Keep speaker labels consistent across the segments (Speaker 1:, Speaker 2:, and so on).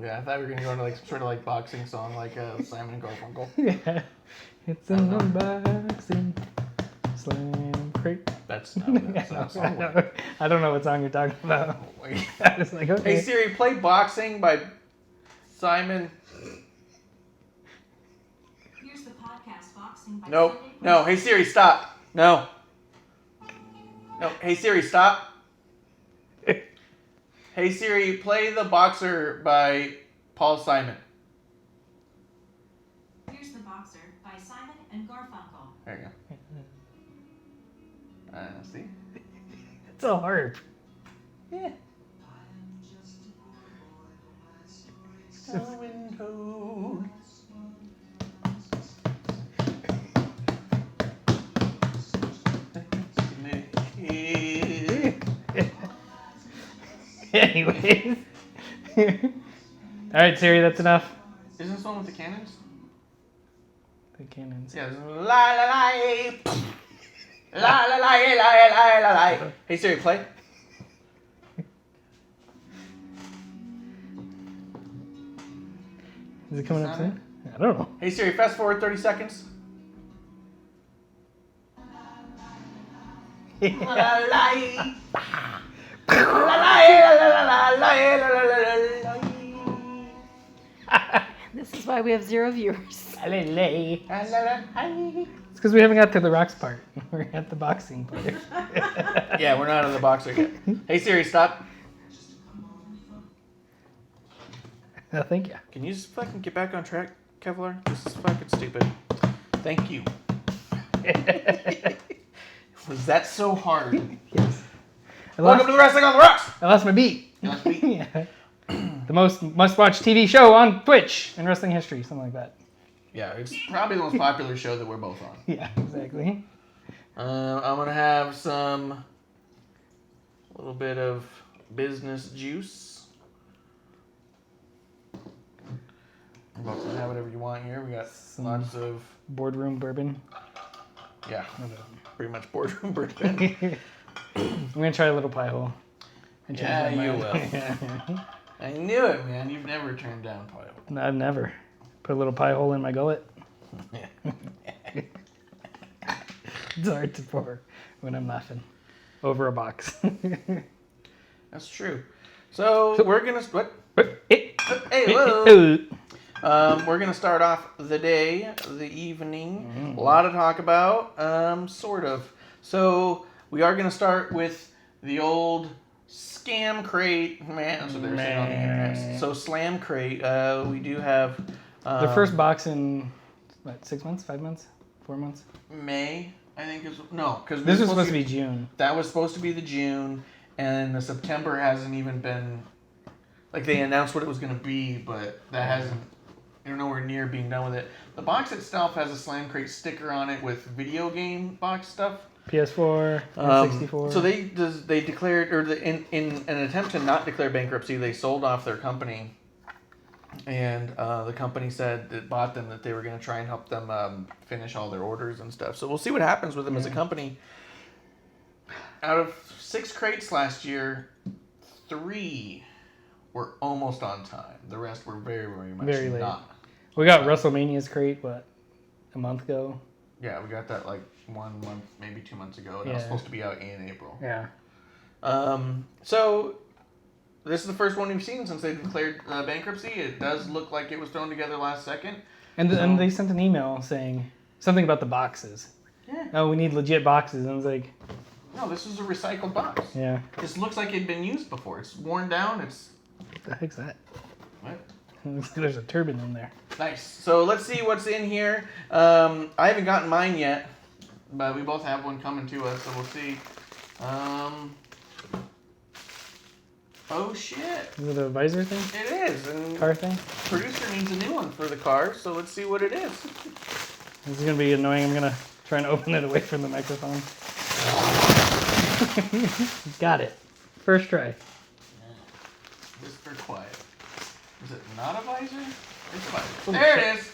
Speaker 1: Yeah, I thought we were gonna go into like some sort of like boxing song, like Simon and Garfunkel.
Speaker 2: Yeah. It's an unboxing slam crate.
Speaker 1: That's not what that song was.
Speaker 2: I don't know what song you're talking about.
Speaker 1: Wait.
Speaker 2: I was like, okay.
Speaker 1: Hey Siri, play Boxing by Simon.
Speaker 3: Here's the podcast Boxing by
Speaker 1: Nope.
Speaker 3: Sunday.
Speaker 1: No. Hey Siri, stop. No. No. Hey Siri, stop. Hey Siri, play The Boxer by Paul Simon.
Speaker 3: Here's the Boxer by Simon and Garfunkel.
Speaker 1: There you go. See?
Speaker 2: It's a harp.
Speaker 1: Yeah. Going home.
Speaker 2: Anyways. Alright, Siri, that's enough.
Speaker 1: Isn't this one with the cannons?
Speaker 2: The cannons.
Speaker 1: Yeah, this is la la la la la la la la la. Hey Siri, play.
Speaker 2: Is it coming up soon? I don't know.
Speaker 1: Hey Siri, fast forward 30 seconds.
Speaker 4: This is why we have 0 viewers.
Speaker 2: It's because we haven't got to the rocks part. We're at the boxing part.
Speaker 1: Yeah, we're not in the boxer yet. Hey Siri, stop.
Speaker 2: No, thank you.
Speaker 1: Can you just fucking get back on track, Kevlar? This is fucking stupid. Thank you. Was that so hard?
Speaker 2: Yes.
Speaker 1: Welcome to the Wrestling on the Rocks!
Speaker 2: I lost my beat.
Speaker 1: You lost beat?
Speaker 2: Yeah. The most must-watch TV show on Twitch in wrestling history, something like that.
Speaker 1: Yeah, it's probably the most popular show that we're both on.
Speaker 2: Yeah, exactly.
Speaker 1: I'm going to have a little bit of business juice. You're welcome to have whatever you want here. We got lots of...
Speaker 2: Boardroom bourbon.
Speaker 1: Yeah, pretty much boardroom bourbon.
Speaker 2: I'm going to try a little pie hole. And change
Speaker 1: Yeah,
Speaker 2: my
Speaker 1: you
Speaker 2: mind.
Speaker 1: will. I knew it, man. You've never turned down pie hole.
Speaker 2: No, I've never. Put a little pie hole in my gullet. It's hard to pour when I'm laughing over a box.
Speaker 1: That's true. So we're going to... What? Hey, whoa. We're going to start off the day, the evening. A lot to talk about, sort of. So we are going to start with the old scam crate. Man, that's what they're saying on the internet. So slam crate, we do have...
Speaker 2: the first box in, what, 6 months, 5 months, 4 months?
Speaker 1: May, I think is... No, because...
Speaker 2: This was supposed to be June.
Speaker 1: That was supposed to be the June, and the September hasn't even been... Like, they announced what it was going to be, but that hasn't... They're nowhere near being done with it. The box itself has a Slam Crate sticker on it with video game box stuff.
Speaker 2: PS4, 64.
Speaker 1: So they declared, or in an attempt to not declare bankruptcy, they sold off their company, and the company said that bought them that they were going to try and help them finish all their orders and stuff. So we'll see what happens with them as a company. Out of 6 crates last year, 3 were almost on time. The rest were very, very much
Speaker 2: Very late.
Speaker 1: not.
Speaker 2: We got WrestleMania's crate, what, a month ago?
Speaker 1: Yeah, we got that like 1 month, maybe 2 months ago, and that was supposed to be out in April.
Speaker 2: Yeah.
Speaker 1: So this is the first one we've seen since they declared bankruptcy. It does look like it was thrown together last second.
Speaker 2: And they sent an email saying something about the boxes.
Speaker 1: Yeah.
Speaker 2: Oh, we need legit boxes. And I was like,
Speaker 1: No, this is a recycled box.
Speaker 2: yeah.
Speaker 1: This looks like it'd been used before. It's worn down.
Speaker 2: What the heck's that?
Speaker 1: What?
Speaker 2: There's a turbine in there.
Speaker 1: Nice. So let's see what's in here. I haven't gotten mine yet, but we both have one coming to us, so we'll see. Oh shit!
Speaker 2: Is it a visor thing?
Speaker 1: It is. And
Speaker 2: Car thing?
Speaker 1: producer needs a new one for the car, so let's see what it is.
Speaker 2: This is going to be annoying. I'm going to try and open it away from the microphone. Got it. First try.
Speaker 1: Whisper quiet. Is it not a visor? It's a visor. There it is!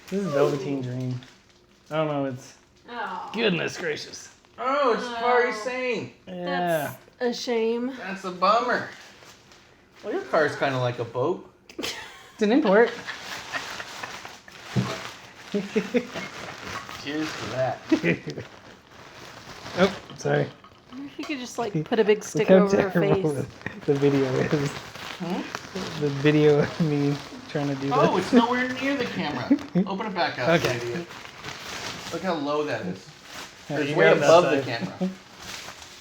Speaker 2: This is Velveteen Dream. I don't know. It's...
Speaker 4: Oh,
Speaker 2: Goodness gracious.
Speaker 1: Oh, it's Kari Sane.
Speaker 2: Yeah.
Speaker 4: that's a shame.
Speaker 1: That's a bummer. Well, your car's kind of like a boat.
Speaker 2: It's an import.
Speaker 1: Cheers to that.
Speaker 2: Oh, sorry.
Speaker 4: I wonder if you could just like put a big
Speaker 2: Look
Speaker 4: sticker
Speaker 2: how
Speaker 4: over her
Speaker 2: terrible
Speaker 4: face.
Speaker 2: the video is.
Speaker 1: Hmm?
Speaker 2: The video of me trying to do
Speaker 1: Oh,
Speaker 2: this.
Speaker 1: it's nowhere near the camera. Open it back up,
Speaker 2: Okay.
Speaker 1: idiot. Look how low that is.
Speaker 2: Alright,
Speaker 1: It's
Speaker 2: you
Speaker 1: way
Speaker 2: grab that
Speaker 1: above the
Speaker 2: side.
Speaker 1: camera.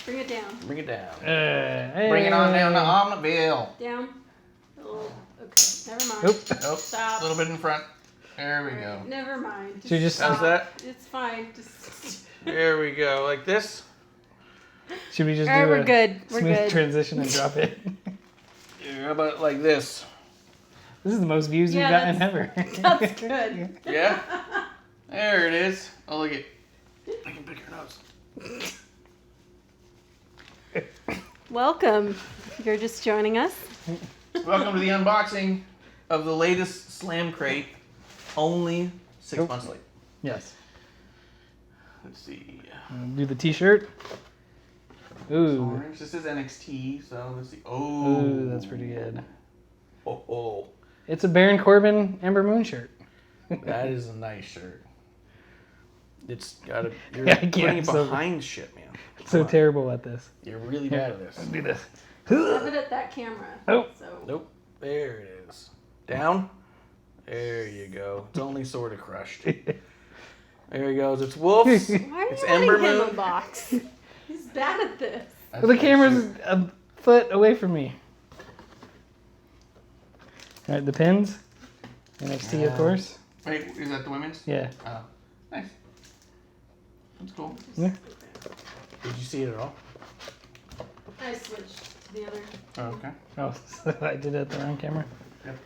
Speaker 4: Bring it down.
Speaker 1: Bring it down.
Speaker 2: Hey.
Speaker 1: Bring it on down to Omniville.
Speaker 4: Down. Oh, okay. Never mind.
Speaker 2: Nope.
Speaker 1: Nope.
Speaker 4: Stop.
Speaker 1: A little bit in front. There we go.
Speaker 4: Alright, never mind.
Speaker 2: Should we just-
Speaker 1: How's
Speaker 4: stop.
Speaker 1: that?
Speaker 4: It's fine. Just.
Speaker 1: There we go. Like this.
Speaker 2: Should we just
Speaker 4: Alright,
Speaker 2: do
Speaker 4: we're
Speaker 2: a
Speaker 4: good. We're
Speaker 2: smooth
Speaker 4: good.
Speaker 2: transition and drop it?
Speaker 1: Yeah, how about like this?
Speaker 2: This is the most views we've
Speaker 4: Yeah,
Speaker 2: gotten ever.
Speaker 4: That's good.
Speaker 1: Yeah? There it is. Oh, look at. I can pick your nose.
Speaker 4: Welcome. If you're just joining us.
Speaker 1: Welcome to the unboxing of the latest Slam Crate. Only 6
Speaker 2: Nope.
Speaker 1: months late.
Speaker 2: Yes.
Speaker 1: Let's see.
Speaker 2: Do the t-shirt. Ooh.
Speaker 1: Orange. This is NXT, so let's see. Oh.
Speaker 2: Ooh, that's pretty good.
Speaker 1: Oh.
Speaker 2: It's a Baron Corbin Ember Moon shirt.
Speaker 1: That is a nice shirt. It's got a. You're
Speaker 2: Yeah, I can't,
Speaker 1: putting it
Speaker 2: so-
Speaker 1: behind shit, man.
Speaker 2: So terrible at this.
Speaker 1: You're really bad at this.
Speaker 2: Let's do this.
Speaker 4: Have it at that camera.
Speaker 2: Oh.
Speaker 4: So.
Speaker 1: Nope. There it is. Down. There you go. It's only sort of crushed. There he goes. It's Wolf's.
Speaker 4: Why are
Speaker 1: It's
Speaker 4: you
Speaker 1: Ember
Speaker 4: letting him
Speaker 1: Moon.
Speaker 4: unbox? He's bad at this.
Speaker 1: That's
Speaker 2: Well, the
Speaker 1: my
Speaker 2: camera's
Speaker 1: shirt.
Speaker 2: a foot away from me. All right, the pins. NXT, of
Speaker 1: Yeah.
Speaker 2: course.
Speaker 1: Wait, is that the women's?
Speaker 2: Yeah.
Speaker 1: Oh, nice. That's cool.
Speaker 2: Yeah.
Speaker 1: Did you see it at all?
Speaker 4: I switched to the other.
Speaker 1: Oh, okay.
Speaker 2: Oh, so I did it at the wrong camera.
Speaker 1: Yep.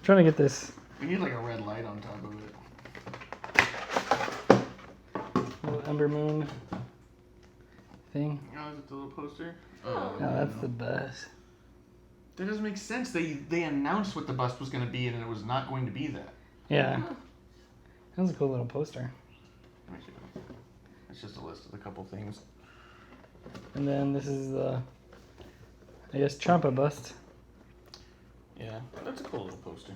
Speaker 2: Trying to get this
Speaker 1: We need like a red light on top of it.
Speaker 2: little Ember Moon thing.
Speaker 1: Oh, is it the little poster?
Speaker 4: Oh.
Speaker 2: Oh, that's the best.
Speaker 1: That doesn't make sense. They announced what the bust was going to be, and it was not going to be that.
Speaker 2: Yeah. That was a cool little poster.
Speaker 1: It's just a list of a couple things.
Speaker 2: And then this is the, I guess, Ciampa bust.
Speaker 1: Yeah, that's a cool little poster.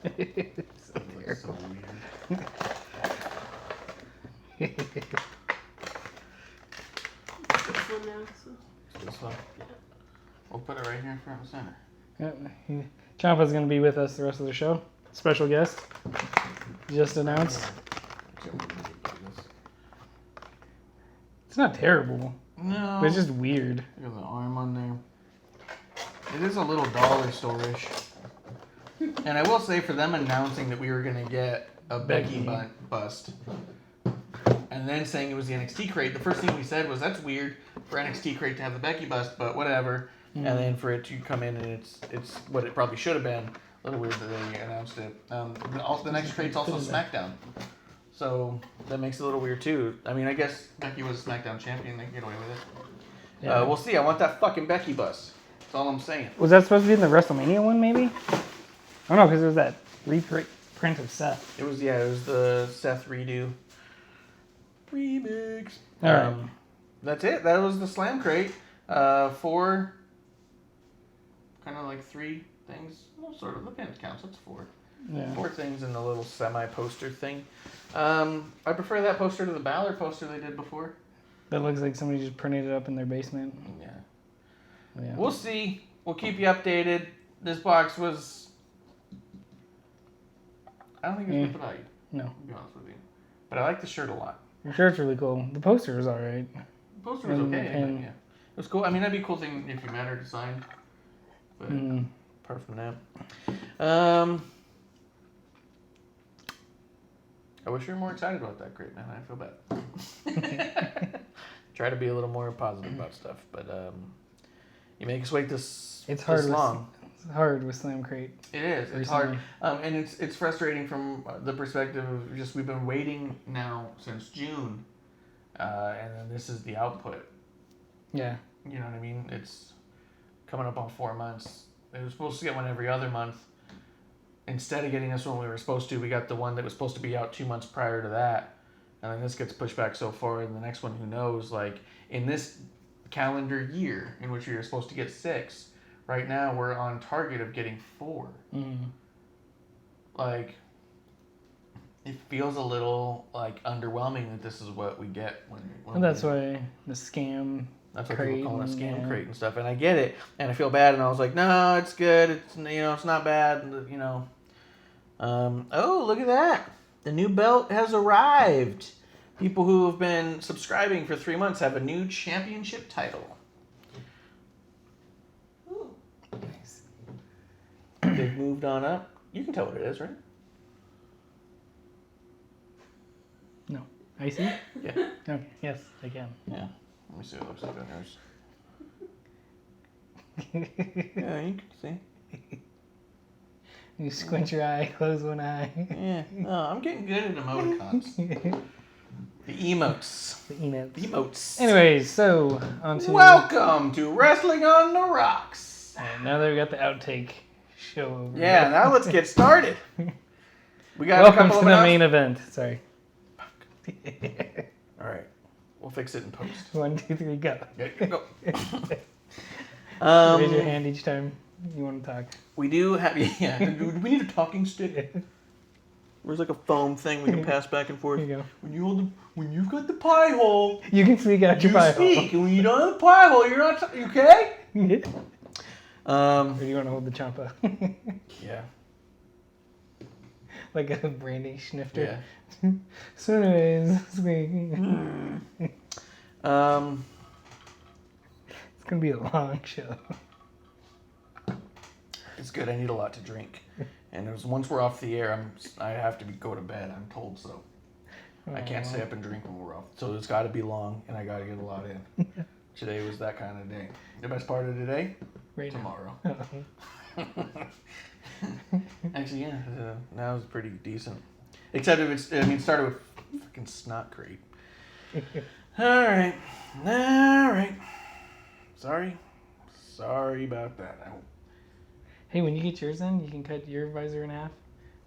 Speaker 2: So
Speaker 1: That's so weird.
Speaker 4: This one now. So.
Speaker 1: This one. We'll put it right here in front and center.
Speaker 2: Yep. Ciampa's going to be with us the rest of the show. Special guest. Just announced. It's not terrible,
Speaker 1: No.
Speaker 2: but it's just weird.
Speaker 1: Look at the arm on there. It is a little dollar store-ish. And I will say, for them announcing that we were going to get a Becky bust, and then saying it was the NXT crate, the first thing we said was, that's weird for NXT crate to have the Becky bust, but whatever. And then for it to come in and it's what it probably should have been. A little weird that they announced it. The next crate's also SmackDown. So that makes it a little weird too. I mean, I guess Becky was a SmackDown champion. They can get away with it.
Speaker 2: Yeah.
Speaker 1: We'll see. I want that fucking Becky bust. That's all I'm saying.
Speaker 2: Was that supposed to be in the WrestleMania one, maybe? I don't know, because there was that reprint of Seth.
Speaker 1: It was the Seth redo remix.
Speaker 2: All right.
Speaker 1: That's it. That was the Slam Crate. 4, kind of like 3 things. Well, sort of. The pin counts. That's 4.
Speaker 2: Yeah.
Speaker 1: 4 things in the little semi-poster thing. I prefer that poster to the Balor poster they did before.
Speaker 2: That looks like somebody just printed it up in their basement.
Speaker 1: Yeah.
Speaker 2: Yeah.
Speaker 1: We'll see. We'll keep you updated. This box was... I don't think it was good value,
Speaker 2: No.
Speaker 1: to be honest with you. But I like the shirt a lot.
Speaker 2: Your shirt's really cool. The poster is alright.
Speaker 1: The poster was
Speaker 2: And-
Speaker 1: okay,
Speaker 2: and-
Speaker 1: but yeah. It was cool. I mean, that'd be a cool thing if you met her to sign. But apart from that. I wish you were more excited about that crate, man. I feel bad. Try to be a little more positive about stuff, but you make us wait this
Speaker 2: hard
Speaker 1: this
Speaker 2: with-
Speaker 1: long.
Speaker 2: It's hard with Slam Crate.
Speaker 1: It is. It's hard, and it's frustrating from the perspective of just we've been waiting now since June, and then this is the output.
Speaker 2: Yeah.
Speaker 1: You know what I mean? It's coming up on 4 months. They were supposed to get one every other month. Instead of getting this one we were supposed to, we got the one that was supposed to be out 2 months prior to that, and then this gets pushed back so far, and the next one, who knows? Like in this calendar year in which you're supposed to get 6. Right now, we're on target of getting 4. Like, it feels a little like underwhelming that this is what we get when
Speaker 2: And that's why the scam.
Speaker 1: That's what
Speaker 2: crate
Speaker 1: people call it,
Speaker 2: and,
Speaker 1: scam
Speaker 2: yeah.
Speaker 1: crate and stuff. And I get it, and I feel bad, and I was like, no, it's good. It's it's not bad. Oh, look at that! The new belt has arrived. People who have been subscribing for 3 months have a new championship title.
Speaker 4: Ooh.
Speaker 2: Nice.
Speaker 1: They've moved on up. You can tell what it is, right?
Speaker 2: No. IC?
Speaker 1: Yeah.
Speaker 2: Okay. Yes, I can.
Speaker 1: Yeah. Let me see what it looks like on yours. Yeah, you can see.
Speaker 2: You squint your eye, close one eye.
Speaker 1: Yeah. No, I'm getting good at emoticons. The emotes.
Speaker 2: The emails.
Speaker 1: The emotes.
Speaker 2: Anyways, so on to.
Speaker 1: Welcome to Wrestling on the Rocks.
Speaker 2: And now that we got the outtake show over.
Speaker 1: Yeah, now let's get started. We got a
Speaker 2: Welcome
Speaker 1: couple
Speaker 2: to
Speaker 1: of
Speaker 2: the
Speaker 1: announcements.
Speaker 2: main event. Sorry.
Speaker 1: All right, we'll fix it in post.
Speaker 2: 1, 2, 3, go.
Speaker 1: Okay, go.
Speaker 2: Raise your hand each time you want to talk.
Speaker 1: We do have. Yeah. Do we need a talking stick? There's like a foam thing we can pass back and forth.
Speaker 2: Here you go.
Speaker 1: When you've got the pie hole,
Speaker 2: You can speak out your
Speaker 1: you
Speaker 2: pie
Speaker 1: speak, and when you don't have the pie hole, you're not. You okay?
Speaker 2: Or do you want to hold the champa?
Speaker 1: Yeah.
Speaker 2: Like a brandy snifter.
Speaker 1: Yeah.
Speaker 2: So anyways, it's gonna be a long show.
Speaker 1: It's good. I need a lot to drink, and once we're off the air, I have to go to bed. I'm told so. I can't stay up and drink when we're off, so it's got to be long, and I got to get a lot in. Today was that kind of day. The best part of today,
Speaker 2: Right
Speaker 1: tomorrow.
Speaker 2: now.
Speaker 1: Actually, yeah, now it's pretty decent. Except if it's, it started with fucking snot crate. All right. Sorry about that.
Speaker 2: Hey, when you get yours in, you can cut your visor in half.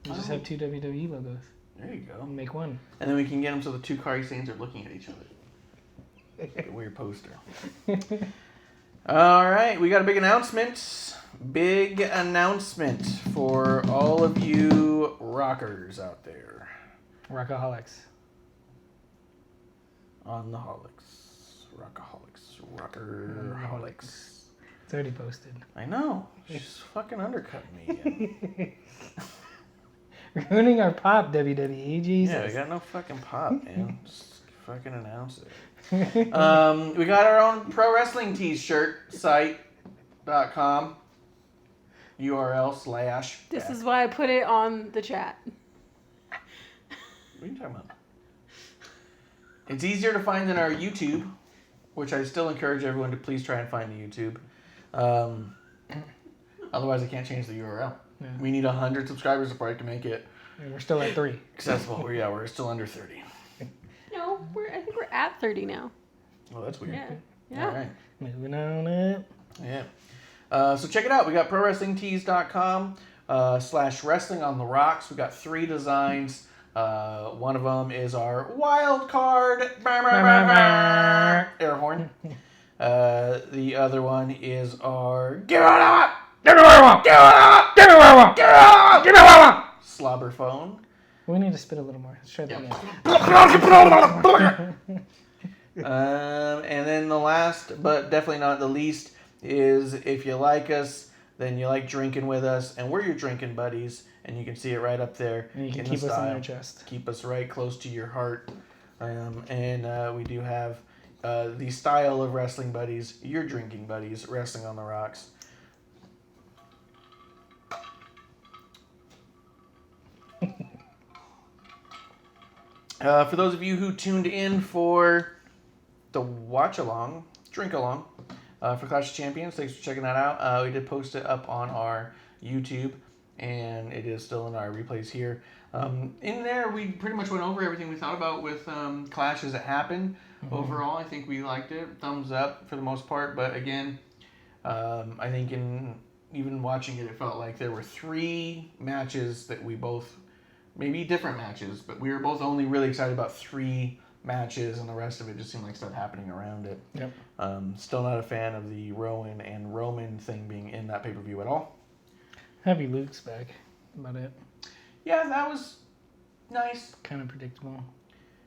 Speaker 2: You just
Speaker 1: Oh.
Speaker 2: have 2 WWE logos.
Speaker 1: There you go.
Speaker 2: And make one.
Speaker 1: And then we can get them so the 2 Kari Sanes are looking at each other. Like a weird poster. All right, we got a big announcement. Big announcement for all of you rockers out there.
Speaker 2: Rockaholics.
Speaker 1: On the holics. Rockerholics.
Speaker 2: It's already posted.
Speaker 1: I know. She's fucking undercutting me again.
Speaker 2: Ruining our pop, WWE. Jesus.
Speaker 1: Yeah, we got no fucking pop, man. Just fucking announce it. We got our own pro wrestling t-shirt site.com URL /
Speaker 4: This is why I put it on the chat.
Speaker 1: What are you talking about? It's easier to find than our YouTube, which I still encourage everyone to please try and find the YouTube. Otherwise, I can't change the URL.
Speaker 2: Yeah.
Speaker 1: We need 100 subscribers before I can make it
Speaker 2: And we're still at 3.
Speaker 1: accessible. We're still under 30.
Speaker 4: No, I think we're at 30 now.
Speaker 1: Well, that's weird.
Speaker 4: Yeah.
Speaker 1: All right.
Speaker 2: Moving on up.
Speaker 1: Yeah. So check it out. We got prowrestlingtees.com / wrestling on the rocks. We got 3 designs. One of them is our wild card air horn. The other one is our give it up, give me what I want, give it up, give me what I want, give it up, give me what I want. Slobber phone.
Speaker 2: We need to spit a little more. Let's try that again.
Speaker 1: And then the last, but definitely not the least, is if you like us, then you like drinking with us, and we're your drinking buddies, and you can see it right up there.
Speaker 2: And you can
Speaker 1: in
Speaker 2: keep
Speaker 1: the
Speaker 2: us on
Speaker 1: style.
Speaker 2: your chest.
Speaker 1: Keep us right close to your heart. And we do have the style of wrestling buddies, your drinking buddies, Wrestling on the Rocks. For those of you who tuned in for the watch along, drink along, for Clash of Champions, thanks for checking that out. We did post it up on our YouTube, and it is still in our replays here. In there, we pretty much went over everything we thought about with Clash as it happened. Mm-hmm. Overall, I think we liked it. Thumbs up for the most part. But again, I think in even watching it, it felt like there were 3 matches that we both, maybe different matches, but we were both only really excited about 3 matches and the rest of it just seemed like stuff happening around it.
Speaker 2: Yep.
Speaker 1: Still not a fan of the Rowan and Roman thing being in that pay-per-view at all.
Speaker 2: Happy Luke's back. About it.
Speaker 1: Yeah, that was nice.
Speaker 2: Kind of predictable.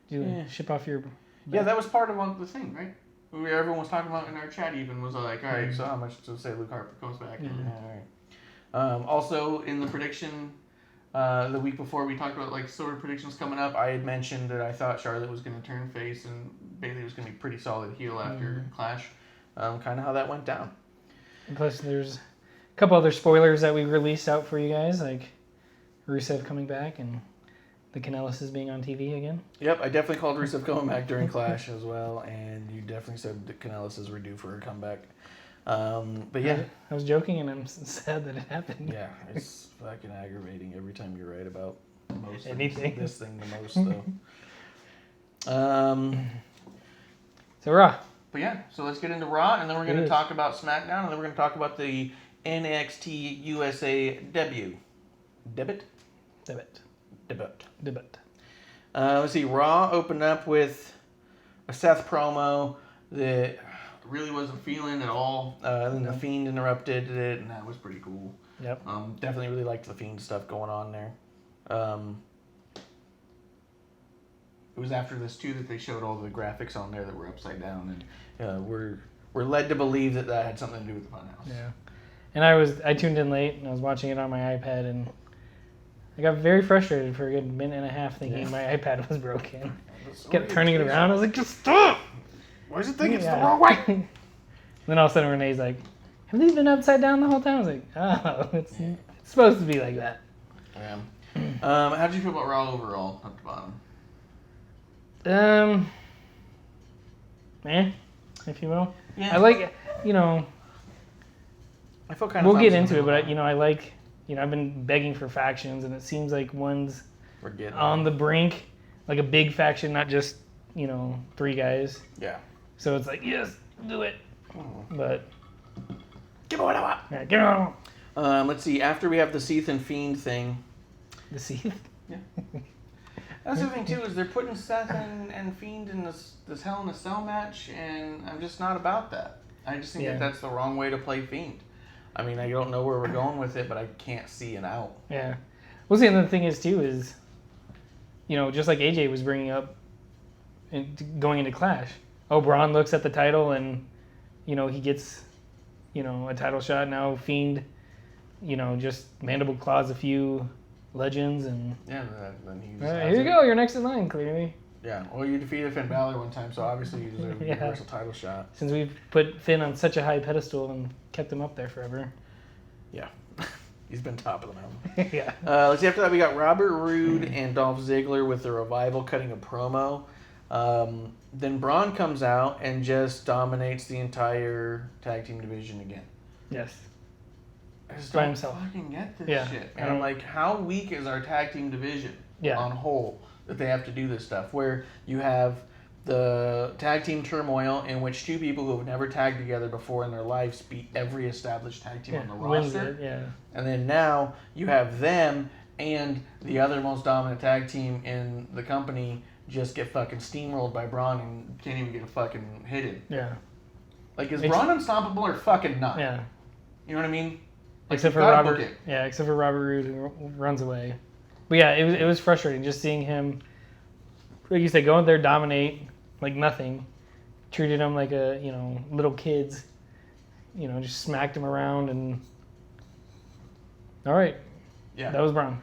Speaker 2: Do you ship off your...
Speaker 1: Yeah, that was part of the thing, right? Everyone was talking about in our chat even was like, all right, so how much to say Luke Harper comes back?
Speaker 2: Yeah.
Speaker 1: All right. Also, in the prediction, the week before we talked about like sort of predictions coming up, I had mentioned that I thought Charlotte was going to turn face and Bayley was going to be pretty solid heel after Clash. Kind of how that went down.
Speaker 2: And plus, there's a couple other spoilers that we released out for you guys, like Rusev coming back and the Kanellis being on TV again.
Speaker 1: Yep, I definitely called Rusev coming back during Clash as well, and you definitely said that Kanellis were due for a comeback. But yeah.
Speaker 2: I was joking, and I'm sad that it happened.
Speaker 1: Yeah, it's fucking aggravating every time you're right about most
Speaker 2: anything.
Speaker 1: This thing the most, though.
Speaker 2: So Raw.
Speaker 1: But yeah, so let's get into Raw, and then we're going to talk about SmackDown, and then we're going to talk about the NXT USA debut. Debut. Let's see, Raw opened up with a Seth promo that really wasn't feeling at all. Then The Fiend interrupted it, and that was pretty cool.
Speaker 2: Yep.
Speaker 1: Definitely really liked The Fiend stuff going on there. It was after this, too, that they showed all the graphics on there that were upside down, and we're led to believe that had something to do with the Funhouse.
Speaker 2: Yeah. And I tuned in late, and I was watching it on my iPad, and I got very frustrated for a good minute and a half thinking my iPad was broken. Kept turning it around. I was like, just stop!
Speaker 1: Why does it think it's the wrong way?
Speaker 2: Then all of a sudden Renee's like, have these been upside down the whole time? I was like, oh, it's supposed to be like that.
Speaker 1: Yeah. How did you feel about Raw overall, top to bottom?
Speaker 2: If you will.
Speaker 1: Yeah.
Speaker 2: I like,
Speaker 1: I feel kind of.
Speaker 2: we'll get into it, but I like, I've been begging for factions, and it seems like one's on the brink, like a big faction, not just, 3 guys.
Speaker 1: Yeah.
Speaker 2: So it's like, yes, do it. But
Speaker 1: give me what I want.
Speaker 2: Yeah, give me what I want.
Speaker 1: Let's see. After we have the Seth and Fiend thing.
Speaker 2: The Seth?
Speaker 1: Yeah. That's the thing too, is they're putting Seth and Fiend in this Hell in a Cell match, and I'm just not about that. I just think that that's the wrong way to play Fiend. I mean, I don't know where we're going with it, but I can't see an out.
Speaker 2: Yeah. Well, see, and the thing is too is, just like AJ was bringing up, going into Clash. Oh, Braun looks at the title and, he gets, a title shot. Now Fiend, just mandible claws a few legends and...
Speaker 1: Yeah, then he's...
Speaker 2: here you go, you're next in line, clearly.
Speaker 1: Yeah, well, you defeated Finn Balor one time, so obviously you deserve a universal title shot.
Speaker 2: Since we've put Finn on such a high pedestal and kept him up there forever.
Speaker 1: Yeah. He's been top of the mountain.
Speaker 2: Yeah.
Speaker 1: Let's see, after that we got Robert Roode and Dolph Ziggler with the Revival cutting a promo. Then Braun comes out and just dominates the entire tag team division again.
Speaker 2: Yes.
Speaker 1: I just
Speaker 2: By
Speaker 1: don't
Speaker 2: himself.
Speaker 1: fucking get this shit. And I'm like, how weak is our tag team division on whole that they have to do this stuff? Where you have the tag team turmoil in which 2 people who have never tagged together before in their lives beat every established tag team on the roster. And then now you have them and the other most dominant tag team in the company just get fucking steamrolled by Braun and can't even get a fucking hit in.
Speaker 2: Yeah.
Speaker 1: Like, is Braun unstoppable or fucking not?
Speaker 2: Yeah.
Speaker 1: You know what I mean? Like,
Speaker 2: except for Robert. Yeah, except for Robert Roode who runs away. But yeah, it was frustrating just seeing him, like you said, go in there, dominate like nothing, treated him like a little kids, just smacked him around and. All right.
Speaker 1: Yeah.
Speaker 2: That was Braun.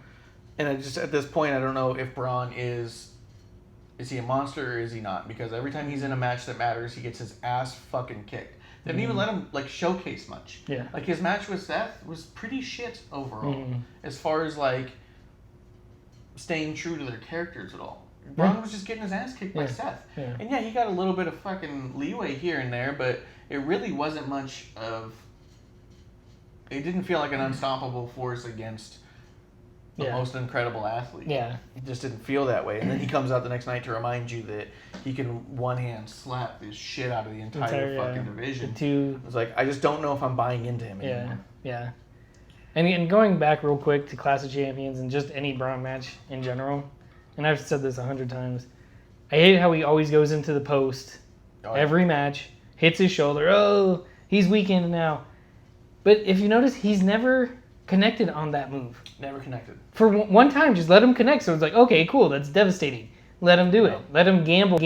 Speaker 1: And I just at this point I don't know if Braun is he a monster or is he not? Because every time he's in a match that matters, he gets his ass fucking kicked. They didn't even let him showcase much.
Speaker 2: Yeah.
Speaker 1: Like his match with Seth was pretty shit overall, as far as staying true to their characters at all. Braun was just getting his ass kicked by Seth, and he got a little bit of fucking leeway here and there, but it really wasn't much of. It didn't feel like an unstoppable force against the most incredible athlete.
Speaker 2: Yeah.
Speaker 1: It just didn't feel that way. And then he comes out the next night to remind you that he can one hand slap the shit out of the entire fucking division. It's like, I just don't know if I'm buying into him anymore.
Speaker 2: Yeah. And going back real quick to Clash of Champions and just any Braun match in general, and I've said this 100 times, I hate how he always goes into the post every match, hits his shoulder. Oh, he's weakened now. But if you notice, he's never connected on that move.
Speaker 1: Never connected.
Speaker 2: For one time, just let him connect. So it's like, okay, cool, that's devastating. Let him do it. Let him gamble.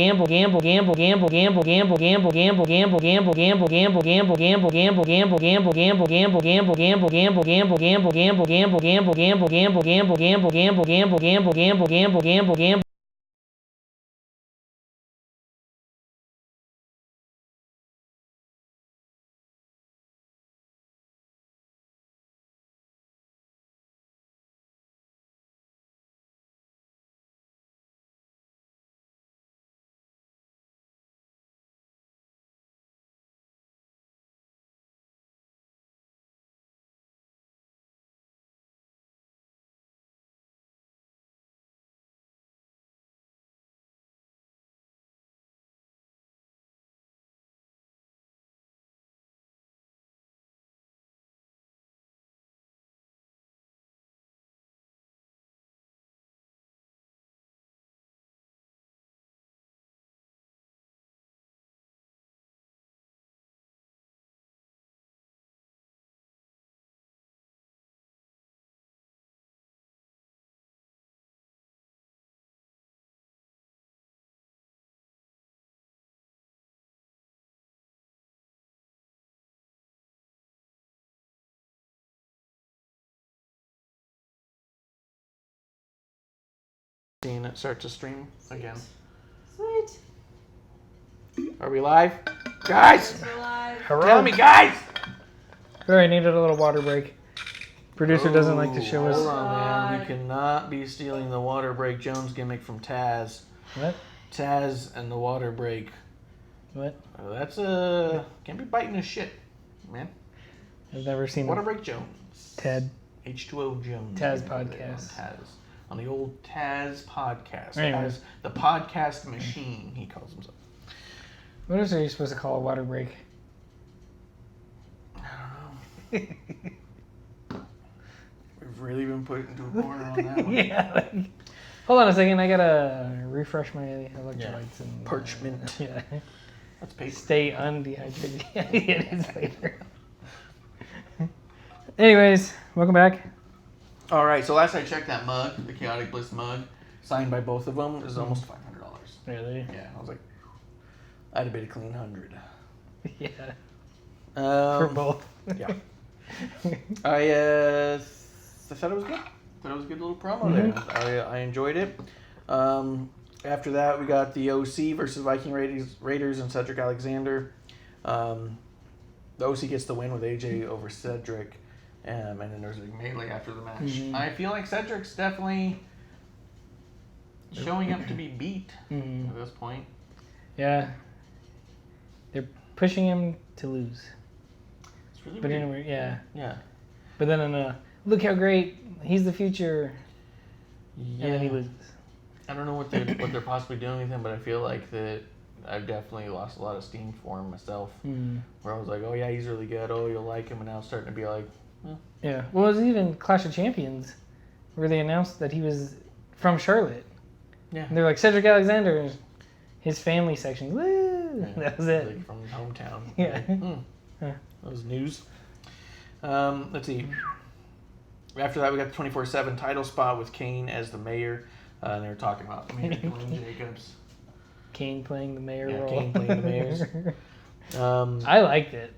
Speaker 1: Seeing it start to stream again.
Speaker 4: Sweet.
Speaker 1: Are we live? Guys!
Speaker 4: We're live.
Speaker 1: Tell me, guys!
Speaker 2: Sorry, I needed a little water break. Producer doesn't like to show us.
Speaker 1: Hold on, man. We cannot be stealing the water break Jones gimmick from Taz.
Speaker 2: What?
Speaker 1: Taz and the water break.
Speaker 2: What?
Speaker 1: That's can't be biting his shit, man.
Speaker 2: I've never seen
Speaker 1: Water break Jones.
Speaker 2: Ted.
Speaker 1: H2O Jones.
Speaker 2: Taz
Speaker 1: Yeah,
Speaker 2: podcast.
Speaker 1: Taz. On the old Taz podcast.
Speaker 2: Anyways.
Speaker 1: Taz, the podcast machine, he calls himself.
Speaker 2: What else are you supposed to call a water break?
Speaker 1: I don't know. We've really been put into a corner on that one.
Speaker 2: Yeah. Like, hold on a second. I gotta refresh my electrolytes and
Speaker 1: Parchment.
Speaker 2: Yeah.
Speaker 1: That's paper.
Speaker 2: Stay undehydrated. Yeah, it is paper. Anyways, welcome back.
Speaker 1: All right, so last I checked, that mug, the Chaotic Bliss mug, signed by both of them, is almost $500.
Speaker 2: Really?
Speaker 1: Yeah, I was like, I'd have been a clean 100.
Speaker 2: Yeah.
Speaker 1: For
Speaker 2: both.
Speaker 1: Yeah. I thought it was good. Thought it was a good little promo there. I enjoyed it. After that, we got the OC versus Viking Raiders and Cedric Alexander. The OC gets the win with AJ over Cedric. And then there's a big melee after the match.
Speaker 2: Mhm.
Speaker 1: I feel like Cedric's definitely showing up to be beat
Speaker 2: Mhm.
Speaker 1: at this point.
Speaker 2: Yeah. They're pushing him to lose.
Speaker 1: It's really
Speaker 2: But
Speaker 1: weird.
Speaker 2: anyway, yeah.
Speaker 1: Yeah.
Speaker 2: But then look how great, he's the future. And then he loses.
Speaker 1: I don't know what they're possibly doing with him, but I feel like that I've definitely lost a lot of steam for him myself.
Speaker 2: Mm.
Speaker 1: Where I was like, oh yeah, he's really good. Oh, you'll like him, and now it's starting to be like,
Speaker 2: Yeah. Well, it was even Clash of Champions where they announced that he was from Charlotte.
Speaker 1: yeah.
Speaker 2: And they're like, Cedric Alexander, his family section. Woo!
Speaker 1: Yeah.
Speaker 2: That was it.
Speaker 1: Like from hometown.
Speaker 2: Yeah.
Speaker 1: Like,
Speaker 2: Yeah.
Speaker 1: That was news. Let's see. After that, we got the 24/7 title spot with Kane as the mayor. And they were talking about Mayor Glenn Jacobs.
Speaker 2: Kane playing the mayor
Speaker 1: Yeah,
Speaker 2: role.
Speaker 1: Kane playing the mayors.
Speaker 2: I liked it.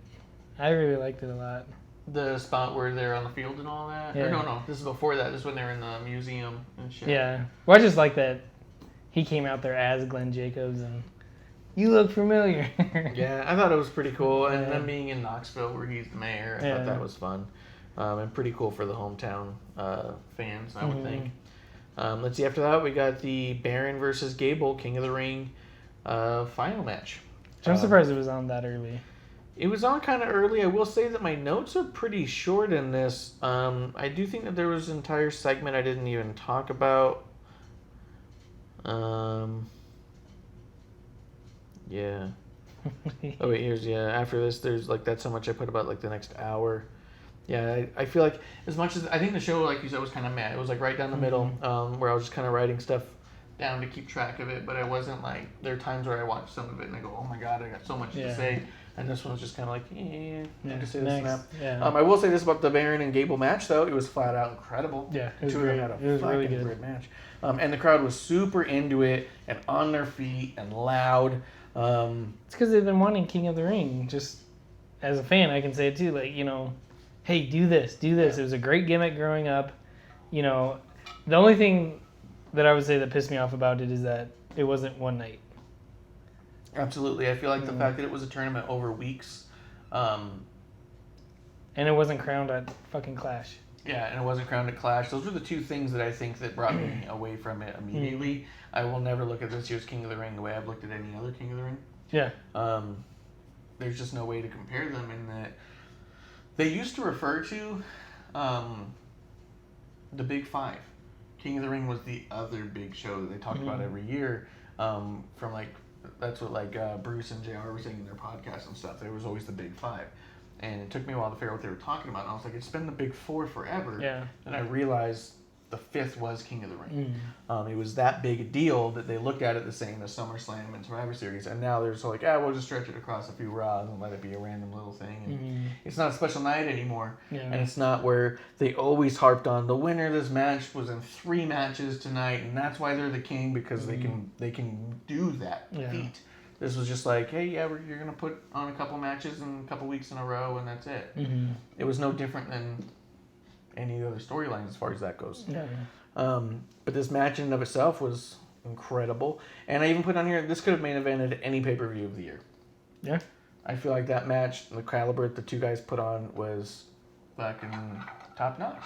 Speaker 2: I really liked it a lot.
Speaker 1: The spot where they're on the field and all that?
Speaker 2: Yeah.
Speaker 1: Or no, this is before that. This is when they're in the museum and shit.
Speaker 2: Yeah. Well, I just like that he came out there as Glenn Jacobs and you look familiar.
Speaker 1: Yeah, I thought it was pretty cool. And
Speaker 2: Yeah.
Speaker 1: then being in Knoxville where he's the mayor, I
Speaker 2: Yeah.
Speaker 1: thought that was fun. And pretty cool for the hometown fans, I would
Speaker 2: Mhm.
Speaker 1: think. Let's see, after that, we got the Baron versus Gable, King of the Ring final match.
Speaker 2: I'm surprised it was on that early.
Speaker 1: It was on kind of early. I will say that my notes are pretty short in this. I do think that there was an entire segment I didn't even talk about. Yeah. Oh wait, after this, there's like that's how much I put about like the next hour. Yeah, I feel like as much as I think the show, like you said, was kind of mad. It was like right down the middle, where I was just kind of writing stuff down to keep track of it, but I wasn't like, there are times where I watch some of it and I go, oh my god, I got so much to
Speaker 2: Yeah.
Speaker 1: say. And this one was just kind of like, I can say this
Speaker 2: next.
Speaker 1: now.
Speaker 2: Yeah.
Speaker 1: I will say this about the Baron and Gable match, though. It was flat out incredible.
Speaker 2: Yeah, it was
Speaker 1: Two of them
Speaker 2: great.
Speaker 1: had a
Speaker 2: It was really
Speaker 1: fucking
Speaker 2: good.
Speaker 1: great match. And the crowd was super into it and on their feet and loud.
Speaker 2: It's because they've been wanting King of the Ring. Just as a fan, I can say it too. Like, hey, do this, do this.
Speaker 1: Yeah.
Speaker 2: It was a great gimmick growing up. The only thing that I would say that pissed me off about it is that it wasn't one night.
Speaker 1: Absolutely. I feel like the fact that it was a tournament over weeks.
Speaker 2: And it wasn't crowned at fucking Clash.
Speaker 1: Yeah, and it wasn't crowned at Clash. Those were the two things that I think that brought me away from it immediately. I will never look at this year's King of the Ring the way I've looked at any other King of the Ring.
Speaker 2: Yeah.
Speaker 1: There's just no way to compare them in that they used to refer to the Big Five. King of the Ring was the other big show that they talked about every year. From like, that's what like Bruce and JR were saying in their podcast and stuff. There was always the Big Five. And it took me a while to figure out what they were talking about. And I was like, it's been the Big Four forever.
Speaker 2: Yeah.
Speaker 1: And I realized the fifth was King of the Ring. It was that big a deal that they looked at it the same as SummerSlam and Survivor Series. And now they're just like, we'll just stretch it across a few Raws and let it be a random little thing. And it's not a special night anymore.
Speaker 2: Yeah.
Speaker 1: And it's not where they always harped on the winner of this match was in 3 matches tonight. And that's why they're the king, because they can do that feat. This was just like, hey, you're going to put on a couple matches in a couple weeks in a row, and that's it. It was no different than any other storyline as far as that goes.
Speaker 2: Yeah.
Speaker 1: But this match in and of itself was incredible. And I even put on here, this could have main evented any pay-per-view of the year.
Speaker 2: Yeah.
Speaker 1: I feel like that match, the caliber that the two guys put on was fucking top-notch.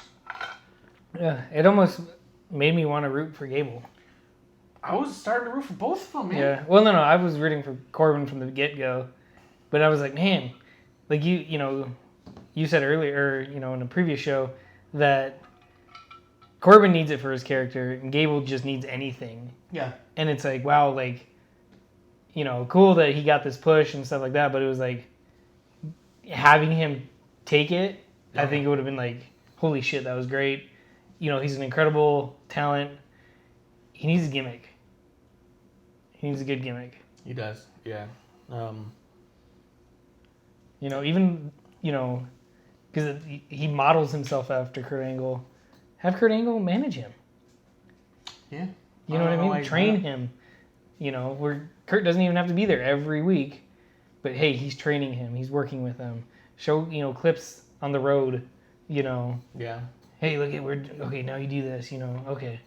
Speaker 2: Yeah. It almost made me want to root for Gable.
Speaker 1: I was starting to root for both of them, man.
Speaker 2: Yeah. Well, no, I was rooting for Corbin from the get-go. But I was like, man, like you said earlier, or, in a previous show, that Corbin needs it for his character, and Gable just needs anything.
Speaker 1: Yeah.
Speaker 2: And it's like, wow, like, cool that he got this push and stuff like that, but it was like, having him take it, I think it would have been like, holy shit, that was great. He's an incredible talent. He needs a gimmick. He needs a good gimmick.
Speaker 1: He does, yeah.
Speaker 2: Because he models himself after Kurt Angle. Have Kurt Angle manage him.
Speaker 1: Yeah.
Speaker 2: You know what I mean? Train him. Where Kurt doesn't even have to be there every week. But hey, he's training him. He's working with him. Show, clips on the road,
Speaker 1: Yeah.
Speaker 2: Hey, look at, okay, now you do this, okay.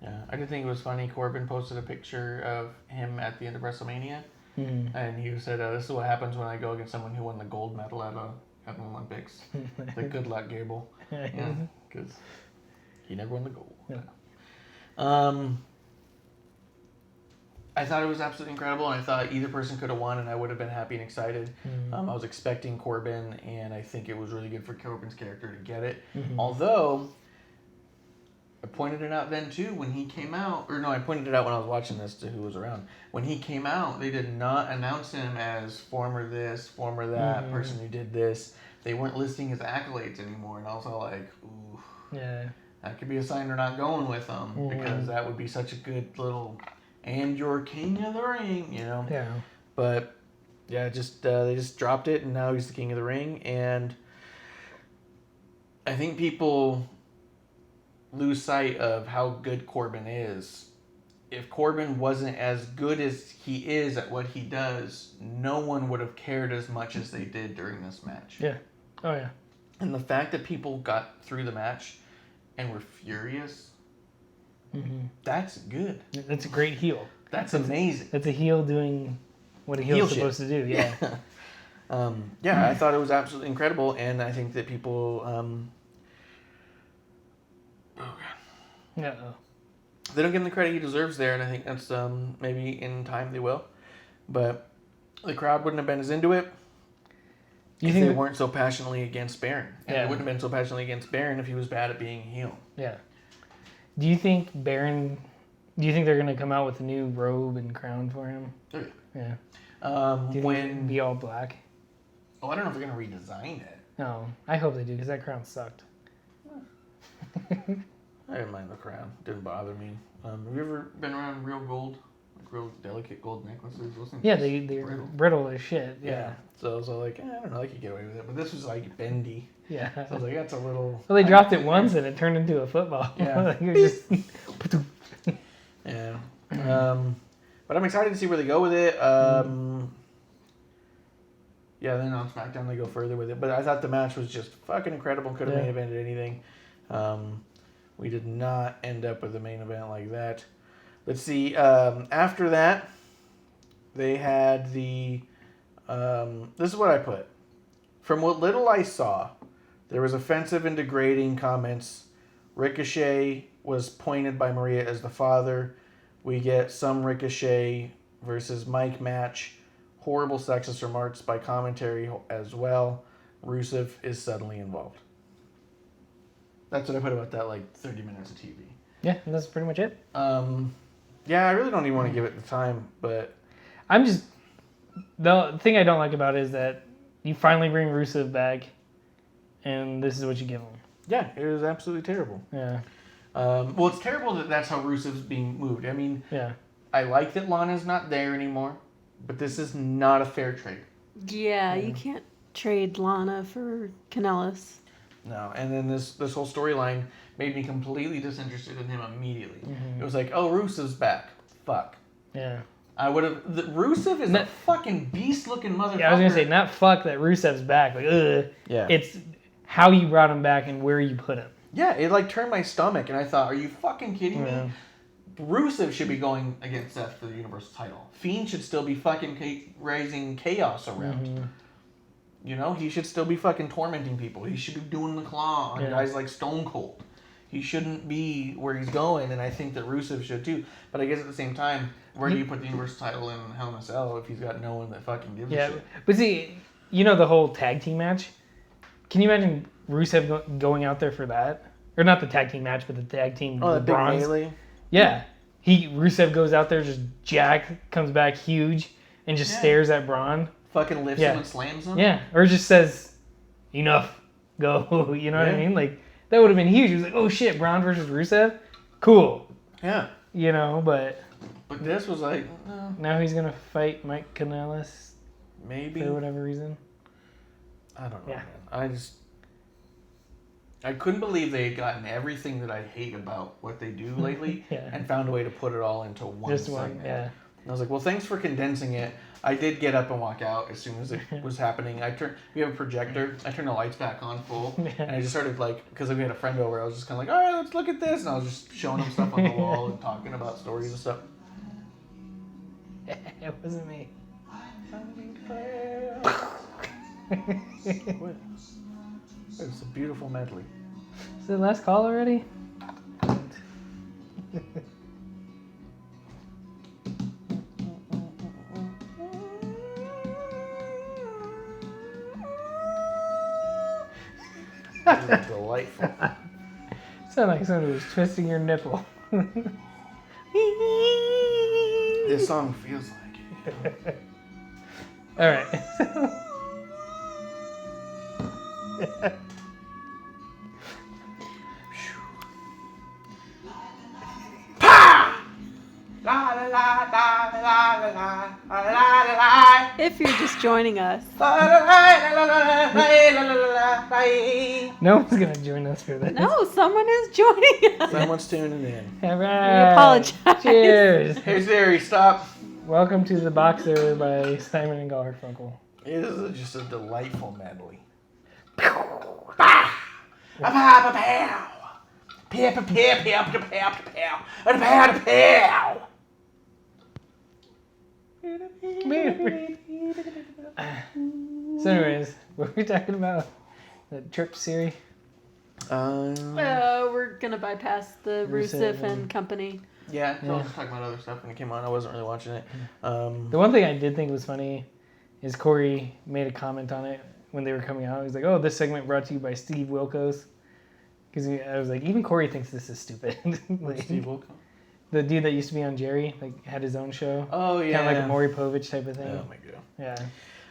Speaker 1: Yeah. I did think it was funny. Corbin posted a picture of him at the end of WrestleMania. And he said, this is what happens when I go against someone who won the gold medal at the Olympics. Like, good luck, Gable. Yeah, because he never won the gold.
Speaker 2: Yeah.
Speaker 1: I thought it was absolutely incredible, and I thought either person could have won, and I would have been happy and excited. I was expecting Corbin, and I think it was really good for Corbin's character to get it. Although, I pointed it out then, too, when he came out. Or no, I pointed it out when I was watching this to who was around. When he came out, they did not announce him as former this, former that, person who did this. They weren't listing his accolades anymore, and I was all like, ooh.
Speaker 2: Yeah.
Speaker 1: That could be a sign they're not going with him, because that would be such a good little, and you're king of the ring,
Speaker 2: Yeah.
Speaker 1: But, yeah, they just dropped it, and now he's the king of the ring, and I think people lose sight of how good Corbin is. If Corbin wasn't as good as he is at what he does, no one would have cared as much as they did during this match.
Speaker 2: Yeah. Oh, yeah.
Speaker 1: And the fact that people got through the match and were furious, that's good.
Speaker 2: That's a great heel.
Speaker 1: That's amazing.
Speaker 2: That's a heel doing what a heel's supposed to do, yeah.
Speaker 1: Yeah, I thought it was absolutely incredible, and I think that people...
Speaker 2: Yeah.
Speaker 1: They don't give him the credit he deserves there, and I think that's maybe in time they will. But the crowd wouldn't have been as into it if they weren't so passionately against Baron. And they wouldn't have been so passionately against Baron if he was bad at being a heel.
Speaker 2: Yeah. Do you think they're going to come out with a new robe and crown for him?
Speaker 1: Oh,
Speaker 2: yeah.
Speaker 1: Do
Speaker 2: you think it'd be all black?
Speaker 1: Oh, I don't know if they're going to redesign it.
Speaker 2: No, I hope they do, because that crown sucked.
Speaker 1: I didn't mind the crown. Didn't bother me. Have you ever been around real gold? Like real delicate gold necklaces? Those things
Speaker 2: Yeah,
Speaker 1: are
Speaker 2: they're
Speaker 1: brittle.
Speaker 2: brittle as shit. Yeah.
Speaker 1: So I was like, I don't know, I could get away with it. But this was like bendy.
Speaker 2: Yeah.
Speaker 1: So I was like, that's a little...
Speaker 2: Well, they dropped it once and it turned into a football.
Speaker 1: Yeah.
Speaker 2: Like, it was just...
Speaker 1: Yeah. But I'm excited to see where they go with it. Yeah, then on SmackDown they go further with it. But I thought the match was just fucking incredible. Could have main evented anything. We did not end up with a main event like that. Let's see. After that, they had the... this is what I put. From what little I saw, there was offensive and degrading comments. Ricochet was pointed by Maria as the father. We get some Ricochet versus Mike match. Horrible sexist remarks by commentary as well. Rusev is suddenly involved. That's what I put about that, like, 30 minutes of TV.
Speaker 2: Yeah, and that's pretty much it.
Speaker 1: Yeah, I really don't even want to give it the time, but...
Speaker 2: I'm just... The thing I don't like about it is that you finally bring Rusev back, and this is what you give him.
Speaker 1: Yeah, it was absolutely terrible.
Speaker 2: Yeah.
Speaker 1: Well, it's terrible that that's how Rusev's being moved. I mean, I like that Lana's not there anymore, but this is not a fair trade.
Speaker 4: Yeah, you can't trade Lana for Kanellis.
Speaker 1: No, and then this whole storyline made me completely disinterested in him immediately.
Speaker 2: Mm-hmm.
Speaker 1: It was like, oh, Rusev's back. Fuck.
Speaker 2: Yeah.
Speaker 1: I would have... Rusev is a fucking beast-looking motherfucker.
Speaker 2: Yeah, I was going to say, not fuck that Rusev's back. Like, ugh.
Speaker 1: Yeah.
Speaker 2: It's how you brought him back and where you put him.
Speaker 1: Yeah, it like turned my stomach, and I thought, are you fucking kidding me? Rusev should be going against Seth for the Universal title. Fiend should still be fucking raising chaos around.
Speaker 2: Mm-hmm.
Speaker 1: You know, he should still be fucking tormenting people. He should be doing the claw on guys like Stone Cold. He shouldn't be where he's going, and I think that Rusev should too. But I guess at the same time, where do you put the Universal title in Hell in a Cell if he's got no one that fucking gives a shit?
Speaker 2: But see, you know the whole tag team match? Can you imagine Rusev going out there for that? Or not the tag team match, but the tag team
Speaker 1: Oh, that big
Speaker 2: bronze.
Speaker 1: melee?
Speaker 2: Yeah. Rusev goes out there just jacked, comes back huge, and just stares at Braun.
Speaker 1: Fucking lifts him and slams him?
Speaker 2: Yeah. Or just says, enough, go. You know what I mean? Like, that would have been huge. He was like, oh shit, Braun versus Rusev? Cool.
Speaker 1: Yeah.
Speaker 2: You know, but
Speaker 1: this was like,
Speaker 2: now he's going to fight Mike Kanellis.
Speaker 1: Maybe.
Speaker 2: For whatever reason.
Speaker 1: I don't know, man. I couldn't believe they had gotten everything that I hate about what they do lately and found a way to put it all into one segment. And I was like, well, thanks for condensing it. I did get up and walk out as soon as it was happening. We have a projector. I turned the lights back on full. And I just started like, because we had a friend over, I was just kind of like, all right, let's look at this. And I was just showing him stuff on the wall and talking about stories and stuff.
Speaker 2: It wasn't me.
Speaker 1: What? It's a beautiful medley.
Speaker 2: Is it the last call already?
Speaker 1: Delightful.
Speaker 2: Sound like somebody was twisting your nipple.
Speaker 1: This song feels like it.
Speaker 2: All right.
Speaker 4: If you're just joining us.
Speaker 2: No one's going to join us for this.
Speaker 4: No, someone is joining us.
Speaker 1: Someone's tuning in.
Speaker 2: All
Speaker 4: We
Speaker 2: right.
Speaker 4: apologize.
Speaker 2: Cheers.
Speaker 1: Hey Siri, stop.
Speaker 2: Welcome to The Boxer by Simon and Garfunkel.
Speaker 1: It is just a delightful medley.
Speaker 2: So anyways, what were we talking about? The trip series?
Speaker 4: We're going to bypass the
Speaker 2: Rusev
Speaker 4: Rusev and company.
Speaker 1: Yeah, I was talking about other stuff when it came on. I wasn't really watching it.
Speaker 2: The one thing I did think was funny is Corey made a comment on it when they were coming out. He was like, oh, this segment brought to you by Steve Wilkos. Because I was like, even Corey thinks this is stupid. Like,
Speaker 1: Steve Wilkos?
Speaker 2: The dude that used to be on Jerry, like, had his own show.
Speaker 1: Oh, yeah.
Speaker 2: Kind of like a Maury Povich type of thing.
Speaker 1: Oh, my God.
Speaker 2: Yeah.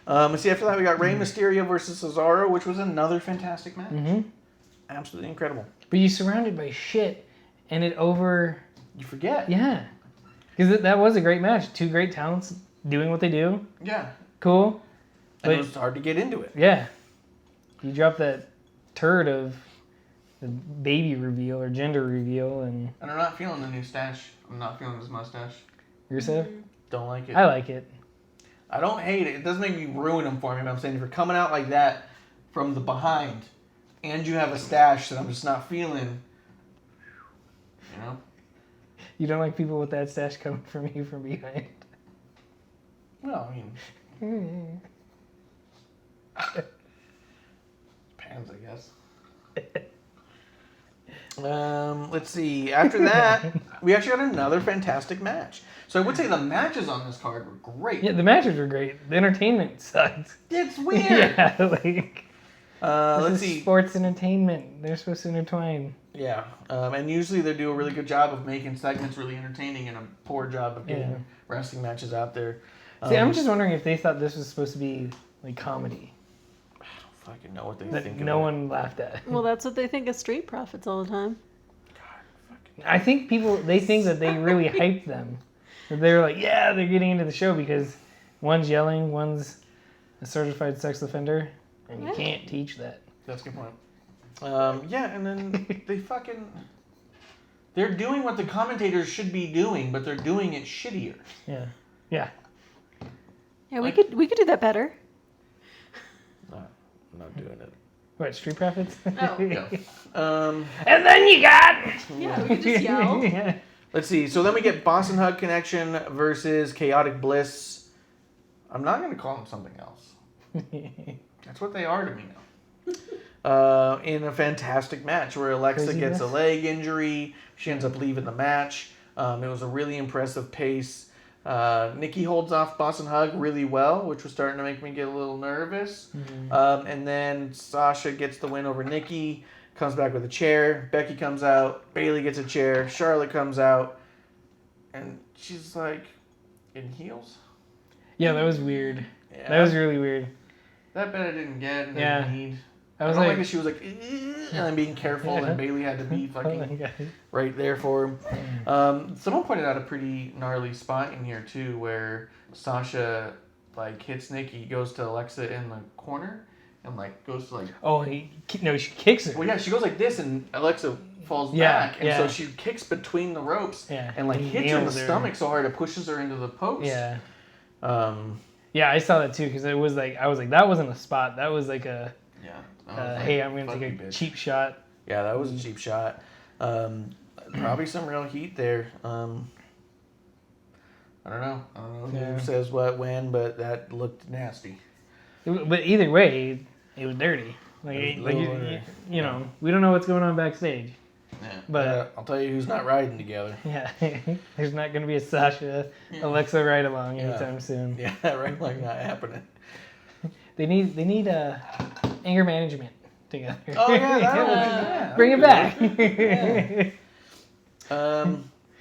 Speaker 1: Let's see, after that we got Rey Mysterio versus Cesaro, which was another fantastic match.
Speaker 2: Mm-hmm.
Speaker 1: Absolutely incredible.
Speaker 2: But you're surrounded by shit, and
Speaker 1: You forget.
Speaker 2: yeah. Because that was a great match. Two great talents doing what they do.
Speaker 1: Yeah.
Speaker 2: Cool.
Speaker 1: And
Speaker 2: But
Speaker 1: it was hard to get into it.
Speaker 2: yeah. You drop that turd of the baby reveal or gender reveal and
Speaker 1: And I'm not feeling the new stash. I'm not feeling this mustache.
Speaker 2: Rusev.
Speaker 1: Don't like it.
Speaker 2: I like it.
Speaker 1: I don't hate it. It doesn't make me ruin them for me, but I'm saying if you're coming out like that from the behind and you have a stash that I'm just not feeling, you know?
Speaker 2: You don't like people with that stash coming from you from behind.
Speaker 1: Well, I mean, depends, I guess. Let's see. After that, we actually had another fantastic match. So I would say the matches on this card were great.
Speaker 2: Yeah, the matches were great. The entertainment sucked.
Speaker 1: It's weird.
Speaker 2: Yeah, like
Speaker 1: Let's
Speaker 2: this is
Speaker 1: see.
Speaker 2: sports entertainment. They're supposed to intertwine.
Speaker 1: Yeah, and usually they do a really good job of making segments really entertaining and a poor job of getting wrestling matches out there.
Speaker 2: See, I'm just wondering if they thought this was supposed to be like comedy.
Speaker 1: I don't fucking know what they
Speaker 2: That
Speaker 1: think.
Speaker 2: no
Speaker 1: of it.
Speaker 2: one laughed at.
Speaker 4: Well, that's what they think of Street Profits all the time.
Speaker 2: I think they think that they really hyped them. That they're like, yeah, they're getting into the show because one's yelling, one's a certified sex offender, and you can't teach that.
Speaker 1: That's a good point. Yeah, and then they're doing what the commentators should be doing, but they're doing it shittier.
Speaker 2: Yeah. Yeah.
Speaker 4: Yeah, we could do that better.
Speaker 1: No, I'm not doing it.
Speaker 2: What, Street Profits?
Speaker 4: Oh.
Speaker 1: No.
Speaker 2: And then you got...
Speaker 4: Yeah, we could just yell.
Speaker 2: Yeah.
Speaker 1: Let's see. So then we get Boston Hug Connection versus Chaotic Bliss. I'm not going to call them something else. That's what they are to me now. In a fantastic match where Alexa
Speaker 2: Crazy
Speaker 1: gets a
Speaker 2: Bliss?
Speaker 1: leg injury. She ends up leaving the match. It was a really impressive pace. Nikki holds off Boston Hug really well, which was starting to make me get a little nervous.
Speaker 2: Mm-hmm.
Speaker 1: And then Sasha gets the win over Nikki, comes back with a chair. Becky comes out. Bayley gets a chair. Charlotte comes out. And she's like, in heels?
Speaker 2: Yeah, that was weird.
Speaker 1: Yeah.
Speaker 2: That was really weird.
Speaker 1: That bit I didn't get and
Speaker 2: Yeah.
Speaker 1: didn't need.
Speaker 2: I
Speaker 1: I
Speaker 2: was
Speaker 1: don't
Speaker 2: like,
Speaker 1: like that she was like, and then being careful,
Speaker 2: Yeah.
Speaker 1: and Bayley had to be
Speaker 2: oh my
Speaker 1: fucking
Speaker 2: God.
Speaker 1: right there for him. Someone pointed out a pretty gnarly spot in here too, where Sasha like hits Nikki, goes to Alexa in the corner, and like goes to like.
Speaker 2: Oh, she kicks her.
Speaker 1: Well, yeah, she goes like this, and Alexa falls
Speaker 2: Yeah,
Speaker 1: back, and
Speaker 2: yeah.
Speaker 1: so she kicks between the ropes,
Speaker 2: Yeah,
Speaker 1: and like
Speaker 2: and
Speaker 1: hits her in the
Speaker 2: nails her.
Speaker 1: stomach so hard it pushes her into the post.
Speaker 2: Yeah.
Speaker 1: Um.
Speaker 2: Yeah, I saw that too because it was like I was like that wasn't a spot. That was like a
Speaker 1: Yeah. I was like,
Speaker 2: hey, I'm gonna
Speaker 1: fuck
Speaker 2: take
Speaker 1: you,
Speaker 2: a
Speaker 1: bitch.
Speaker 2: cheap shot.
Speaker 1: Yeah, that was a cheap shot. Probably some real heat there. I don't know.
Speaker 2: Yeah.
Speaker 1: Who says what when, but that looked nasty.
Speaker 2: But either way, it was dirty. Like,
Speaker 1: It was
Speaker 2: like
Speaker 1: a
Speaker 2: you,
Speaker 1: little
Speaker 2: you,
Speaker 1: dirty.
Speaker 2: you know, we don't know what's going on backstage.
Speaker 1: Yeah.
Speaker 2: But-
Speaker 1: I'll tell you who's not riding together.
Speaker 2: Yeah, there's not going to be a Sasha Alexa ride along
Speaker 1: Yeah.
Speaker 2: anytime soon.
Speaker 1: Yeah, right. Like not happening.
Speaker 2: They need anger management together.
Speaker 1: Oh yeah, that
Speaker 2: Bring it back.
Speaker 1: Yeah.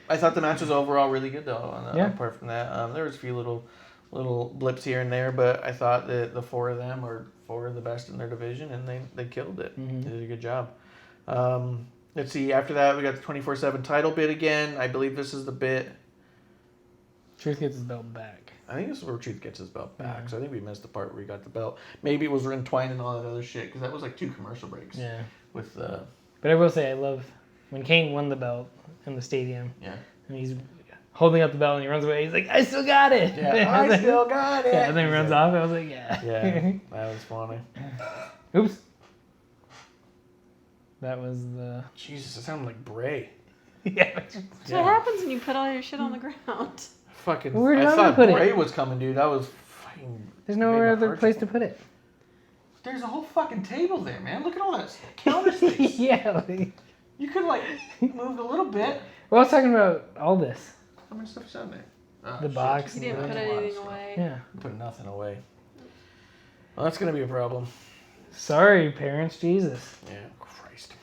Speaker 1: I thought the match was overall really good though.
Speaker 2: Yeah.
Speaker 1: Apart from that, there was a few little blips here and there, but I thought that the four of them were four of the best in their division, and they killed it.
Speaker 2: Mhm.
Speaker 1: They did a good job. Let's see. After that, we got the 24/7 title bit again. I believe this is the bit.
Speaker 2: Truth gets his belt back.
Speaker 1: I think this is where Truth gets his belt back.
Speaker 2: Yeah.
Speaker 1: So I think we missed the part where he got the belt. Maybe it was entwined and all that other shit because that was like 2 commercial breaks.
Speaker 2: Yeah.
Speaker 1: With
Speaker 2: But I will say I love when Kane won the belt in the stadium
Speaker 1: yeah.
Speaker 2: and he's holding up the belt and he runs away. He's like, I still got it.
Speaker 1: Yeah, I still got it.
Speaker 2: Yeah, and then he runs off. I was like, yeah.
Speaker 1: Yeah, that was funny.
Speaker 2: Oops. That was the.
Speaker 1: Jesus, it sounded like Bray.
Speaker 2: Yeah.
Speaker 4: That's what happens when you put all your shit on the ground.
Speaker 1: Fucking.
Speaker 2: Where do you
Speaker 1: I
Speaker 2: want me to
Speaker 1: thought
Speaker 2: put it?
Speaker 1: Bray was coming, dude. I was fucking.
Speaker 2: There's
Speaker 1: made
Speaker 2: no
Speaker 1: my
Speaker 2: other
Speaker 1: heart
Speaker 2: place to
Speaker 1: jump.
Speaker 2: put it.
Speaker 1: There's a whole fucking table there, man. Look at all that counter space.
Speaker 2: Yeah. Like,
Speaker 1: You could like move a little bit.
Speaker 2: well, I was talking about all this.
Speaker 1: How much stuff's on there? Oh,
Speaker 2: The
Speaker 1: shit.
Speaker 2: box.
Speaker 4: You didn't
Speaker 2: Yeah.
Speaker 4: put anything away.
Speaker 2: Yeah.
Speaker 1: Put nothing away. Well, that's gonna be a problem.
Speaker 2: Sorry, parents. Jesus.
Speaker 1: Yeah, Christ.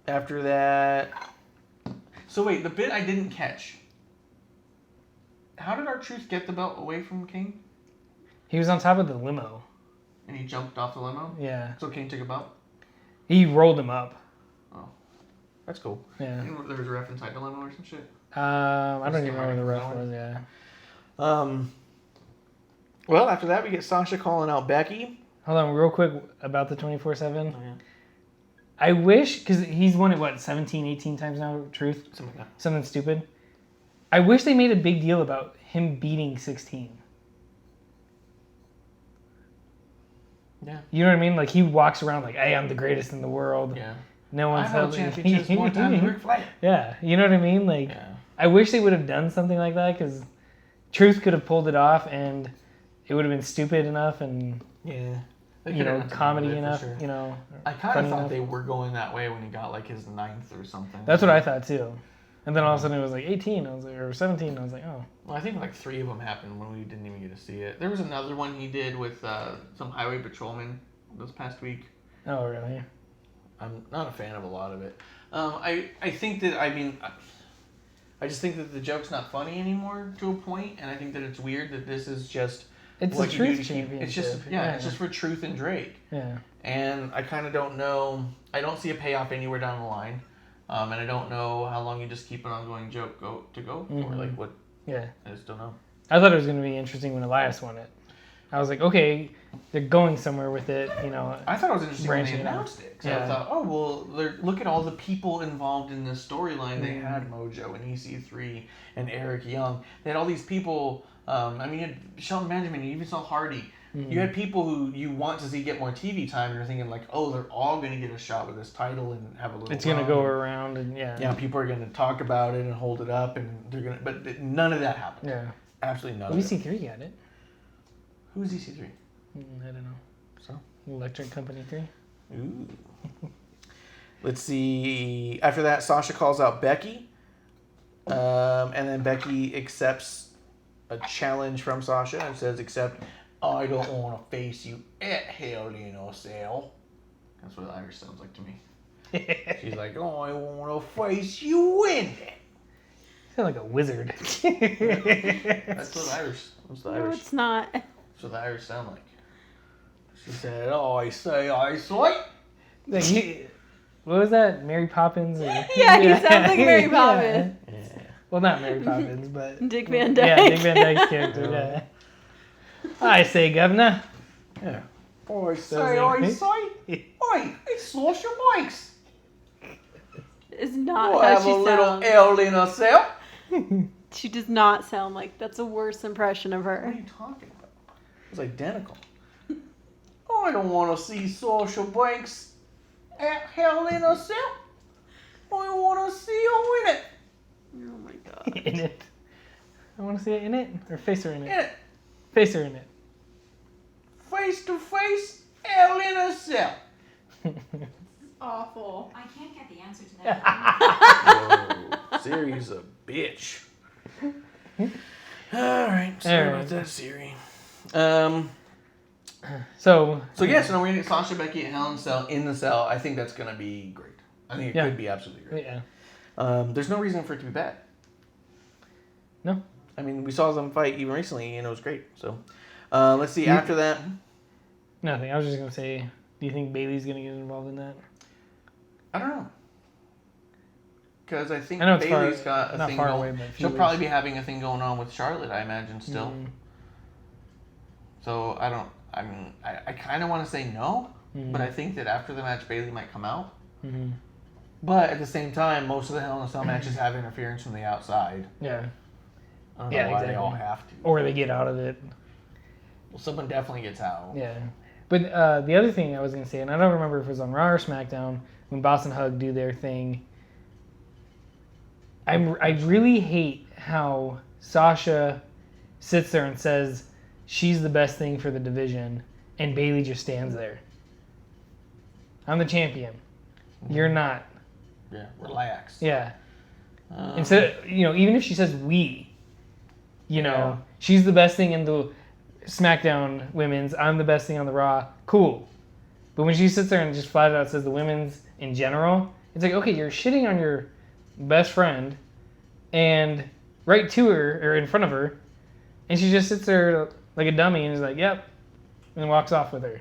Speaker 1: After that. So wait, the bit I didn't catch. How did R-Truth get the belt away from King?
Speaker 2: He was on top of the limo.
Speaker 1: And he jumped off the limo?
Speaker 2: Yeah.
Speaker 1: So King took a belt?
Speaker 2: He rolled him up.
Speaker 1: Oh, that's cool.
Speaker 2: Yeah.
Speaker 1: There was a ref inside dilemma or some shit.
Speaker 2: I don't even know where the ref was. Yeah.
Speaker 1: Well, after that we get Sasha calling out Becky.
Speaker 2: Hold on, real quick about the 24/7.
Speaker 1: Oh, yeah.
Speaker 2: I wish, because he's won it 17, 18 times now. Truth,
Speaker 1: Something like that.
Speaker 2: something stupid. I wish they made a big deal about him beating 16.
Speaker 1: Yeah.
Speaker 2: You know what I mean? Like he walks around like, "Hey, I'm the greatest in the world."
Speaker 1: Yeah.
Speaker 2: No one's
Speaker 1: I've held
Speaker 2: helping.
Speaker 1: championships more times than Ric Flair.
Speaker 2: Yeah, you know what I mean? Like,
Speaker 1: Yeah.
Speaker 2: I wish they would have done something like that because Truth could have pulled it off and it would have been stupid enough and
Speaker 1: Yeah.
Speaker 2: comedy enough.
Speaker 1: Sure.
Speaker 2: You know,
Speaker 1: I kind
Speaker 2: funny
Speaker 1: of thought
Speaker 2: enough.
Speaker 1: they were going that way when he got like his 9th or something.
Speaker 2: That's what I thought too. And then all of a sudden it was like 18. I was like, or 17. I was like, oh.
Speaker 1: Well, I think like 3 of them happened when we didn't even get to see it. There was another one he did with some highway patrolman this past week.
Speaker 2: Oh really?
Speaker 1: I'm not a fan of a lot of it. I think that I just think that the joke's not funny anymore to a point, and I think that it's weird that this is just
Speaker 2: It's
Speaker 1: what
Speaker 2: the
Speaker 1: you do
Speaker 2: Truth
Speaker 1: to keep.
Speaker 2: championship.
Speaker 1: It's just it's just for Truth and Drake,
Speaker 2: Yeah.
Speaker 1: and I kind of don't know. I don't see a payoff anywhere down the line, and I don't know how long you just keep an ongoing joke go for.
Speaker 2: Mhm.
Speaker 1: Like what?
Speaker 2: Yeah.
Speaker 1: I just don't know.
Speaker 2: I thought it was going to be interesting when Elias won it. I was like, okay, they're going somewhere with it, you know.
Speaker 1: I thought it was interesting when they
Speaker 2: Branching out.
Speaker 1: announced it. 'Cause
Speaker 2: Yeah.
Speaker 1: I thought, oh, well, look at all the people involved in this storyline. They had Mojo and EC3 and Eric Young. They had all these people. You had Shelton Benjamin. You even saw Hardy. You had people who you want to see get more TV time. And you're thinking like, oh, they're all going to get a shot with this title and have a little.
Speaker 2: It's going to go around and yeah.
Speaker 1: Yeah, people are going to talk about it and hold it up, and they're going to. But none of that happened.
Speaker 2: Yeah.
Speaker 1: Absolutely none. of it.
Speaker 2: EC3 got it.
Speaker 1: Who's EC3?
Speaker 2: I don't know.
Speaker 1: So.
Speaker 2: Electric Company 3.
Speaker 1: Ooh. Let's see. After that, Sasha calls out Becky. And then Becky accepts a challenge from Sasha and says, except I don't want to face you at Hell in a Cell. That's what Irish sounds like to me. She's like, oh, I want to face you in it.
Speaker 2: You sound like a wizard.
Speaker 1: That's what Irish. That's the
Speaker 4: No,
Speaker 1: Irish.
Speaker 4: it's not.
Speaker 1: That's what the Irish sound like. She said, oh, I say.
Speaker 2: Like what was that? Mary Poppins? Or...
Speaker 4: Yeah, he sounds like Mary Poppins.
Speaker 1: Yeah.
Speaker 2: Well, not Mary Poppins, but...
Speaker 4: Dick Van Dyke.
Speaker 2: Yeah, Dick Van Dyke's character, yeah. I say, Governor.
Speaker 1: Yeah. Oh, I say.
Speaker 2: Oi,
Speaker 1: it's Sasha Banks.
Speaker 4: It's not
Speaker 1: We'll
Speaker 4: how
Speaker 1: have
Speaker 4: she
Speaker 1: a little
Speaker 4: sounds.
Speaker 1: L in a cell.
Speaker 4: She does not sound like that's a worse impression of
Speaker 1: What
Speaker 4: her.
Speaker 1: are you talking about? It's identical. I don't want to see Sasha Banks at Hell in a Cell. I want to see her in it.
Speaker 4: Oh my god.
Speaker 2: in it. I want to see it in it, or face her in
Speaker 1: In
Speaker 2: it.
Speaker 1: it.
Speaker 2: Face her in it.
Speaker 1: Face to face, Hell in a Cell.
Speaker 3: Awful. I can't get the answer to that.
Speaker 1: Whoa, Siri's a bitch. Alright, sorry about that, Siri.
Speaker 2: So
Speaker 1: So yes, no, we're gonna get Sasha Becky at Hell in a Cell in the cell. I think that's gonna be great. I think it
Speaker 2: Yeah.
Speaker 1: could be absolutely great.
Speaker 2: yeah.
Speaker 1: There's no reason for it to be bad.
Speaker 2: No.
Speaker 1: I mean, we saw them fight even recently, and it was great. So, let's see. After that,
Speaker 2: Nothing. I was just gonna say, do you think Bailey's gonna get involved in that?
Speaker 1: I don't know, because I think
Speaker 2: I know it's
Speaker 1: Bailey's
Speaker 2: far,
Speaker 1: got a
Speaker 2: not
Speaker 1: thing
Speaker 2: far
Speaker 1: going.
Speaker 2: away, but
Speaker 1: She'll probably be having a thing going on with Charlotte, I imagine, still. So I don't. I mean, I kind of want to say no, but I think that after the match, Bailey might come out.
Speaker 2: Mm-hmm.
Speaker 1: But at the same time, most of the Hell in a Cell matches have interference from the outside.
Speaker 2: Yeah.
Speaker 1: I don't know
Speaker 2: Yeah,
Speaker 1: why they all
Speaker 2: exactly.
Speaker 1: have to.
Speaker 2: Or they get out of it.
Speaker 1: Well, someone definitely gets out.
Speaker 2: Yeah. But the other thing I was going to say, and I don't remember if it was on Raw or SmackDown, when Boss and Hug do their thing, I really hate how Sasha sits there and says she's the best thing for the division, and Bailey just stands there. I'm the champion. You're not.
Speaker 1: Yeah, relax.
Speaker 2: Yeah. Instead, even if she says we, she's the best thing in the SmackDown women's, I'm the best thing on the Raw, cool. But when she sits there and just flat out says the women's in general, it's like, okay, you're shitting on your best friend and right to her, or in front of her, and she just sits there like a dummy and is like, yep, and walks off with her.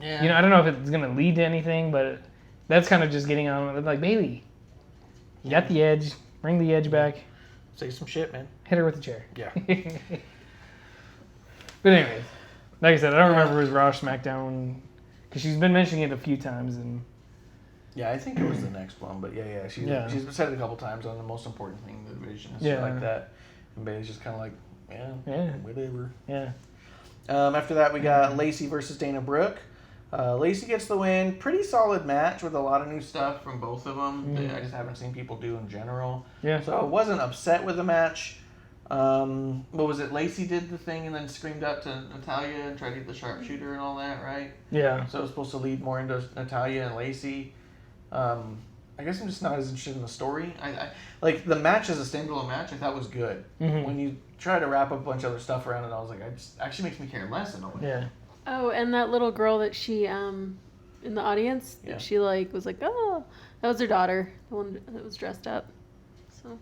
Speaker 1: Yeah.
Speaker 2: I don't know if it's going to lead to anything, but that's kind of just getting on. Like, Bailey, you got the edge. Bring the edge back.
Speaker 1: Say some shit, man.
Speaker 2: Hit her with the chair.
Speaker 1: Yeah.
Speaker 2: But anyways, like I said, I don't remember it was Raw or SmackDown because she's been mentioning it a few times, and
Speaker 1: Yeah, I think it was the next one, but she's said it a couple times on the most important thing in the division and shit like that. And Bailey's just kind of like, whatever.
Speaker 2: Yeah.
Speaker 1: After that, we got Lacey versus Dana Brooke. Lacey gets the win. Pretty solid match with a lot of new stuff from both of them that I just haven't seen people do in general.
Speaker 2: Yeah.
Speaker 1: So I wasn't upset with the match. What was it? Lacey did the thing and then screamed out to Natalya and tried to get the sharpshooter and all that, right?
Speaker 2: Yeah.
Speaker 1: So it was supposed to lead more into Natalya and Lacey. I guess I'm just not as interested in the story. I like the match as a standalone match. I thought was good. When you try to wrap up a bunch of other stuff around it, I was like, actually makes me care less in a way.
Speaker 2: Yeah.
Speaker 4: Oh, and that little girl that she in the audience, she like was like, oh, that was her daughter, the one that was dressed up. So.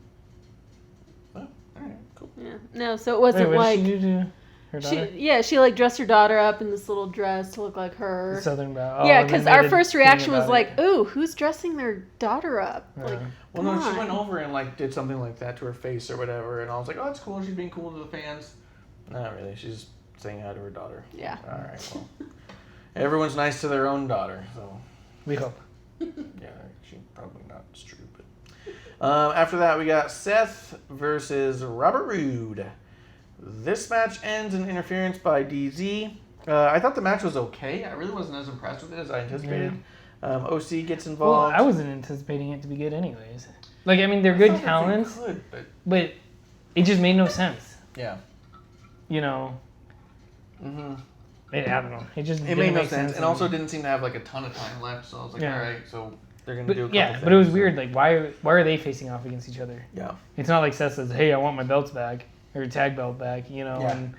Speaker 1: Oh, all right, cool.
Speaker 4: Yeah. No, so it wasn't
Speaker 2: Wait, what
Speaker 4: like.
Speaker 2: did she do to her daughter?
Speaker 4: She like dressed her daughter up in this little dress to look like her.
Speaker 2: The Southern Belle. Oh,
Speaker 4: Yeah, because our first reaction was
Speaker 2: about
Speaker 4: like, "Ooh, who's dressing their daughter up?" Like,
Speaker 1: well, no, she went over and like did something like that to her face or whatever, and I was like, "Oh, that's cool. She's being cool to the fans." Not really. She's saying hi to her daughter.
Speaker 4: Yeah.
Speaker 1: All right. Well, everyone's nice to their own daughter, so
Speaker 2: We hope.
Speaker 1: yeah, she probably not. It's true, but after that, we got Seth versus Robert Roode. This match ends in interference by DZ. I thought the match was okay. I really wasn't as impressed with it as I anticipated. OC gets
Speaker 2: Well,
Speaker 1: involved.
Speaker 2: I wasn't anticipating it to be good anyways. Like, I mean, they're good talents, but it just made no sense.
Speaker 1: Yeah.
Speaker 2: You know?
Speaker 1: Mm-hmm.
Speaker 2: I don't know. It just
Speaker 1: It made no sense, and also didn't seem to have like a ton of time left. So I was like, all right, so they're gonna do a couple things.
Speaker 2: But it was weird. Like, why are they facing off against each other?
Speaker 1: Yeah.
Speaker 2: It's not like Seth says, "Hey, I want my belts back," or tag belt back. You know, and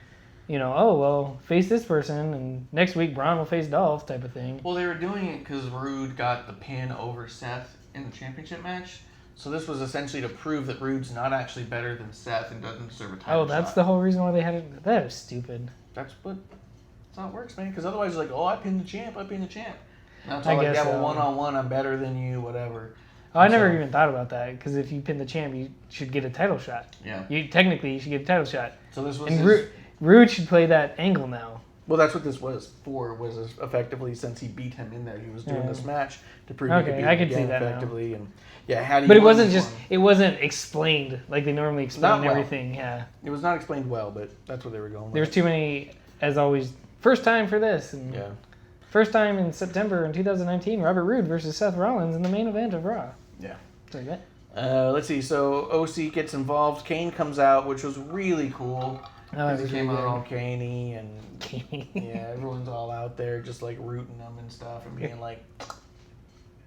Speaker 2: oh well, face this person, and next week Braun will face Dolph, type of thing.
Speaker 1: Well, they were doing it because Rude got the pin over Seth in the championship match. So this was essentially to prove that Rude's not actually better than Seth and doesn't deserve a title
Speaker 2: Oh, that's
Speaker 1: shot.
Speaker 2: the whole reason why they had it. That is stupid.
Speaker 1: That's how it works, man. Because otherwise, it's like, oh, I pinned the champ. And now it's all
Speaker 2: I
Speaker 1: like,
Speaker 2: guess
Speaker 1: yeah, well,
Speaker 2: so.
Speaker 1: one-on-one, I'm better than you, whatever.
Speaker 2: Oh, I never even thought about that, because if you pin the champ, you should get a title shot.
Speaker 1: Yeah.
Speaker 2: Technically, you should get a title shot.
Speaker 1: So this was
Speaker 2: And Rude should play that angle now.
Speaker 1: Well, that's what this was for, was effectively since he beat him in there, he was doing this match to prove he could beat
Speaker 2: I
Speaker 1: him
Speaker 2: can see
Speaker 1: again
Speaker 2: that
Speaker 1: effectively.
Speaker 2: now.
Speaker 1: And yeah, had he
Speaker 2: But it
Speaker 1: won
Speaker 2: wasn't
Speaker 1: this
Speaker 2: just,
Speaker 1: one-
Speaker 2: it wasn't explained like they normally explain
Speaker 1: Not well.
Speaker 2: everything. Yeah.
Speaker 1: It was not explained well, but that's what they were going with.
Speaker 2: There was too many, as always, first time for this. And
Speaker 1: Yeah.
Speaker 2: First time in September in 2019, Robert Roode versus Seth Rollins in the main event of Raw.
Speaker 1: Yeah.
Speaker 2: Like that.
Speaker 1: Let's see. So OC gets involved. Kane comes out, which was really cool. Because he came out all Kane-y and yeah, everyone's all out there just like rooting them and stuff and being like,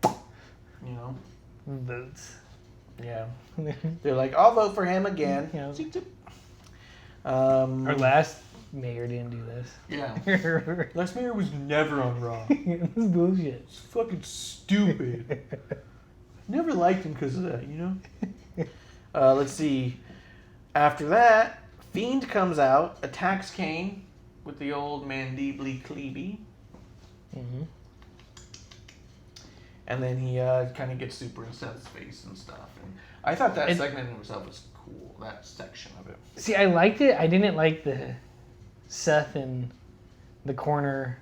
Speaker 1: you know,
Speaker 2: Votes.
Speaker 1: yeah. They're like, I'll vote for him again.
Speaker 2: Yeah.
Speaker 1: Our
Speaker 2: Our last mayor didn't do this.
Speaker 1: Yeah. Last mayor was never on Raw.
Speaker 2: This is bullshit.
Speaker 1: It's fucking stupid. Never liked him because of that, you know? Let's see. After that, Fiend comes out, attacks Kane with the old Mandibly Cleeby.
Speaker 2: Mm-hmm.
Speaker 1: And then he kind of gets super in Seth's face and stuff. And I thought that segment in itself was cool, that section of it.
Speaker 2: See, I liked it. I didn't like the Seth in the corner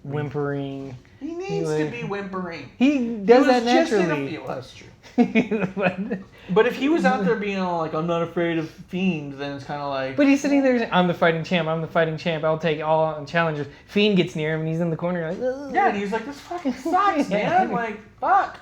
Speaker 2: whimpering.
Speaker 1: He needs to be whimpering.
Speaker 2: He does that naturally.
Speaker 1: That's true. But if he was out there being all like, I'm not afraid of Fiend, then it's kind of like...
Speaker 2: But he's sitting there, I'm the fighting champ, I'll take all challengers. Fiend gets near him and he's in the corner like, ugh.
Speaker 1: Yeah, and he's like, this fucking sucks, man. Like, fuck.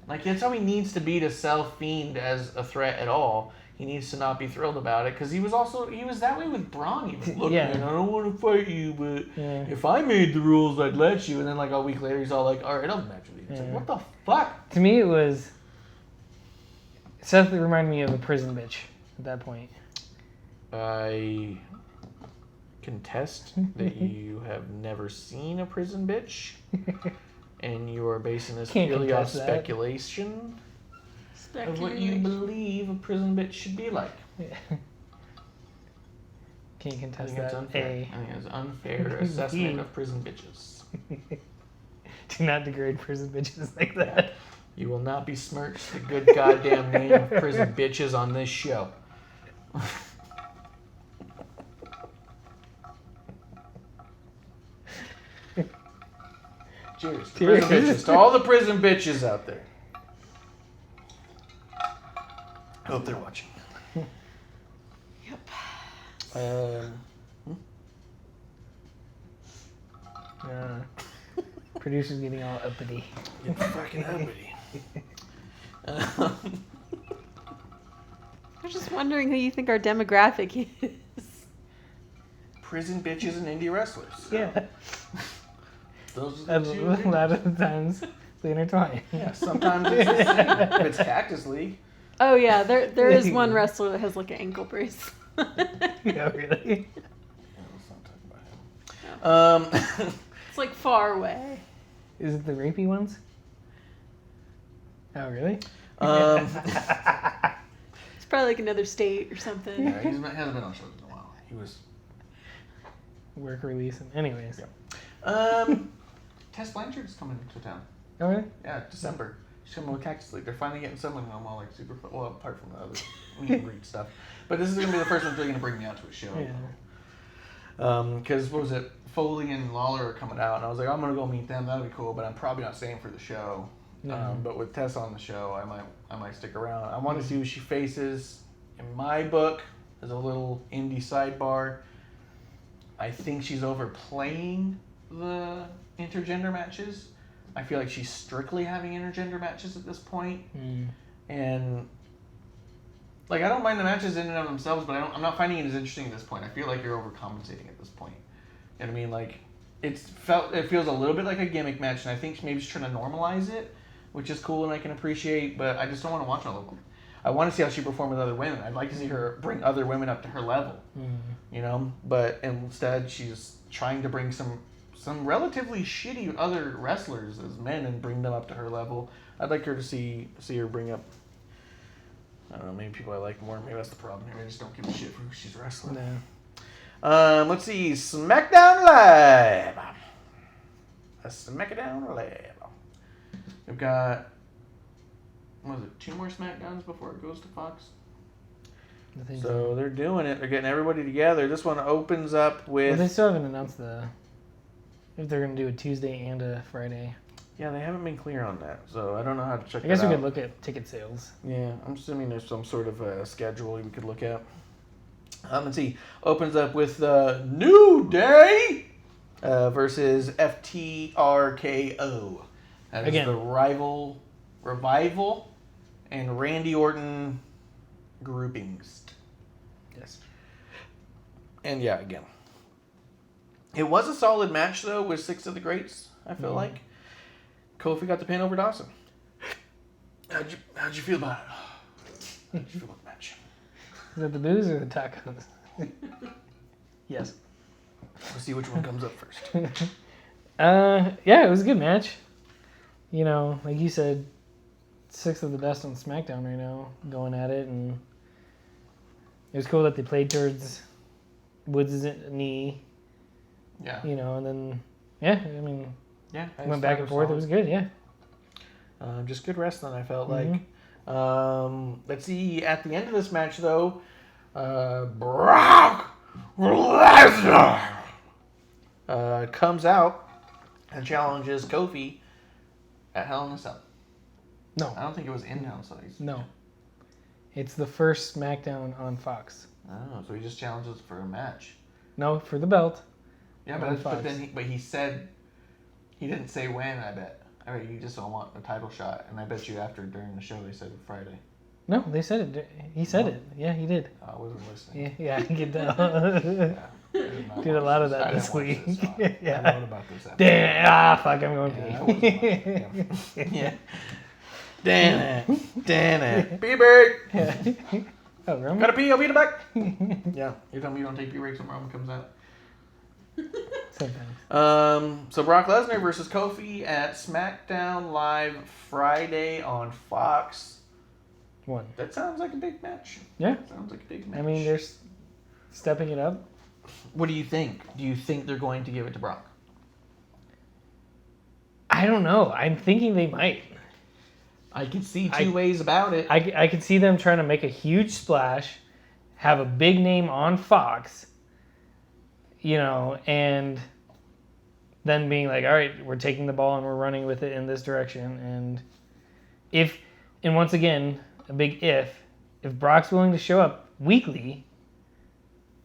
Speaker 1: Like, that's how he needs to be to sell Fiend as a threat at all. He needs to not be thrilled about it, because he was that way with Braun. He was, look, man, I don't want to fight you, but if I made the rules, I'd let you. And then like a week later, he's all like, all right, I'll match with you. It's like, what the fuck?
Speaker 2: To me, it was... Seth reminded me of a prison bitch at that point.
Speaker 1: I contest that you have never seen a prison bitch, and you are basing this purely off speculation of what you believe a prison bitch should be like.
Speaker 2: Yeah. Can't contest
Speaker 1: I think
Speaker 2: that.
Speaker 1: it's unfair. I think it's an unfair assessment of prison bitches.
Speaker 2: Do not degrade prison bitches like that.
Speaker 1: You will not besmirch the good goddamn name of prison bitches on this show. Cheers. To prison bitches. To all the prison bitches out there. Hope they're watching.
Speaker 4: Yep.
Speaker 2: Producer's getting all uppity.
Speaker 1: Get fucking uppity.
Speaker 4: I was just wondering who you think our demographic is.
Speaker 1: Prison bitches and indie wrestlers.
Speaker 2: Yeah.
Speaker 1: Those are the two.
Speaker 2: A lot of the times they intertwine.
Speaker 1: Yeah, sometimes it's the same. If it's Cactus League.
Speaker 4: Oh yeah, there is one wrestler that has like an ankle brace.
Speaker 2: Yeah, really?
Speaker 1: Let's not talk about him.
Speaker 4: It's like far away.
Speaker 2: Is it the rapey ones? Oh, really?
Speaker 4: It's probably like another state or something.
Speaker 1: Yeah, he hasn't been on shows in a while. He was.
Speaker 2: Work release. Anyways.
Speaker 1: Yeah. Tess Blanchard is coming to town.
Speaker 2: Oh, really?
Speaker 1: Yeah, December. She's coming with Cactus League. They're finally getting someone who I'm all like super. Well, apart from the other meet and greet stuff. But this is gonna be the first one they're gonna bring me out to a show.
Speaker 2: Yeah.
Speaker 1: Because what was it? Foley and Lawler are coming out, and I was like, I'm gonna go meet them. That'll be cool. But I'm probably not staying for the show.
Speaker 2: No.
Speaker 1: But with Tess on the show, I might stick around. I want to see who she faces. In my book, as a little indie sidebar, I think she's overplaying the intergender matches. I feel like she's strictly having intergender matches at this point. And like, I don't mind the matches in and of themselves, but I'm not finding it as interesting at this point. I feel like you're overcompensating at this point. You know what I mean? Like, it feels a little bit like a gimmick match, and I think maybe she's trying to normalize it, which is cool and I can appreciate, but I just don't want to watch all of them. I want to see how she performs with other women. I'd like to see her bring other women up to her level, you know? But instead, she's trying to bring some relatively shitty other wrestlers as men and bring them up to her level. I'd like her to see her bring up, I don't know, maybe people I like more. Maybe that's the problem here. I just don't give a shit for who she's wrestling.
Speaker 2: No.
Speaker 1: Let's see. SmackDown Live. A SmackDown Live. We've got, what is it, 2 more SmackDowns before it goes to Fox?
Speaker 2: I think
Speaker 1: So they're doing it. They're getting everybody together. This one opens up
Speaker 2: Well, they
Speaker 1: with...
Speaker 2: still haven't announced if they're going to do a Tuesday and a Friday.
Speaker 1: Yeah, they haven't been clear on that, so I don't know how to check
Speaker 2: I guess
Speaker 1: that
Speaker 2: we
Speaker 1: out.
Speaker 2: could look at ticket sales.
Speaker 1: Yeah, I'm assuming there's some sort of schedule we could look at. Let's see. Opens up with New Day versus FTRKO. That is
Speaker 2: Again.
Speaker 1: the Revival and Randy Orton groupings.
Speaker 2: Yes.
Speaker 1: And yeah, again. It was a solid match, though, with 6 of the Greats, I feel like. Kofi got the pin over Dawson. How'd you feel about it? How'd you feel about the match?
Speaker 2: Is that the booze or the tacos? Yes.
Speaker 1: Let's see which one comes up first.
Speaker 2: Yeah, it was a good match. You know, like you said, 6 of the best on SmackDown right now going at it, and it was cool that they played towards Woods' knee.
Speaker 1: Yeah.
Speaker 2: You know, and then yeah, I mean,
Speaker 1: Yeah.
Speaker 2: went back and forth. It was good. Yeah.
Speaker 1: Just good wrestling, I felt like. Let's see. At the end of this match, though, Brock Lesnar comes out and challenges Kofi at Hell in a Cell.
Speaker 2: No.
Speaker 1: I don't think it was in Hell in a Cell.
Speaker 2: No. It's the first SmackDown on Fox.
Speaker 1: Oh, so he just challenges for a match.
Speaker 2: No, for the belt.
Speaker 1: Yeah,
Speaker 2: On
Speaker 1: but
Speaker 2: Fox.
Speaker 1: he said he didn't say when. I bet. I mean, you just don't want a title shot, and I bet you after during the show they said Friday.
Speaker 2: No, they said it. He said it. Yeah, he did.
Speaker 1: I wasn't listening.
Speaker 2: Yeah, I can tell.
Speaker 1: Yeah,
Speaker 2: Did a lot of that this week.
Speaker 1: Yeah. I wrote about this.
Speaker 2: Damn, fuck, I'm going
Speaker 1: Yeah, I
Speaker 2: pee.
Speaker 1: wasn't yeah. Damn it. Pee break.
Speaker 2: Yeah. Oh, Roman?
Speaker 1: Gotta pee, I'll be back. Yeah, you tell me you don't take pee breaks when Roman comes out.
Speaker 2: Sometimes.
Speaker 1: So Brock Lesnar versus Kofi at SmackDown Live Friday on Fox.
Speaker 2: One.
Speaker 1: That sounds like a big match.
Speaker 2: Yeah.
Speaker 1: Sounds like a big match.
Speaker 2: I mean, they're stepping it up.
Speaker 1: What do you think? Do you think they're going to give it to Brock?
Speaker 2: I I don't know. I'm thinking they might.
Speaker 1: I could see two ways about it.
Speaker 2: I could see them trying to make a huge splash, have a big name on Fox, and then being like, all right, we're taking the ball and we're running with it in this direction. And once again, a big if Brock's willing to show up weekly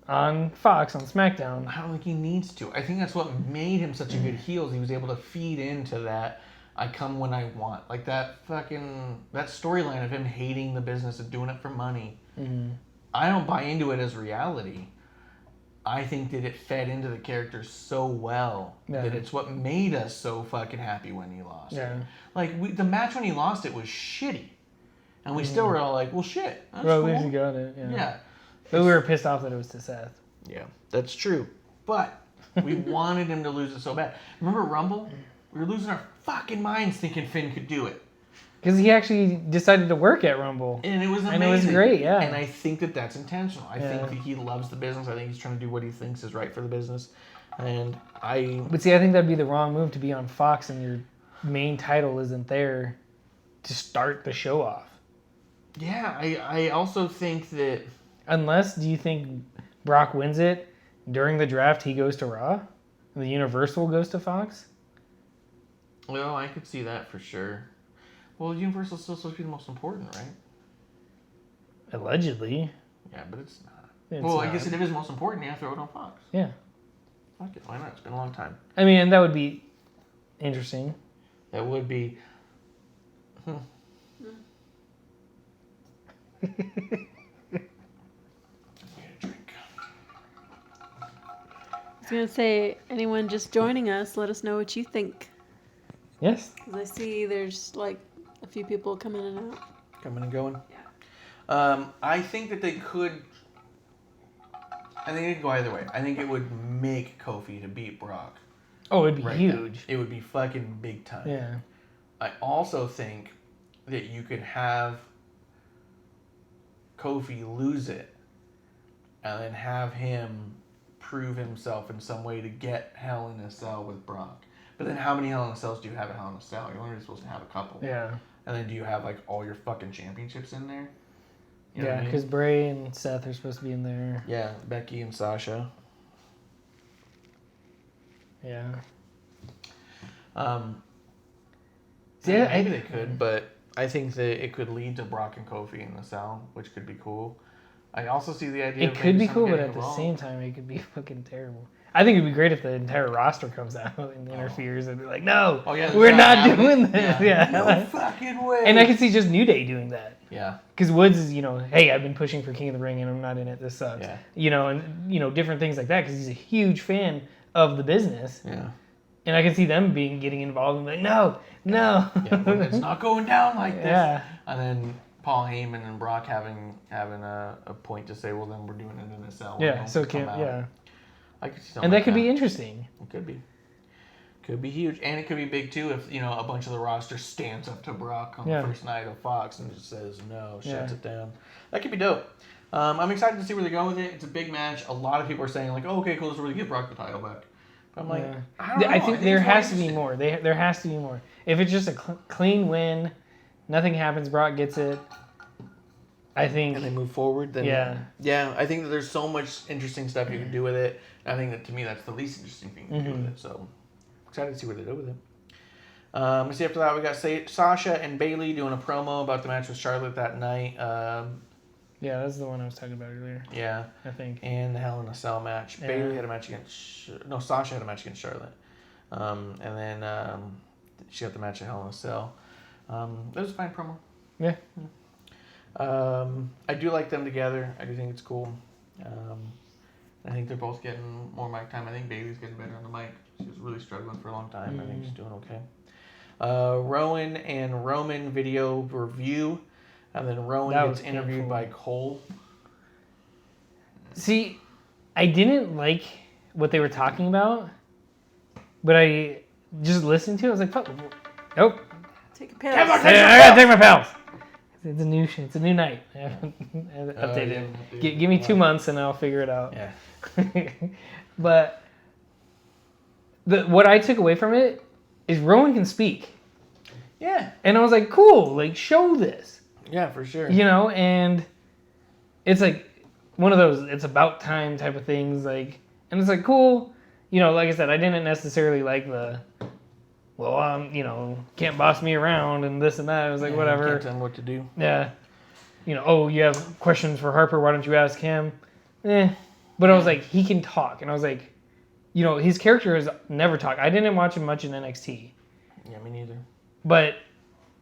Speaker 2: on Fox, on SmackDown.
Speaker 1: I don't think he needs to. I think that's what made him such a good heel. He was able to feed into that. I come when I want. Like that storyline of him hating the business and doing it for money.
Speaker 2: Mm-hmm.
Speaker 1: I don't buy into it as reality. I think that it fed into the character so well that it's what made us so fucking happy when he lost.
Speaker 2: Yeah.
Speaker 1: Like the match when he lost it was shitty. And we still were all like, well shit. That's
Speaker 2: Well,
Speaker 1: cool.
Speaker 2: at least he got it.
Speaker 1: Yeah.
Speaker 2: But we were pissed off that it was to Seth.
Speaker 1: Yeah, that's true. But we wanted him to lose it so bad. Remember Rumble? We were losing our fucking minds thinking Finn could do it.
Speaker 2: Because he actually decided to work at Rumble.
Speaker 1: And it was amazing.
Speaker 2: And it was great, yeah.
Speaker 1: And I think that that's intentional. I think that he loves the business. I think he's trying to do what he thinks is right for the business. But
Speaker 2: see, I think that'd be the wrong move to be on Fox and your main title isn't there to start the show off.
Speaker 1: Yeah, I also think that...
Speaker 2: Unless, do you think Brock wins it during the draft, he goes to Raw? And the Universal goes to Fox?
Speaker 1: Well, I could see that for sure. Well, Universal's still supposed to be the most important, right?
Speaker 2: Allegedly.
Speaker 1: Yeah, but it's not. I guess if it is most important, you have to throw it on Fox.
Speaker 2: Yeah.
Speaker 1: Fuck it, why not? It's been a long time.
Speaker 2: I mean, and that would be interesting.
Speaker 1: That would be...
Speaker 4: I was going to say, anyone just joining us, let us know what you think.
Speaker 2: Yes.
Speaker 4: Because I see there's like a few people coming in and out.
Speaker 1: Coming and going?
Speaker 4: Yeah.
Speaker 1: I think that they could... I think it could go either way. I think it would make Kofi to beat Brock.
Speaker 2: Oh, it'd be
Speaker 1: right
Speaker 2: huge.
Speaker 1: Now. It would be fucking big time.
Speaker 2: Yeah.
Speaker 1: I also think that you could have Kofi lose it and then have him prove himself in some way to get Hell in a Cell with Brock. But then how many Hell in a Cells do you have at Hell in a Cell? You're only supposed to have a couple.
Speaker 2: Yeah.
Speaker 1: And then do you have like all your fucking championships in there? You know
Speaker 2: Yeah, because Bray and Seth are supposed to be in there.
Speaker 1: Yeah, Becky and Sasha.
Speaker 2: Yeah.
Speaker 1: Maybe they could, but I think that it could lead to Brock and Kofi in the cell, which could be cool. I also see the idea.
Speaker 2: It could be cool, but at the same time, it could be fucking terrible. I think it'd be great if the entire roster comes out and interferes and be like, "No, we're not doing this." Yeah.
Speaker 1: No fucking way.
Speaker 2: And I can see just New Day doing that.
Speaker 1: Yeah.
Speaker 2: Because Woods is, hey, I've been pushing for King of the Ring and I'm not in it. This sucks.
Speaker 1: Yeah.
Speaker 2: And different things like that because he's a huge fan of the business.
Speaker 1: Yeah.
Speaker 2: And I can see them getting involved and be like, no.
Speaker 1: Yeah, it's not going down like this.
Speaker 2: Yeah.
Speaker 1: And then Paul Heyman and Brock having a point to say, well, then we're doing it in a cell.
Speaker 2: Yeah. So yeah.
Speaker 1: I could see something.
Speaker 2: And that
Speaker 1: like
Speaker 2: could be interesting.
Speaker 1: It could be. Could be huge, and it could be big too if a bunch of the roster stands up to Brock on the first night of Fox and just says no, shuts it down. That could be dope. I'm excited to see where they go with it. It's a big match. A lot of people are saying like, oh, okay, cool, let's really give Brock the title back. But I'm like, I don't know.
Speaker 2: I think there has to be more. There has to be more. If it's just a clean win, nothing happens, Brock gets it. I think.
Speaker 1: And they move forward. Then yeah. I think that there's so much interesting stuff you can do with it. I think that to me that's the least interesting thing you can do with it. So. Excited to see where they go with it. See, after that, we got Sasha and Bayley doing a promo about the match with Charlotte that night.
Speaker 2: Yeah, that's the one I was talking about earlier.
Speaker 1: Yeah.
Speaker 2: I think.
Speaker 1: And the Hell in a Cell match. Yeah. Bayley had a match against... Sasha had a match against Charlotte. And then she got the match at Hell in a Cell. It was a fine promo.
Speaker 2: Yeah.
Speaker 1: I do like them together. I do think it's cool. I think they're both getting more mic time. I think Bayley's getting better on the mic. She was really struggling for a long time. I think she's doing okay. Rowan and Roman video review. And then Rowan gets interviewed by Cole.
Speaker 2: See, I didn't like what they were talking about. But I just listened to it. I was like, fuck. Nope.
Speaker 4: Take a pill.
Speaker 2: I gotta take my pills. It's a new night. I haven't updated. Give me 2 months and I'll figure it out.
Speaker 1: Yeah.
Speaker 2: But what I took away from it is Rowan can speak.
Speaker 1: Yeah.
Speaker 2: And I was like, cool, like, show this.
Speaker 1: Yeah, for sure.
Speaker 2: You know, and it's like one of those, it's about time type of things. Like, and it's like, cool. You know, like I said, I didn't necessarily like the, well, you know, can't boss me around and this and that. I was like, whatever.
Speaker 1: Can't tell him what to do.
Speaker 2: Yeah. You know, oh, you have questions for Harper, why don't you ask him? But I was like, he can talk. And I was like, you know, his character has never talked. I didn't watch him much in NXT.
Speaker 1: Yeah, me neither.
Speaker 2: But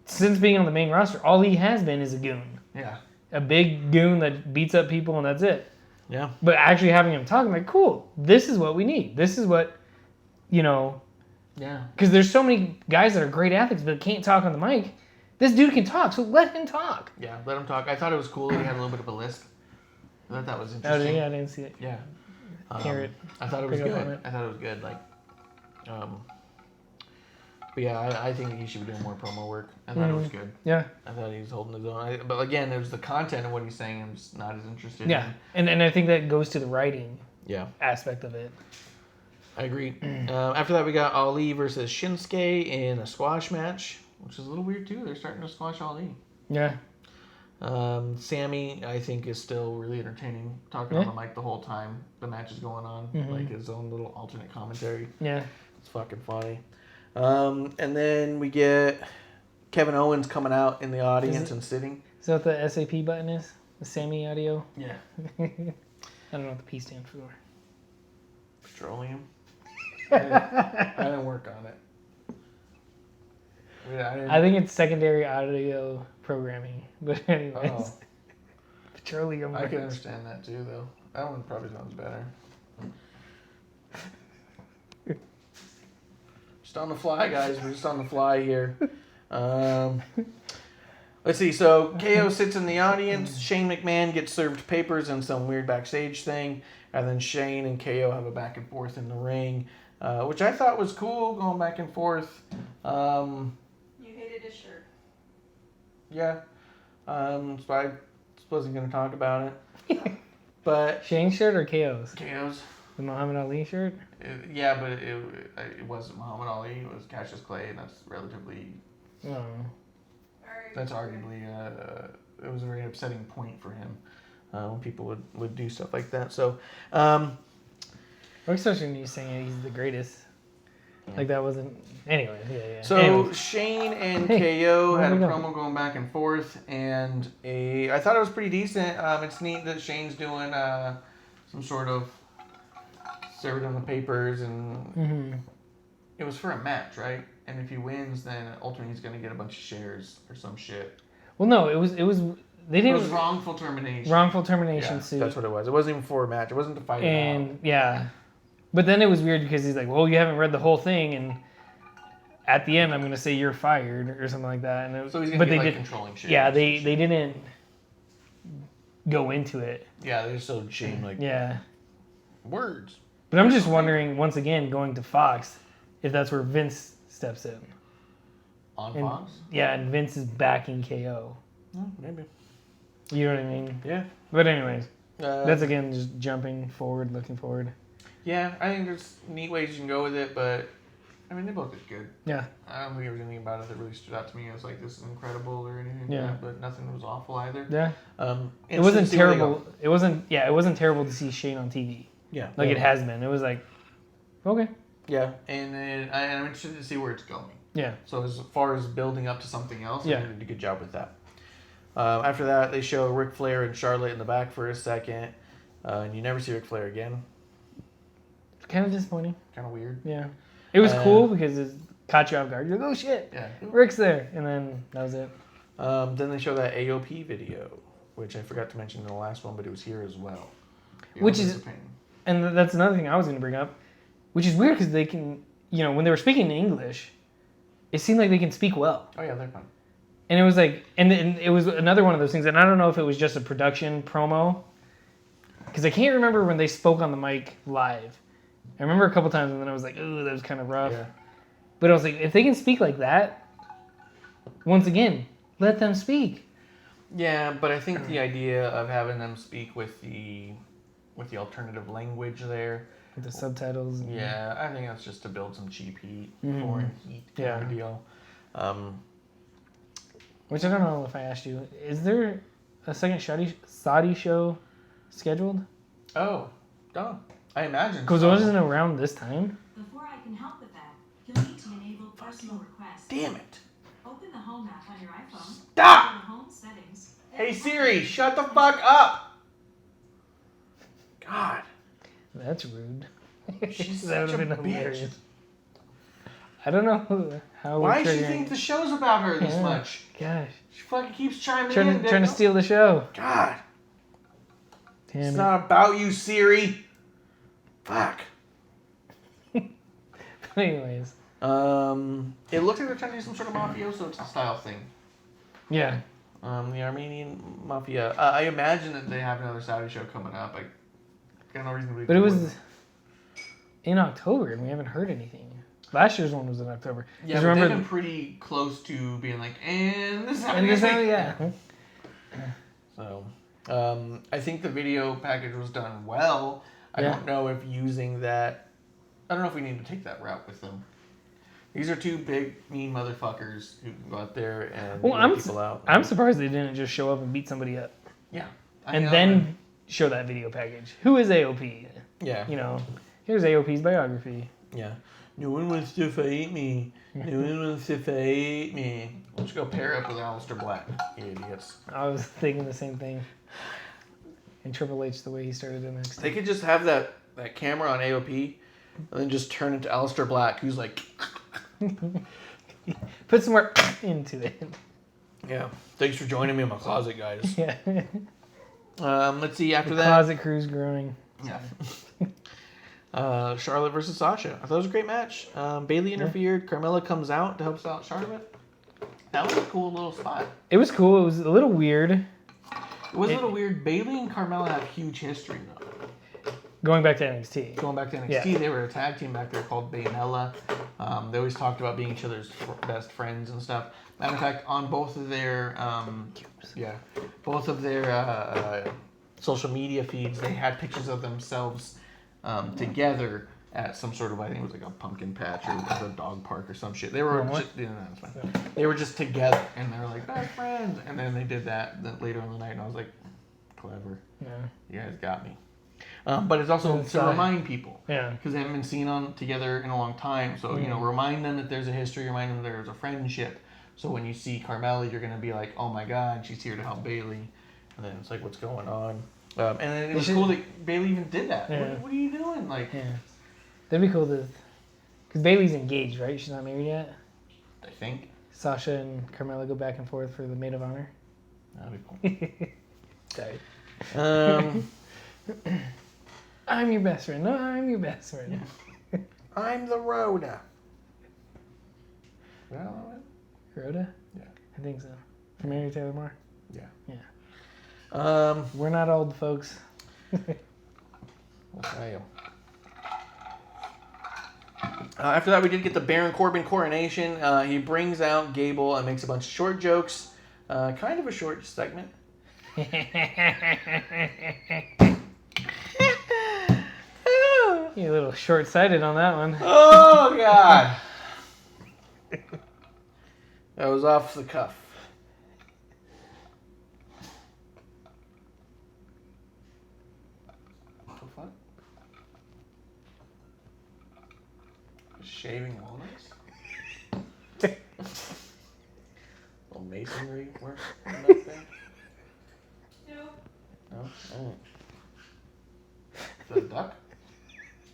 Speaker 2: since being on the main roster, all he has been is a goon.
Speaker 1: Yeah.
Speaker 2: A big goon that beats up people and that's it.
Speaker 1: Yeah.
Speaker 2: But actually having him talk, I'm like, cool, this is what we need. This is what, you know.
Speaker 1: Yeah.
Speaker 2: Because there's so many guys that are great athletes but can't talk on the mic. This dude can talk, so let him talk.
Speaker 1: Yeah, let him talk. I thought it was cool that he had a little bit of a lisp. I thought that was
Speaker 2: Oh,
Speaker 1: interesting.
Speaker 2: yeah, I didn't see it.
Speaker 1: Yeah.
Speaker 2: Carrot.
Speaker 1: I thought it was
Speaker 2: Pick up
Speaker 1: good.
Speaker 2: on it.
Speaker 1: I thought it was good. Like, but yeah, I think he should be doing more promo work. I thought it was good.
Speaker 2: Yeah.
Speaker 1: I thought he was holding his own. But again, there's the content of what he's saying. I'm just not as interested.
Speaker 2: Yeah.
Speaker 1: in.
Speaker 2: And I think that goes to the writing
Speaker 1: Yeah,
Speaker 2: aspect of it.
Speaker 1: I agree. After that, we got Ali versus Shinsuke in a squash match, which is a little weird too. They're starting to squash Ali.
Speaker 2: Yeah.
Speaker 1: Sammy, I think, is still really entertaining. Talking on the mic the whole time the match is going on, like his own little alternate commentary.
Speaker 2: Yeah.
Speaker 1: It's fucking funny. And then we get Kevin Owens coming out in the audience and sitting.
Speaker 2: Is that what the SAP button is? The Sammy audio?
Speaker 1: Yeah.
Speaker 2: I don't know what the P stands for.
Speaker 1: Petroleum. I didn't work on it.
Speaker 2: I think it's secondary audio programming. But anyways.
Speaker 1: Oh.
Speaker 2: Petroleum.
Speaker 1: I can understand that too, though. That one probably sounds better. Just on the fly, guys. We're just on the fly here. Let's see. So KO sits in the audience. Shane McMahon gets served papers and some weird backstage thing. And then Shane and KO have a back and forth in the ring, which I thought was cool, going back and forth.
Speaker 3: You hated his shirt.
Speaker 1: Yeah. So I wasn't going to talk about it. But
Speaker 2: Shane's shirt or KO's?
Speaker 1: KO's.
Speaker 2: The Muhammad Ali shirt?
Speaker 1: Yeah, but it wasn't Muhammad Ali. It was Cassius Clay, and that's relatively.
Speaker 2: Oh.
Speaker 1: That's arguably it was a very upsetting point for him when people would do stuff like that. So,
Speaker 2: Especially when you're saying he's the greatest. Like that wasn't. Anyway, yeah.
Speaker 1: So
Speaker 2: Anyways.
Speaker 1: Shane and KO had a
Speaker 2: where we
Speaker 1: promo going back and forth, and I thought it was pretty decent. It's neat that Shane's doing some sort of serving on the papers, and it was for a match, right? And if he wins, then ultimately he's gonna get a bunch of shares or some shit.
Speaker 2: Well, no, it was. They didn't.
Speaker 1: It was wrongful termination.
Speaker 2: Wrongful termination
Speaker 1: Yeah,
Speaker 2: suit.
Speaker 1: that's what it was. It wasn't even for a match. It wasn't to fight it out.
Speaker 2: And yeah, but then it was weird because he's like, "Well, you haven't read the whole thing," and at the end, I'm gonna say you're fired or something like that. And
Speaker 1: So he's gonna
Speaker 2: but
Speaker 1: get
Speaker 2: they did,
Speaker 1: controlling shares.
Speaker 2: yeah, they didn't go into it.
Speaker 1: Yeah, they're so Shane like
Speaker 2: Yeah,
Speaker 1: words.
Speaker 2: but I'm just wondering once again, going to Fox, if that's where Vince steps in.
Speaker 1: On
Speaker 2: And,
Speaker 1: Fox?
Speaker 2: yeah, and Vince is backing KO.
Speaker 1: Oh, maybe.
Speaker 2: You know what I mean?
Speaker 1: Yeah.
Speaker 2: But anyways,
Speaker 1: Uh,
Speaker 2: that's again just jumping forward, looking forward.
Speaker 1: Yeah, I think there's neat ways you can go with it, but I mean, they both did good.
Speaker 2: Yeah.
Speaker 1: I don't think there was anything about it that really stood out to me as like this is incredible or anything.
Speaker 2: Yeah.
Speaker 1: Like that, but nothing was awful either.
Speaker 2: Yeah. It
Speaker 1: Interested
Speaker 2: wasn't
Speaker 1: to see where they
Speaker 2: terrible.
Speaker 1: go.
Speaker 2: It wasn't. Yeah, it wasn't terrible to see Shane on TV
Speaker 1: Yeah.
Speaker 2: like it has been. It was like, okay.
Speaker 1: Yeah, and then I'm interested to see where it's going.
Speaker 2: Yeah.
Speaker 1: So as far as building up to something else,
Speaker 2: Yeah.
Speaker 1: they did a good job with that. After that, they show Ric Flair and Charlotte in the back for a second, and you never see Ric Flair again.
Speaker 2: Kind of disappointing.
Speaker 1: Kind of weird.
Speaker 2: Yeah. It was cool because it caught you off guard. You're like, oh shit,
Speaker 1: Yeah.
Speaker 2: Rick's there, and then that was it.
Speaker 1: Then they show that AOP video, which I forgot to mention in the last one, but it was here as well.
Speaker 2: Which is- And that's another thing I was going to bring up, which is weird because they can, when they were speaking in English, it seemed like they can speak well.
Speaker 1: Oh yeah, they're fun.
Speaker 2: And it was like, and it was another one of those things, and I don't know if it was just a production promo, because I can't remember when they spoke on the mic live. I remember a couple times, and then I was like, ooh, that was kind of rough.
Speaker 1: Yeah.
Speaker 2: But I was like, if they can speak like that, once again, let them speak.
Speaker 1: Yeah, but I think the idea of having them speak with the alternative language there
Speaker 2: With the subtitles. And,
Speaker 1: Yeah, I think that's just to build some cheap heat,
Speaker 2: Mhm.
Speaker 1: foreign heat kind of a
Speaker 2: Yeah.
Speaker 1: deal.
Speaker 2: Which I don't know if I asked you. Is there a second Saudi show scheduled?
Speaker 1: Oh, I imagine.
Speaker 2: Because it wasn't around this time.
Speaker 3: Before I can help with that, you'll need to enable personal requests.
Speaker 1: Damn it!
Speaker 3: Open the home app on your iPhone.
Speaker 1: Stop!
Speaker 3: Go to home settings.
Speaker 1: Hey Siri, shut the fuck up! God,
Speaker 2: That's rude.
Speaker 1: she's
Speaker 2: That
Speaker 1: such
Speaker 2: would
Speaker 1: a
Speaker 2: have been
Speaker 1: bitch.
Speaker 2: hilarious. I don't know how.
Speaker 1: Why
Speaker 2: we're
Speaker 1: does she
Speaker 2: triggering-
Speaker 1: think the show's about her this
Speaker 2: Yeah.
Speaker 1: much?
Speaker 2: Gosh,
Speaker 1: She fucking keeps chiming in.
Speaker 2: trying to
Speaker 1: Daniel.
Speaker 2: steal the show.
Speaker 1: God,
Speaker 2: Damn
Speaker 1: it's
Speaker 2: it.
Speaker 1: not about you, Siri. Fuck.
Speaker 2: Anyways,
Speaker 1: It looks like they're trying to do some sort of mafioso style thing.
Speaker 2: yeah.
Speaker 1: The Armenian mafia. I imagine that they have another Saudi show coming up. I got no reason to believe.
Speaker 2: But it
Speaker 1: they
Speaker 2: was
Speaker 1: wouldn't.
Speaker 2: in October, and we haven't heard anything. Last year's one was in October.
Speaker 1: Yeah,
Speaker 2: 'Cause
Speaker 1: but
Speaker 2: remember,
Speaker 1: they've been pretty close to being like, and this is
Speaker 2: and
Speaker 1: happening
Speaker 2: this
Speaker 1: next week.
Speaker 2: yeah.
Speaker 1: So, I think the video package was done well. I
Speaker 2: Yeah.
Speaker 1: don't know if using that. I don't know if we need to take that route with them. These are two big mean motherfuckers who can go out there and
Speaker 2: Well,
Speaker 1: let people out.
Speaker 2: I'm surprised they didn't just show up and beat somebody up,
Speaker 1: Yeah.
Speaker 2: and then show that video package. Who is AOP?
Speaker 1: Yeah.
Speaker 2: You know, here's AOP's biography.
Speaker 1: Yeah. No one wants to fight me. No one wants to fight me. Let's go pair up with Aleister Black, you idiots.
Speaker 2: I was thinking the same thing. And Triple H, the way he started NXT.
Speaker 1: They could just have that camera on AOP and then just turn it to Aleister Black, who's like,
Speaker 2: Put some more into it.
Speaker 1: yeah, thanks for joining me in my closet, guys.
Speaker 2: Yeah.
Speaker 1: Let's see, after
Speaker 2: The
Speaker 1: that.
Speaker 2: closet crew's growing.
Speaker 1: Yeah. Charlotte versus Sasha. I thought it was a great match. Bailey interfered. Carmella comes out to help out Charlotte. That was a cool little spot.
Speaker 2: It was cool. It was a little weird.
Speaker 1: It was a little weird. Bailey and Carmella have huge history though.
Speaker 2: Going back to NXT.
Speaker 1: Going back to NXT,
Speaker 2: Yeah.
Speaker 1: they were a tag team back there called Bayanella. They always talked about being each other's best friends and stuff. Matter of fact, on both of their social media feeds, they had pictures of themselves together at some sort of, I think it was like a pumpkin patch or a dog park or some shit. They were
Speaker 2: what?
Speaker 1: just, that's fine. They were just together and they were like best friends. And then they did that later in the night, and I was like, clever.
Speaker 2: Yeah.
Speaker 1: You guys got me. But it's also to remind people.
Speaker 2: Yeah.
Speaker 1: Because they haven't been seen together in a long time. So, remind them that there's a history, remind them there's a friendship. So when you see Carmella, you're going to be like, oh my God, she's here to help Bailey. And then it's like, what's going on? And then it was cool that Bailey even did that.
Speaker 2: Yeah.
Speaker 1: What are you doing? Like,
Speaker 2: Yeah. That'd be cool to... Because Bailey's engaged, right? She's not married yet?
Speaker 1: I think.
Speaker 2: Sasha and Carmella go back and forth for the maid of honor.
Speaker 1: That'd be
Speaker 2: Sorry.
Speaker 1: cool.
Speaker 2: I'm your best friend. No, I'm your best friend.
Speaker 1: I'm the Rhoda. Well,
Speaker 2: Rhoda?
Speaker 1: Yeah.
Speaker 2: I think so. From Mary Taylor Moore?
Speaker 1: yeah.
Speaker 2: Yeah. We're not old, folks.
Speaker 1: I'll tell you. After that, we did get the Baron Corbin coronation. He brings out Gable and makes a bunch of short jokes. Kind of a short segment.
Speaker 2: You're a little short-sighted on that one.
Speaker 1: Oh, God. That was off the cuff. What the fuck? Shaving walnuts? Little masonry work on that thing?
Speaker 3: No.
Speaker 1: No? Alright. Is that a duck?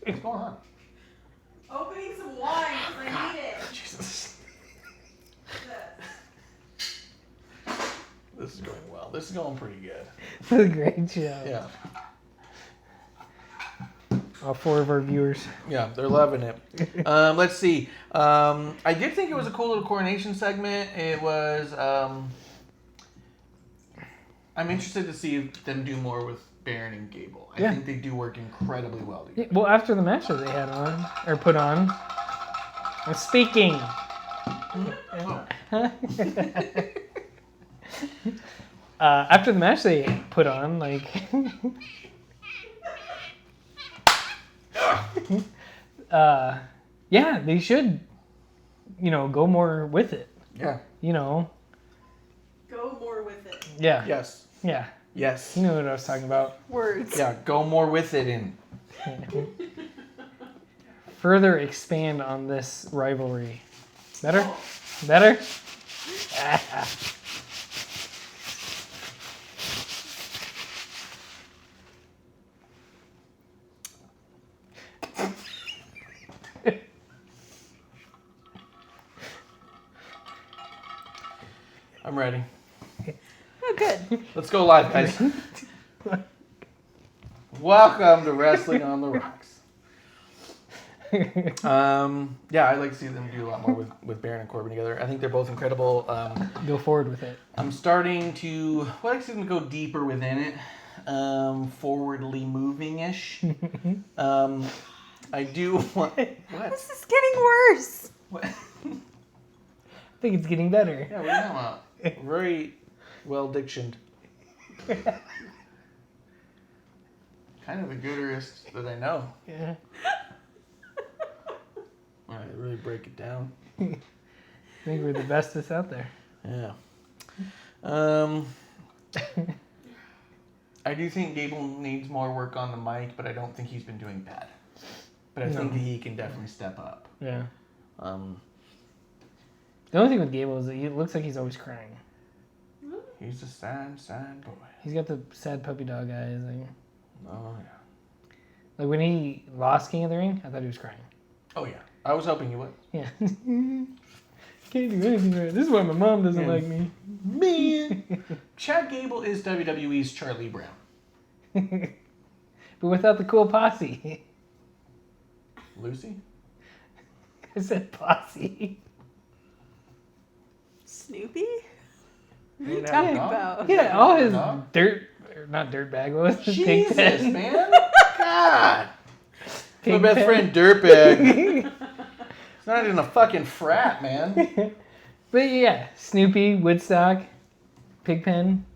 Speaker 1: What's going on?
Speaker 3: Opening some wine because I need it.
Speaker 1: Jesus. This is going well. This is going pretty good.
Speaker 2: That's a great show.
Speaker 1: Yeah.
Speaker 2: All 4 of our viewers.
Speaker 1: Yeah, they're loving it. Let's see. I did think it was a cool little coronation segment. It was. I'm interested to see them do more with Baron and Gable. I think they do work incredibly well together.
Speaker 2: Yeah, well, after the match that they had on, or put on, I'm speaking. After the match they put on, like... Yeah, they should, go more with it.
Speaker 1: Yeah.
Speaker 4: Go more with it.
Speaker 2: Yeah.
Speaker 1: Yes.
Speaker 2: Yeah.
Speaker 1: Yes.
Speaker 2: You know what I was talking about.
Speaker 4: Words.
Speaker 1: Yeah, go more with it in.
Speaker 2: Further expand on this rivalry. Better? Better?
Speaker 1: I'm ready.
Speaker 4: Oh, good.
Speaker 1: Let's go live, guys. Welcome to Wrestling on the Rocks. Yeah, I'd like to see them do a lot more with Baron and Corbin together. I think they're both incredible.
Speaker 2: Go forward with it.
Speaker 1: I'm starting to, well, I'd like to see them go deeper within it. Forwardly moving-ish. I do want... What?
Speaker 4: This is getting worse.
Speaker 1: What?
Speaker 2: I think it's getting better.
Speaker 1: Yeah, what are you talking about? Very well dictioned. Kind of the gooderest that I know.
Speaker 2: Yeah.
Speaker 1: All right, really break it down.
Speaker 2: I think we're the bestest out there.
Speaker 1: Yeah. I do think Gable needs more work on the mic, but I don't think he's been doing bad. But I think that he can definitely step up.
Speaker 2: Yeah. The only thing with Gable is that he looks like he's always crying.
Speaker 1: He's a sad, sad boy.
Speaker 2: He's got the sad puppy dog eyes.
Speaker 1: Oh, yeah.
Speaker 2: Like when he lost King of the Ring, I thought he was crying.
Speaker 1: Oh, yeah. I was hoping you would.
Speaker 2: Yeah. Can't do anything right. This is why my mom doesn't like me.
Speaker 1: Man. Chad Gable is WWE's Charlie Brown.
Speaker 2: But without the cool posse.
Speaker 1: Lucy?
Speaker 2: I said posse.
Speaker 4: Snoopy? What are you
Speaker 1: Yeah,
Speaker 4: talking
Speaker 1: dog.
Speaker 4: about?
Speaker 2: Yeah, all his
Speaker 1: Dog?
Speaker 2: not dirtbag, what was his
Speaker 1: Jesus,
Speaker 2: Pigpen?
Speaker 1: man. God. My
Speaker 2: Pigpen.
Speaker 1: best friend, Dirtbag. It's not even a fucking frat, man.
Speaker 2: But yeah, Snoopy, Woodstock, Pigpen.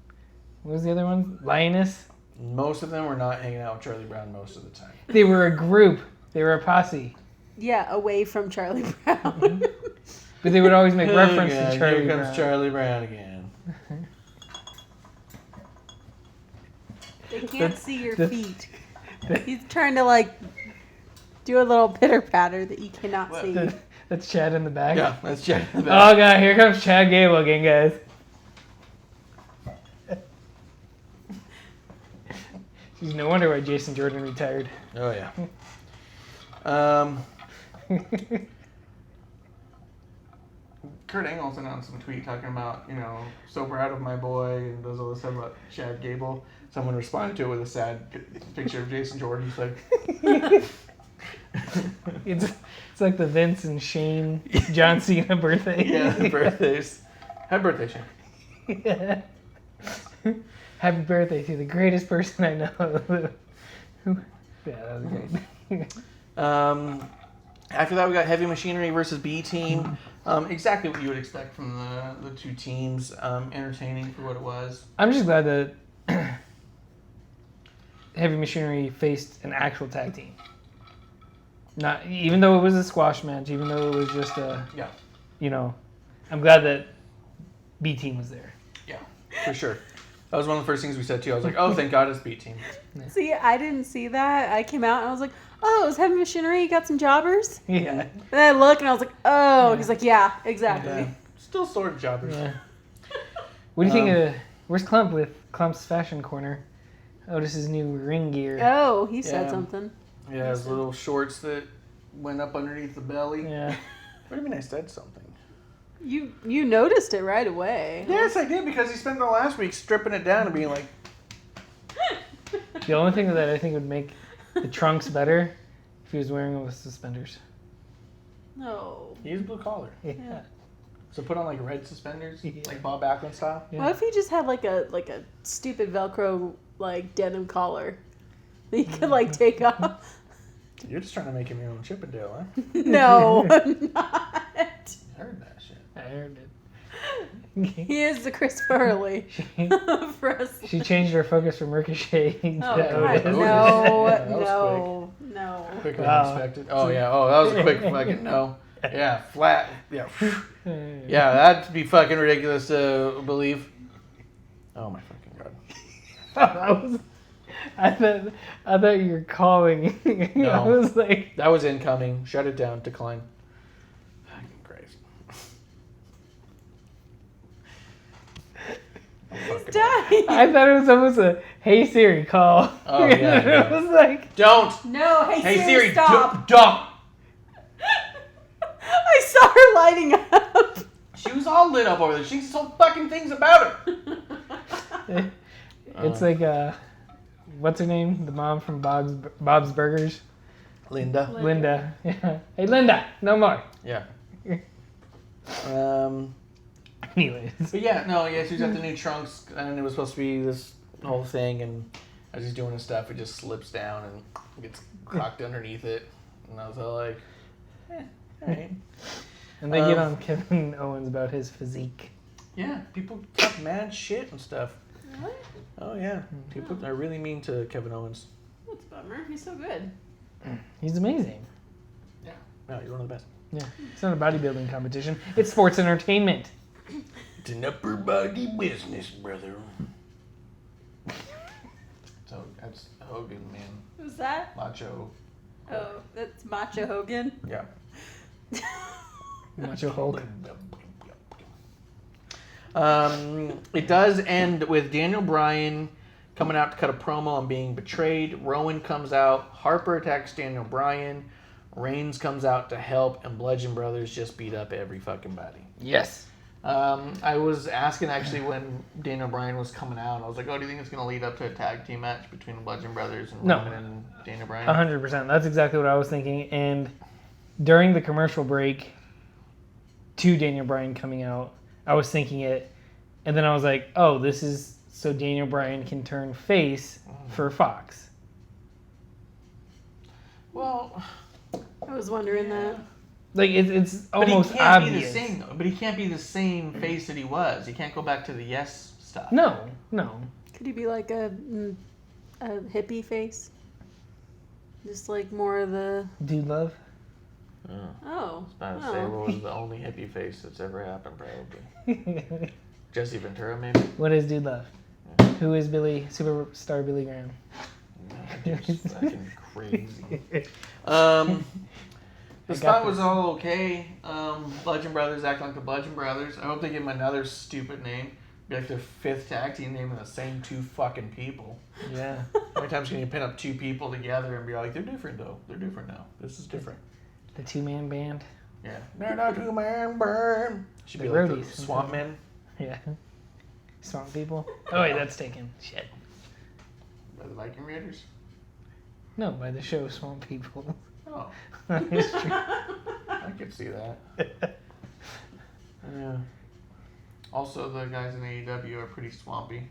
Speaker 2: What was the other one? Lioness.
Speaker 1: Most of them were not hanging out with Charlie Brown most of the time.
Speaker 2: They were a group. They were a posse.
Speaker 4: Yeah, away from Charlie Brown.
Speaker 2: But they would always make reference
Speaker 1: Oh, God,
Speaker 2: to Charlie
Speaker 1: here comes
Speaker 2: Brown.
Speaker 1: Charlie Brown again.
Speaker 4: They can't see your
Speaker 2: the-
Speaker 4: feet. He's trying to do a little pitter patter that you cannot
Speaker 1: What?
Speaker 4: see.
Speaker 2: That's Chad in the back.
Speaker 1: Yeah, that's Chad.
Speaker 2: Oh god, here comes Chad Gable again, guys. There's no wonder why Jason Jordan retired.
Speaker 1: Oh, yeah. Kurt Angle sent out some tweet talking about, so proud of my boy, and does all this stuff about Chad Gable. Someone responded to it with a sad picture of Jason Jordan. He's like,
Speaker 2: It's like the Vince and Shane John Cena birthday.
Speaker 1: yeah, the birthdays. Happy birthday, Shane.
Speaker 2: Yeah. Happy birthday to the greatest person I know. Yeah, that was great.
Speaker 1: After that, we got Heavy Machinery versus B Team. Exactly what you would expect from the two teams. Entertaining for what it was.
Speaker 2: I'm just glad that Heavy Machinery faced an actual tag team. Not even though it was a squash match, even though it was just a,
Speaker 1: Yeah.
Speaker 2: I'm glad that B Team was there.
Speaker 1: Yeah, for sure. That was one of the first things we said too. I was like, oh, thank God it's B Team.
Speaker 4: See, I didn't see that. I came out and I was like, oh, it was Heavy Machinery. You got some jobbers?
Speaker 2: Yeah.
Speaker 4: And I look and I was like, oh. He's like, yeah, exactly.
Speaker 1: Yeah. Still sort of jobbers.
Speaker 2: Yeah. What do you think of where's Clump with Clump's Fashion Corner? Otis's new ring gear.
Speaker 4: Oh, he said
Speaker 1: Yeah.
Speaker 4: something.
Speaker 1: Yeah, his little shorts that went up underneath the belly.
Speaker 2: Yeah.
Speaker 1: What do you mean I said something?
Speaker 4: You noticed it right away.
Speaker 1: Yes, I did, because he spent the last week stripping it down and being like,
Speaker 2: The only thing that I think would make the trunks better if he was wearing them with suspenders.
Speaker 4: No.
Speaker 1: he's blue collar.
Speaker 2: Yeah.
Speaker 1: So put on like red suspenders,
Speaker 2: Yeah.
Speaker 1: like Bob Backlund style.
Speaker 2: Yeah.
Speaker 4: What if he just had like a stupid Velcro denim collar that you could take off?
Speaker 1: You're just trying to make him your own Chippendale, huh?
Speaker 4: No, I'm not.
Speaker 1: I heard that shit.
Speaker 2: I heard it.
Speaker 4: He is the Chris Farley for us.
Speaker 2: She changed her focus from Ricochet to
Speaker 4: Oh God,
Speaker 2: Otis.
Speaker 1: Otis.
Speaker 4: no,
Speaker 1: Yeah, that was
Speaker 4: no, No.
Speaker 1: Quicker
Speaker 2: Wow.
Speaker 1: than expected. Oh yeah. Oh, that was a quick fucking no. Yeah, flat. Yeah. Yeah, that'd be fucking ridiculous to believe. Oh my fucking god.
Speaker 2: I thought you were calling. I
Speaker 1: No.
Speaker 2: was like,
Speaker 1: That was incoming. Shut it down. Decline. Fucking Christ.
Speaker 4: He's dying.
Speaker 2: I thought it was almost a "Hey Siri" call.
Speaker 1: Oh, yeah,
Speaker 2: It
Speaker 1: yeah.
Speaker 2: was like,
Speaker 1: Don't.
Speaker 4: No,
Speaker 1: Hey Siri,
Speaker 4: stop.
Speaker 1: don't.
Speaker 4: I saw her lighting up.
Speaker 1: She was all lit up over there. She told fucking things about her.
Speaker 2: it's like what's her name? The mom from Bob's Burgers,
Speaker 1: Linda.
Speaker 2: Linda. Yeah. Hey Linda, no more.
Speaker 1: Yeah.
Speaker 2: Anyways,
Speaker 1: But yeah, no, yeah, she's got the new trunks, and it was supposed to be this whole thing, and as he's doing his stuff, it just slips down and gets clocked underneath it, and I was all like, alright.
Speaker 2: and they get on Kevin Owens about his physique.
Speaker 1: Yeah, people talk mad shit and stuff.
Speaker 4: Really?
Speaker 1: Oh yeah, people are really mean to Kevin Owens.
Speaker 4: That's a bummer. He's so good.
Speaker 2: He's amazing.
Speaker 1: Yeah, no, you're one of the best.
Speaker 2: Yeah, it's not a bodybuilding competition. It's sports entertainment.
Speaker 1: It's an upper body business, brother. So that's Hogan, man.
Speaker 4: Who's that?
Speaker 1: Macho.
Speaker 4: Oh, that's Macho Hogan.
Speaker 1: Yeah.
Speaker 2: Macho Hulk.
Speaker 1: It does end with Daniel Bryan coming out to cut a promo on being betrayed. Rowan comes out. Harper attacks Daniel Bryan. Reigns comes out to help, and Bludgeon Brothers just beat up every fucking body.
Speaker 2: Yes.
Speaker 1: I was asking actually when Daniel Bryan was coming out. I was like, "Oh, do you think it's going to lead up to a tag team match between the Bludgeon Brothers and
Speaker 2: No.
Speaker 1: Roman and Daniel Bryan?"
Speaker 2: 100%. That's exactly what I was thinking. And during the commercial break to Daniel Bryan coming out, I was thinking it. And then I was like, oh, this is so Daniel Bryan can turn face for Fox.
Speaker 1: Well,
Speaker 4: I was wondering that.
Speaker 2: Like, it's
Speaker 1: but
Speaker 2: almost
Speaker 1: he can't
Speaker 2: obvious.
Speaker 1: be the same. Though. But he can't be the same face that he was. He can't go back to the yes stuff.
Speaker 2: No.
Speaker 4: Could he be like a hippie face? Just like more of the...
Speaker 2: Dude love?
Speaker 4: Oh.
Speaker 1: I was about to say, what was the only hippie face that's ever happened, probably? Jesse Ventura, maybe?
Speaker 2: What is Dude love? Who is Superstar Billy Graham?
Speaker 1: That dude's fucking crazy. The spot was all okay. Bludgeon Brothers acting like the Bludgeon Brothers. I hope they give them another stupid name. Be like their fifth tag team name and the same two fucking people.
Speaker 2: Yeah.
Speaker 1: How many times can you pin up two people together and be like, they're different though. They're different now. This is different.
Speaker 2: The two-man band.
Speaker 1: Yeah. They're not two-man burn. Should be
Speaker 2: The
Speaker 1: like
Speaker 2: roadies.
Speaker 1: the Swamp Men.
Speaker 2: Yeah. Swamp People. Oh, wait, that's taken. Shit.
Speaker 1: By the Viking Raiders.
Speaker 2: No, by the show Swamp People.
Speaker 1: Oh,
Speaker 2: It's true.
Speaker 1: I could see that. Yeah. Also, the guys in AEW are pretty swampy.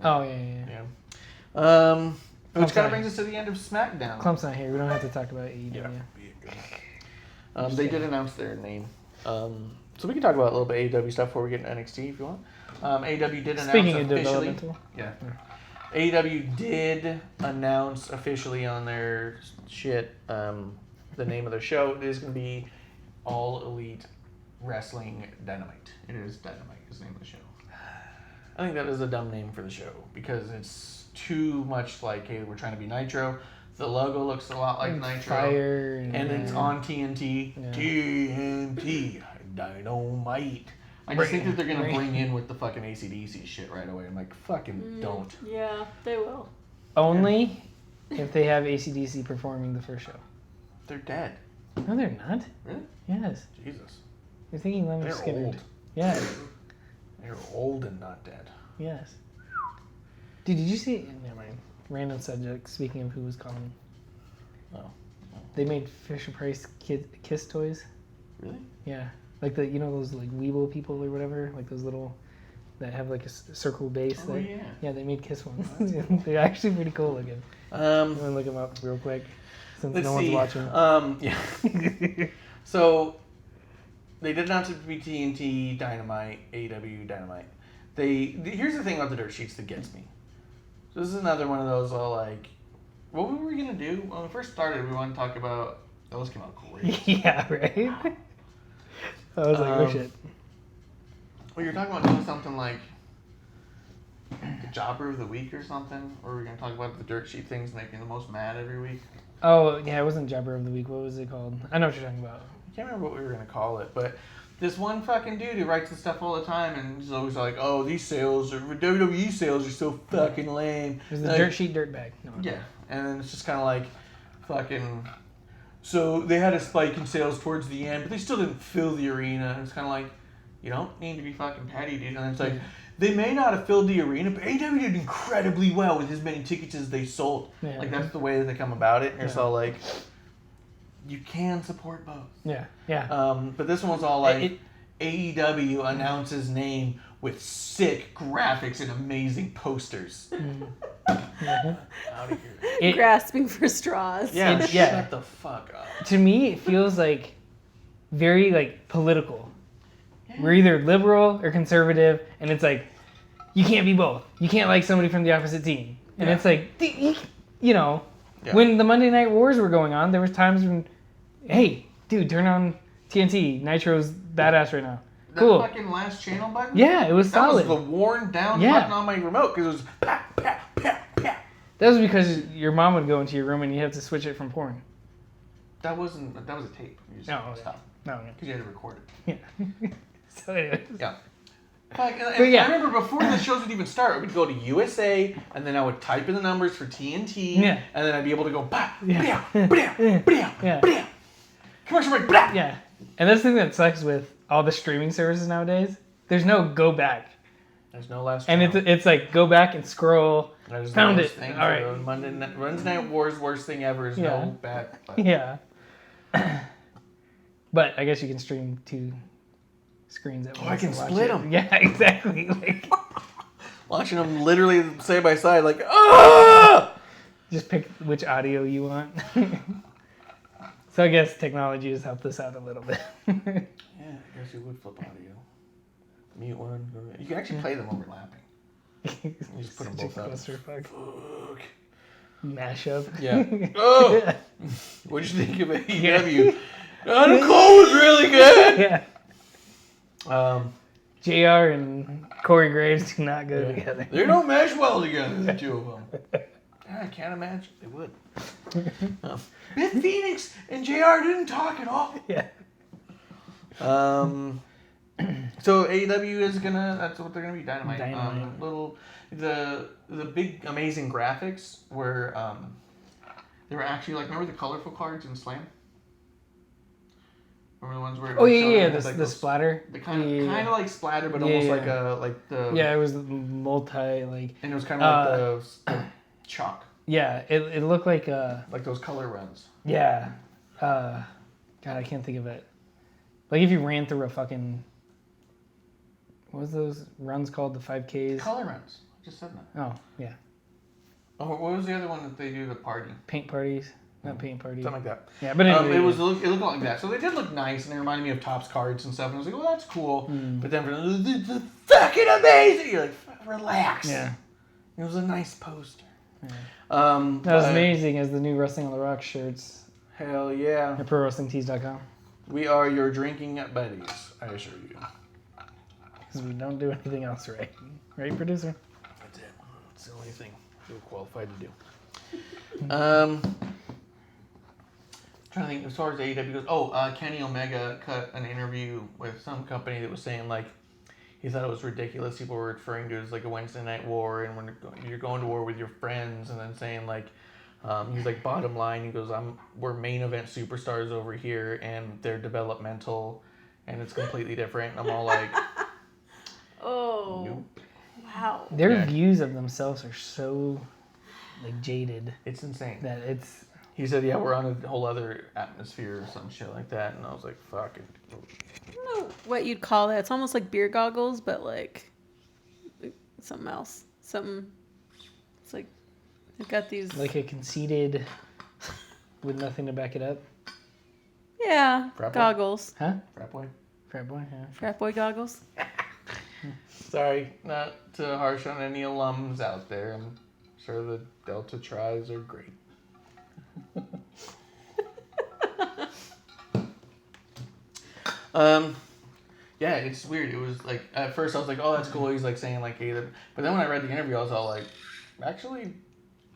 Speaker 2: Oh, yeah.
Speaker 1: Which kind of brings us to the end of SmackDown.
Speaker 2: Clump's not here. We don't have to talk about AEW.
Speaker 1: Yeah. They did announce their name. So we can talk about a little bit of AEW stuff before we get into NXT if you want. AEW did announce
Speaker 2: Speaking of
Speaker 1: officially.
Speaker 2: developmental.
Speaker 1: Yeah. AEW did announce officially on their shit the name of their show. It is going to be All Elite Wrestling Dynamite. It is Dynamite is the name of the show. I think that is a dumb name for the show because it's too much like, hey, we're trying to be Nitro. The logo looks a lot like
Speaker 2: And
Speaker 1: Nitro.
Speaker 2: Fire
Speaker 1: And it's on TNT.
Speaker 2: Yeah.
Speaker 1: TNT. Dynamite. I just think that they're going to bring in with the fucking AC/DC shit right away. I'm like, fucking don't.
Speaker 4: Yeah, they will.
Speaker 2: Only if they have AC/DC performing the first show.
Speaker 1: They're dead.
Speaker 2: No, they're not.
Speaker 1: Really?
Speaker 2: Yes.
Speaker 1: Jesus.
Speaker 2: You're thinking Leonard
Speaker 1: They're
Speaker 2: Skinner.
Speaker 1: old.
Speaker 2: Yes.
Speaker 1: They're old and not dead.
Speaker 2: Yes. Dude, did you see? Never mind. Random subject. Speaking of who was calling.
Speaker 1: Oh.
Speaker 2: They made Fisher Price Kiss toys.
Speaker 1: Really?
Speaker 2: Yeah. Like those like Weeble people or whatever, like those little that have like a circle base.
Speaker 1: Oh, yeah.
Speaker 2: Yeah, they made Kiss ones. They're actually pretty cool looking. I'm gonna look them up real quick since
Speaker 1: Let's
Speaker 2: no
Speaker 1: see.
Speaker 2: one's watching.
Speaker 1: Yeah. So they did announce it to be TNT Dynamite, AEW Dynamite. Here's the thing about the dirt sheets that gets me. So this is another one of those all like, what were we gonna do when we first started? We wanted to talk about. Those came out great.
Speaker 2: Yeah, right. I was like, oh shit.
Speaker 1: Well, you're talking about doing something like the Jobber of the Week or something, or we're gonna talk about the dirt sheet things making the most mad every week.
Speaker 2: Oh yeah, it wasn't Jabber of the Week. What was it called? I know what you're talking about.
Speaker 1: I can't remember what we were gonna call it, but this one fucking dude who writes the stuff all the time and he's always like, "Oh, these sales or WWE sales are so fucking lame."
Speaker 2: It was the
Speaker 1: Like,
Speaker 2: dirt sheet dirt bag. No.
Speaker 1: Yeah, and then it's just kind of like, fucking. So they had a spike in sales towards the end, but they still didn't fill the arena. And it's kind of like, you don't need to be fucking petty, dude. And it's like, they may not have filled the arena, but AEW did incredibly well with as many tickets as they sold.
Speaker 2: Yeah.
Speaker 1: Like, that's the way that they come about it. And it's all like, you can support both.
Speaker 2: Yeah, yeah.
Speaker 1: But this one was all like, AEW announces name with sick graphics and amazing posters. Out of here.
Speaker 4: Grasping for straws.
Speaker 1: Yeah,
Speaker 2: yeah.
Speaker 1: shut the fuck up.
Speaker 2: To me, it feels like very like political. We're either liberal or conservative, and it's like you can't be both. You can't like somebody from the opposite team, and it's like you know, when the Monday Night Wars were going on, there was times when, hey, dude, turn on TNT. Nitro's badass right now.
Speaker 1: That
Speaker 2: Cool.
Speaker 1: fucking last channel button?
Speaker 2: Yeah, it was solid.
Speaker 1: That was the worn down button on my remote because it was pa, pa, pa, pa.
Speaker 2: That was because your mom would go into your room and you have to switch it from porn.
Speaker 1: That was a tape. You just stopped.
Speaker 2: No.
Speaker 1: Because you had to record it.
Speaker 2: Yeah. So anyways.
Speaker 1: Yeah. Like, and
Speaker 2: But yeah.
Speaker 1: I remember before the shows would even start, we'd go to USA, and then I would type in the numbers for TNT,
Speaker 2: Yeah.
Speaker 1: and then I'd be able to go, bah,
Speaker 2: Yeah.
Speaker 1: bah, bah, bah,
Speaker 2: Yeah.
Speaker 1: bah. Commercial break, bah.
Speaker 2: Yeah. And that's the thing that sucks with all the streaming services nowadays. There's no go back.
Speaker 1: There's no last
Speaker 2: And it's like go back and scroll.
Speaker 1: There's
Speaker 2: found
Speaker 1: the
Speaker 2: it.
Speaker 1: worst thing
Speaker 2: All
Speaker 1: for
Speaker 2: right.
Speaker 1: Wednesday Night Wars, worst thing ever is no back. But
Speaker 2: Yeah. But I guess you can stream 2 screens at once.
Speaker 1: I can
Speaker 2: and watch
Speaker 1: split
Speaker 2: it.
Speaker 1: 'em.
Speaker 2: Yeah, exactly. Like,
Speaker 1: watching them literally side by side, like, ah!
Speaker 2: just pick which audio you want. So I guess technology has helped us out a little bit.
Speaker 1: Yeah, I guess you would flip audio. Mute one. You can actually play them overlapping. You just put them both up.
Speaker 2: Fuck.
Speaker 1: Fuck.
Speaker 2: Mashup.
Speaker 1: Yeah. Oh! What'd you think of AEW? Adam Cole was really good!
Speaker 2: Yeah. JR and Corey Graves do not go together.
Speaker 1: They don't mesh well together, the two of them. I can't imagine they would. Beth Phoenix and JR didn't talk at all.
Speaker 2: Yeah.
Speaker 1: So AEW is that's what they're gonna be, Dynamite.
Speaker 2: Dynamite.
Speaker 1: The big amazing graphics were they were actually like, remember the colorful cards in Slam? Remember the ones where
Speaker 2: the splatter.
Speaker 1: The kind of like splatter, but almost like
Speaker 2: it was multi like.
Speaker 1: And it was kind of like the chalk.
Speaker 2: Yeah, it looked like
Speaker 1: like those color runs.
Speaker 2: Yeah, God, I can't think of it. Like if you ran through a fucking, what was those runs called? The 5Ks.
Speaker 1: Color runs. I just said that.
Speaker 2: Oh yeah.
Speaker 1: Oh, what was the other one that they do? The party.
Speaker 2: Paint parties. Not paint parties.
Speaker 1: Something like that.
Speaker 2: Yeah, but anyway,
Speaker 1: it looked like that. So they did look nice, and they reminded me of Topps cards and stuff. And I was like, well, that's cool. But then for the fucking amazing, you're like, relax.
Speaker 2: Yeah.
Speaker 1: It was a nice poster.
Speaker 2: Yeah. That was amazing as the new Wrestling on the Rocks shirts.
Speaker 1: Hell yeah.
Speaker 2: At ProWrestlingTees.com.
Speaker 1: We are your drinking buddies, I assure you.
Speaker 2: Because we don't do anything else right. Right, producer?
Speaker 1: That's it. It's the only thing we're qualified to do. Trying to think, as far as AEW goes, Kenny Omega cut an interview with some company that was saying, like, he thought it was ridiculous. People were referring to it as, like, a Wednesday night war, and when you're going to war with your friends, and then saying, like, he's like, bottom line, he goes, we're main event superstars over here, and they're developmental, and it's completely different. And I'm all like,
Speaker 4: oh,
Speaker 1: nope.
Speaker 4: Wow.
Speaker 2: Their views of themselves are so, like, jaded.
Speaker 1: It's insane.
Speaker 2: That it's...
Speaker 1: He said, yeah, we're on a whole other atmosphere or some shit like that. And I was like, fuck it.
Speaker 4: I don't know what you'd call that. It's almost like beer goggles, but like something else. Something. It's like they've got these.
Speaker 2: Like a conceited with nothing to back it up.
Speaker 4: Yeah,
Speaker 1: Frat boy?
Speaker 4: goggles.
Speaker 2: Huh?
Speaker 1: Frat boy?
Speaker 2: Frat boy, yeah.
Speaker 4: Frat boy goggles.
Speaker 1: Sorry, not to harsh on any alums out there. I'm sure the Delta tries are great. Yeah, it's weird. It was like at first I was like, "Oh, that's cool." He's like saying like either, but then when I read the interview, I was all like, "Actually,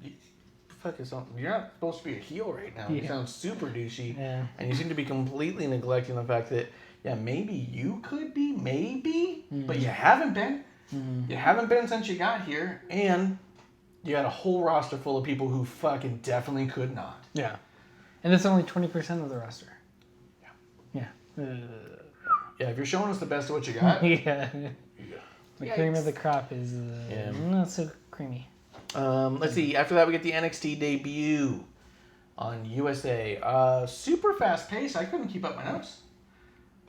Speaker 1: you're not supposed to be a heel right now. You sound super douchey, and you seem to be completely neglecting the fact that maybe you could be, but you haven't been. You haven't been since you got here, and you got a whole roster full of people who fucking definitely could not.
Speaker 2: Yeah, and it's only 20% of the roster. Yeah.
Speaker 1: Yeah, if you're showing us the best of what you got.
Speaker 2: The cream of the crop is not so creamy.
Speaker 1: Let's see. After that, we get the NXT debut on USA. Super fast pace. I couldn't keep up my notes.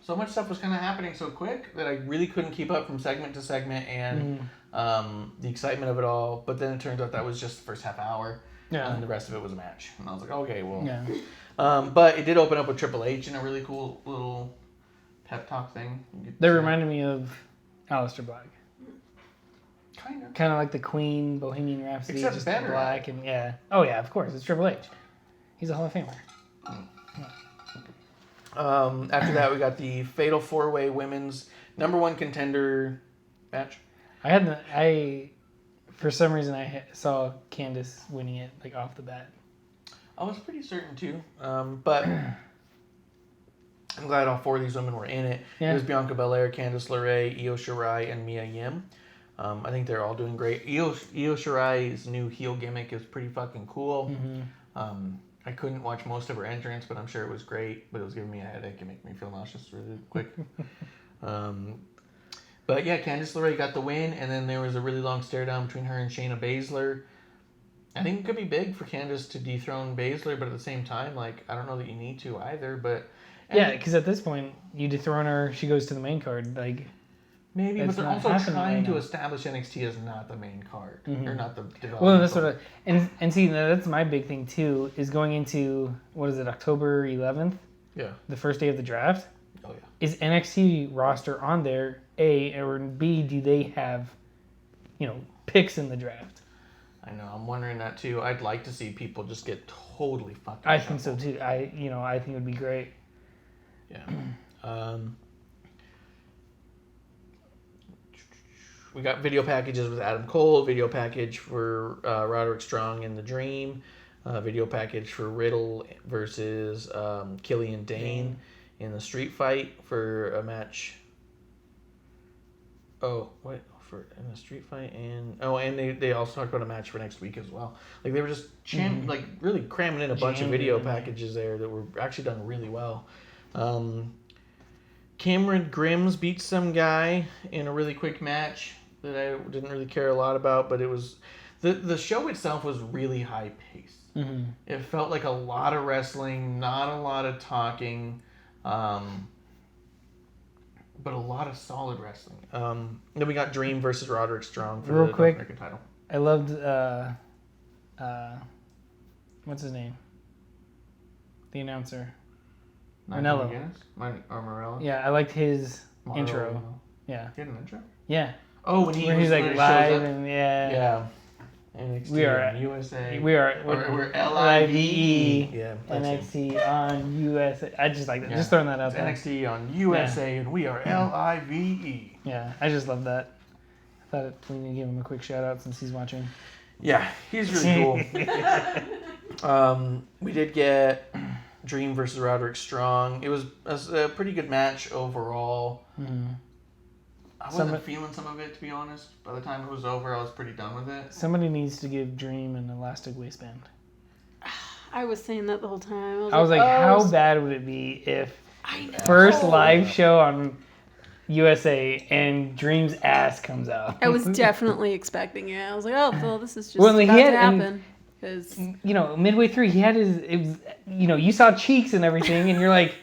Speaker 1: So much stuff was kind of happening so quick that I really couldn't keep up from segment to segment and the excitement of it all. But then it turns out that was just the first half hour.
Speaker 2: Yeah.
Speaker 1: And the rest of it was a match. And I was like, okay, well. Yeah. But it did open up with Triple H in a really cool little pep talk thing.
Speaker 2: They reminded me of Aleister Black. Kind of like the Queen, Bohemian Rhapsody,
Speaker 1: except
Speaker 2: just
Speaker 1: better.
Speaker 2: Black and Oh yeah, of course, it's Triple H. He's a Hall of Famer.
Speaker 1: After that, we got the Fatal 4-Way Women's #1 contender match.
Speaker 2: For some reason, I saw Candice winning it like off the bat.
Speaker 1: I was pretty certain too, but I'm glad all 4 of these women were in it.
Speaker 2: Yeah.
Speaker 1: It was Bianca Belair, Candice LeRae, Io Shirai, and Mia Yim. I think they're all doing great. Io Shirai's new heel gimmick is pretty fucking cool. I couldn't watch most of her entrance, but I'm sure it was great. But it was giving me a headache and making me feel nauseous really quick. But yeah, Candice LeRae got the win, and then there was a really long stare down between her and Shayna Baszler. I think it could be big for Candice to dethrone Baszler, but at the same time, like, I don't know that you need to either. But
Speaker 2: yeah, because at this point, you dethrone her, she goes to the main card. Like
Speaker 1: maybe, but they're also trying
Speaker 2: right
Speaker 1: to
Speaker 2: now.
Speaker 1: establish NXT as not the main card or not the development.
Speaker 2: Well, that's what and see, that's my big thing too. Is going into October 11th?
Speaker 1: Yeah.
Speaker 2: The first day of the draft.
Speaker 1: Oh yeah.
Speaker 2: Is NXT roster on there? A or B? Do they have, picks in the draft?
Speaker 1: I know. I'm wondering that too. I'd like to see people just get totally fucked.
Speaker 2: I think so too. I think it would be great.
Speaker 1: Yeah. We got video packages with Adam Cole, video package for Roderick Strong in the Dream, video package for Riddle versus Killian Dane in the street fight for a match. Oh, wait, in the street fight and they also talked about a match for next week as well. Like they were just like really cramming in a bunch of video packages there that were actually done really well. Cameron Grimes beat some guy in a really quick match that I didn't really care a lot about, but it was the show itself was really high paced. It felt like a lot of wrestling, not a lot of talking, but a lot of solid wrestling. Then we got Dream versus Roderick Strong for the North American title.
Speaker 2: I loved what's his name? The announcer. Morello.
Speaker 1: Morello?
Speaker 2: Yeah, I liked his intro. Yeah.
Speaker 1: He had an intro?
Speaker 2: Yeah.
Speaker 1: Oh, when
Speaker 2: he's like live and
Speaker 1: yeah. NXT
Speaker 2: we are
Speaker 1: on USA.
Speaker 2: We're
Speaker 1: LIVE. Yeah.
Speaker 2: NXT on USA. I just like that. Yeah. Just throwing that out there.
Speaker 1: NXT on USA and we are LIVE.
Speaker 2: Yeah, I just love that. I thought we need to give him a quick shout out since he's watching.
Speaker 1: Yeah, he's really cool. We did get Dream versus Roderick Strong. It was a pretty good match overall. I wasn't feeling some of it, to be honest. By the time it was over, I was pretty done with it.
Speaker 2: Somebody needs to give Dream an elastic waistband.
Speaker 4: I was saying that the whole time.
Speaker 2: I was like, how bad would it be if first live show on USA and Dream's ass comes out?
Speaker 4: I was definitely expecting it. I was like, oh, well, this is just about to happen. Because
Speaker 2: midway through, he had you saw cheeks and everything, and you're like,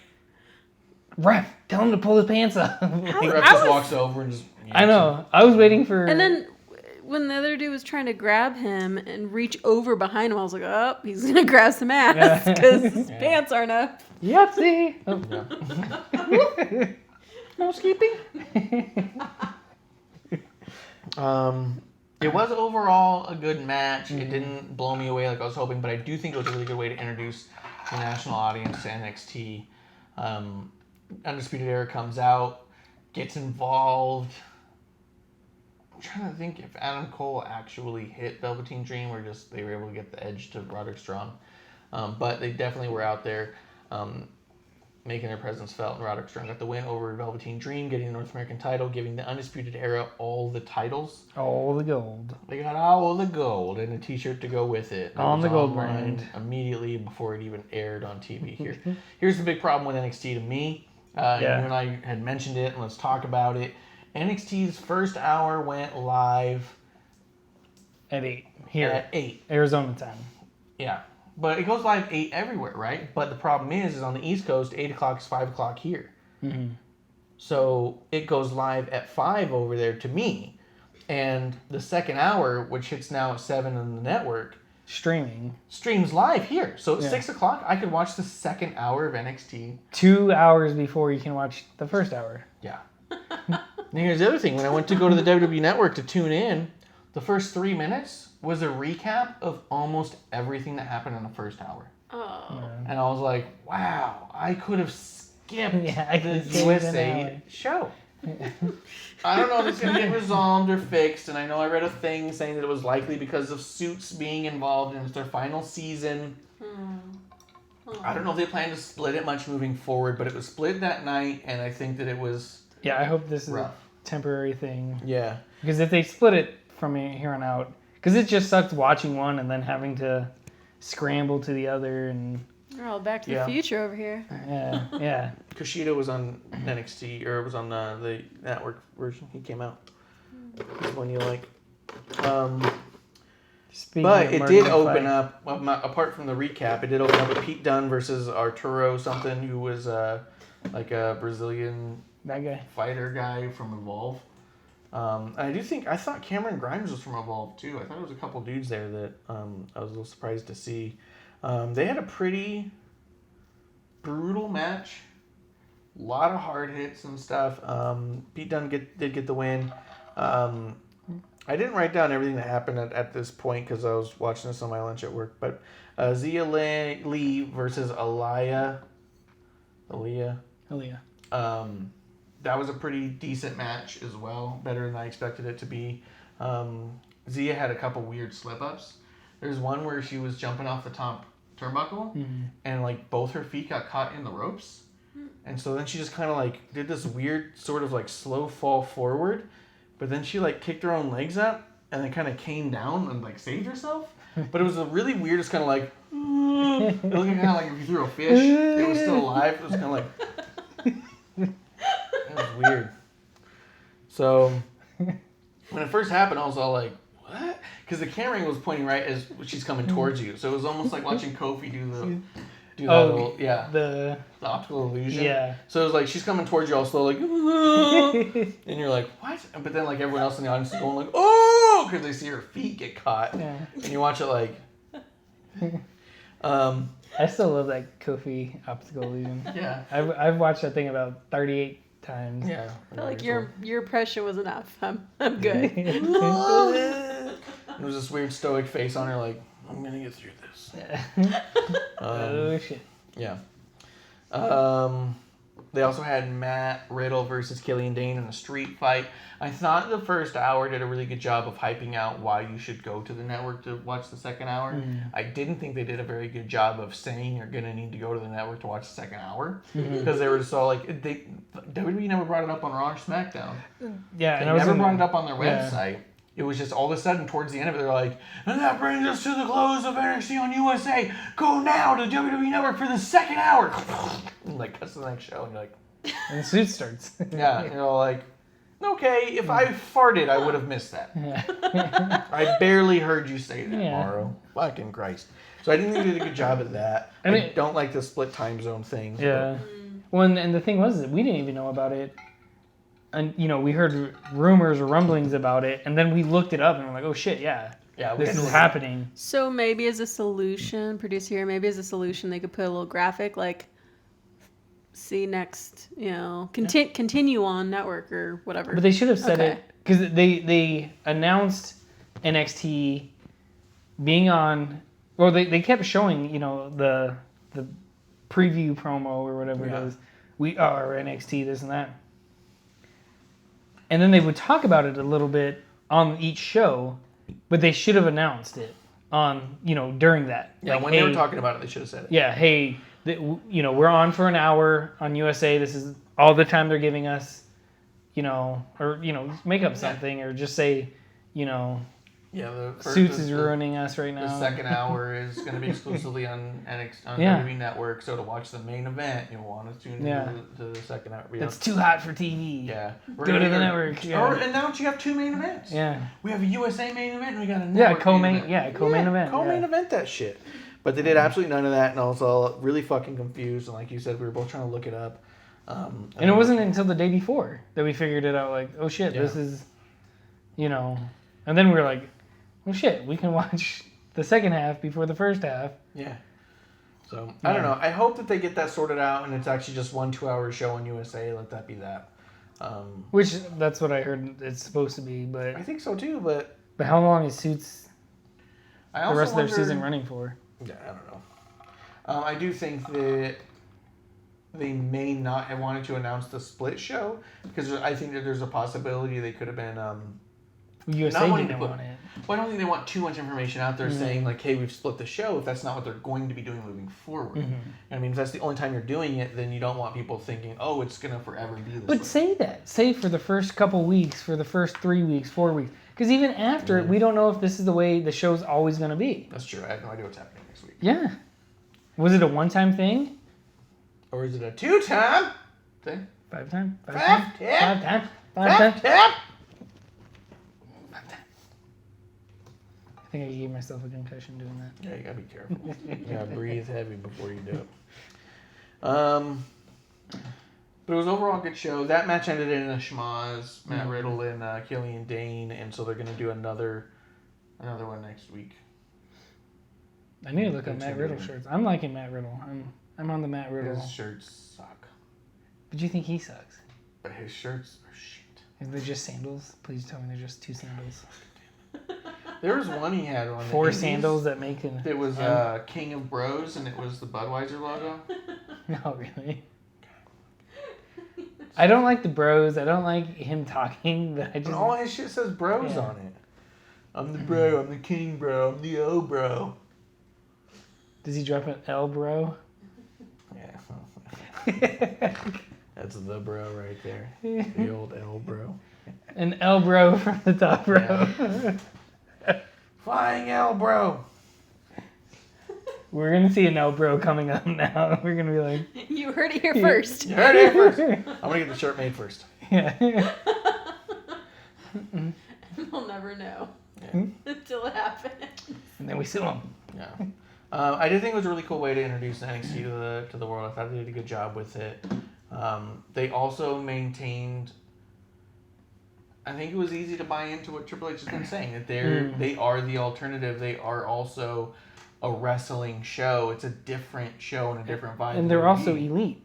Speaker 2: ref, tell him to pull his pants up.
Speaker 1: The ref just walks over and just...
Speaker 2: I know. I was waiting for...
Speaker 4: And then when the other dude was trying to grab him and reach over behind him, I was like, oh, he's going to grab some ass because his pants aren't up.
Speaker 2: Yahtzee!
Speaker 1: Housekeeping? It was overall a good match. It didn't blow me away like I was hoping, but I do think it was a really good way to introduce the national audience to NXT. Undisputed Era comes out, gets involved. I'm trying to think if Adam Cole actually hit Velveteen Dream or just they were able to get the edge to Roderick Strong. But they definitely were out there making their presence felt, and Roderick Strong got the win over Velveteen Dream, getting the North American title, giving the Undisputed Era all the titles.
Speaker 2: All the gold.
Speaker 1: They got all the gold and a t-shirt to go with it.
Speaker 2: On the gold
Speaker 1: online
Speaker 2: brand.
Speaker 1: Immediately before it even aired on TV here. Here's the big problem with NXT to me. You and I had mentioned it, and let's talk about it. NXT's first hour went live
Speaker 2: At 8. Here.
Speaker 1: at 8.
Speaker 2: Arizona time.
Speaker 1: Yeah. But it goes live 8 everywhere, right? But the problem is on the East Coast, 8 o'clock is 5 o'clock here.
Speaker 2: Mm-hmm.
Speaker 1: So it goes live at 5 over there to me. And the second hour, which hits now at 7 on the network,
Speaker 2: Streaming.
Speaker 1: streams live here. So at
Speaker 2: Yeah.
Speaker 1: 6 o'clock, I could watch the second hour of NXT.
Speaker 2: 2 hours before you can watch the first hour.
Speaker 1: Yeah. And here's the other thing. When I went to go to the WWE Network to tune in, the first 3 minutes was a recap of almost everything that happened in the first hour.
Speaker 4: Oh.
Speaker 1: And I was like, wow, I could have skipped
Speaker 2: I
Speaker 1: the
Speaker 2: could skip
Speaker 1: USA
Speaker 2: an hour.
Speaker 1: show. I don't know if it's going to get resolved or fixed, and I know I read a thing saying that it was likely because of Suits being involved and it's their final season. I don't know if they plan to split it much moving forward, but it was split that night, and I think that it was
Speaker 2: Yeah, I hope this is
Speaker 1: rough.
Speaker 2: a temporary thing.
Speaker 1: Yeah.
Speaker 2: Because if they split it from here on out, because it just sucks watching one and then having to scramble to the other, and
Speaker 4: We're all back to the
Speaker 1: Yeah.
Speaker 4: future over here.
Speaker 2: yeah.
Speaker 1: Kushida was on NXT, or was on the network version. He came out. He's one you like.
Speaker 2: Speaking
Speaker 1: But
Speaker 2: of
Speaker 1: it
Speaker 2: marketing
Speaker 1: did open
Speaker 2: fight,
Speaker 1: up, apart from the recap, it did open up with Pete Dunne versus Arturo something, who was like a Brazilian
Speaker 2: that guy.
Speaker 1: fighter guy from Evolve. And I thought Cameron Grimes was from Evolve too. I thought there was a couple dudes there that I was a little surprised to see. They had a pretty brutal match. A lot of hard hits and stuff. Pete Dunne did get the win. I didn't write down everything that happened at this point because I was watching this on my lunch at work. But Zia Lee versus Aaliyah.
Speaker 2: Hell yeah.
Speaker 1: That was a pretty decent match as well. Better than I expected it to be. Zia had a couple weird slip-ups. There's one where she was jumping off the top turnbuckle, and like both her feet got caught in the ropes. And so then she just kind of like did this weird sort of like slow fall forward, but then she like kicked her own legs up and then kind of came down and like saved herself. But it was a really weird, it's kind of like, it looked kind of like if you threw a fish, it was still alive. It was kind of like, it was weird. So when it first happened, I was all like, what? Because the camera was pointing right as she's coming towards you. So it was almost like watching Kofi do that little,
Speaker 2: The
Speaker 1: the optical illusion.
Speaker 2: yeah.
Speaker 1: So it was like she's coming towards you all slow, like, and you're like, what? But then like everyone else in the audience is going like, oh, because they see her feet get caught,
Speaker 2: Yeah.
Speaker 1: and you watch it like.
Speaker 2: I still love that Kofi optical illusion.
Speaker 1: Yeah.
Speaker 2: I've watched that thing about 38 times.
Speaker 1: Yeah.
Speaker 4: I feel like your impression was enough. I'm good.
Speaker 1: There was this weird stoic face on her, like, I'm gonna get through this.
Speaker 2: Oh shit.
Speaker 1: Yeah. They also had Matt Riddle versus Killian Dane in a street fight. I thought the first hour did a really good job of hyping out why you should go to the network to watch the second hour. I didn't think they did a very good job of saying you're going to need to go to the network to watch the second hour. Because they were just all like, WWE never brought it up on Raw or SmackDown.
Speaker 2: Yeah,
Speaker 1: They never brought it up on their website. It was just all of a sudden towards the end of it, they're like, and that brings us to the close of NXT on USA. Go now to WWE Network for the second hour. And like, cuts to the next show, and you're like,
Speaker 2: And the suit starts.
Speaker 1: yeah, you're all like, okay, if I farted, I would have missed that. I barely heard you say that, Morrow. Fucking Christ. So I didn't think they did a good job of that. I don't like the split time zone thing.
Speaker 2: Yeah. Well, and the thing was that we didn't even know about it. And, we heard rumors or rumblings about it, and then we looked it up, and we're like, oh shit, yeah, this is happening.
Speaker 4: So maybe as a solution, producer here, maybe as a solution, they could put a little graphic like, see next, continue on network or whatever.
Speaker 2: But they should have said it, because they announced NXT being on. Well, they kept showing, the preview promo or whatever it
Speaker 1: Yeah.
Speaker 2: is. We are NXT, this and that. And then they would talk about it a little bit on each show, but they should have announced it on, during that.
Speaker 1: Yeah,
Speaker 2: Like,
Speaker 1: when they were
Speaker 2: hey,
Speaker 1: talking about it, they should have said it.
Speaker 2: yeah, hey, we're on for an hour on USA. This is all the time they're giving us, or, make up something or just say,
Speaker 1: Yeah,
Speaker 2: Suits is ruining us right now.
Speaker 1: The second hour is going to be exclusively on NXT, on
Speaker 2: Yeah.
Speaker 1: WWE Network. So to watch the main event, you'll want to tune
Speaker 2: Yeah.
Speaker 1: in to the second hour.
Speaker 2: It's too hot for TV.
Speaker 1: Yeah.
Speaker 2: Go to the network. Yeah.
Speaker 1: And now you have two main events.
Speaker 2: Yeah.
Speaker 1: We have a USA main event and we got a
Speaker 2: Yeah,
Speaker 1: network
Speaker 2: co-main.
Speaker 1: main event.
Speaker 2: Yeah, co-main event.
Speaker 1: Co-main
Speaker 2: yeah.
Speaker 1: event that shit. But they did absolutely none of that, and I was all really fucking confused. And like you said, we were both trying to look it up.
Speaker 2: And it wasn't until the day before that we figured it out. Like, oh shit,
Speaker 1: Yeah.
Speaker 2: this is, and then we were like, oh shit, we can watch the second half before the first half.
Speaker 1: Yeah. So I don't know. I hope that they get that sorted out, and it's actually just 1 2-hour show on USA. Let that be that.
Speaker 2: Which that's what I heard it's supposed to be, but
Speaker 1: I think so too. But
Speaker 2: how long is Suits
Speaker 1: I
Speaker 2: the
Speaker 1: also
Speaker 2: rest of their
Speaker 1: wonder-
Speaker 2: season running for?
Speaker 1: Yeah, I don't know. I do think that they may not have wanted to announce the split show because I think that there's a possibility they could have been.
Speaker 2: USA
Speaker 1: Not wanting
Speaker 2: didn't
Speaker 1: to
Speaker 2: want it.
Speaker 1: Well, I don't think they want too much information out there saying like, "Hey, we've split the show." If that's not what they're going to be doing moving forward, I mean, if that's the only time you're doing it, then you don't want people thinking, "Oh, it's gonna forever be this."
Speaker 2: But
Speaker 1: way.
Speaker 2: say that. Say for the first couple weeks, for the first 3 weeks, 4 weeks. Because even after it, we don't know if this is the way the show's always going to be.
Speaker 1: That's true. I have no idea what's happening next week.
Speaker 2: Yeah. Was it a one-time thing?
Speaker 1: Or is it a 2-time thing?
Speaker 2: 5 time? 5
Speaker 1: Five
Speaker 2: time?
Speaker 1: time?
Speaker 2: 5 time? 5 time?
Speaker 1: 5 time?
Speaker 2: I think I gave myself a concussion doing that.
Speaker 1: Yeah, you gotta be careful. You gotta breathe heavy before you do it. But it was overall a good show. That match ended in a schmoz. Matt Riddle and Killian Dane, and so they're gonna do another one next week.
Speaker 2: I need to look up Matt Riddle shirts. I'm liking Matt Riddle. I'm on the Matt Riddle.
Speaker 1: His shirts suck,
Speaker 2: But you think he sucks?
Speaker 1: but his shirts are shit.
Speaker 2: Is they just sandals? Please tell me they're just 2 sandals.
Speaker 1: There was one he had on.
Speaker 2: 4 sandals that make an...
Speaker 1: It was King of Bros, and it was the Budweiser logo.
Speaker 2: No, really. I don't like the bros. I don't like him talking, but I
Speaker 1: And
Speaker 2: just...
Speaker 1: all his shit says bros
Speaker 2: Yeah.
Speaker 1: on it. I'm the bro. I'm the king bro. I'm the O bro.
Speaker 2: Does he drop an L, bro?
Speaker 1: Yeah. That's the bro right there. The old L bro.
Speaker 2: An L, bro from the top row.
Speaker 1: Flying L bro.
Speaker 2: We're going to see an L, bro coming up now. We're going to be like...
Speaker 4: You heard it here first.
Speaker 1: You heard it first. I'm gonna get the shirt made first.
Speaker 2: Yeah.
Speaker 4: We'll never know
Speaker 1: Yeah.
Speaker 4: until it happens.
Speaker 2: And then we sue him.
Speaker 1: Yeah. I did think it was a really cool way to introduce NXT to the world. I thought they did a good job with it. They also maintained. I think it was easy to buy into what Triple H has been saying, that they are the alternative. They are also a wrestling show. It's a different show and a different vibe.
Speaker 2: And they're also elite.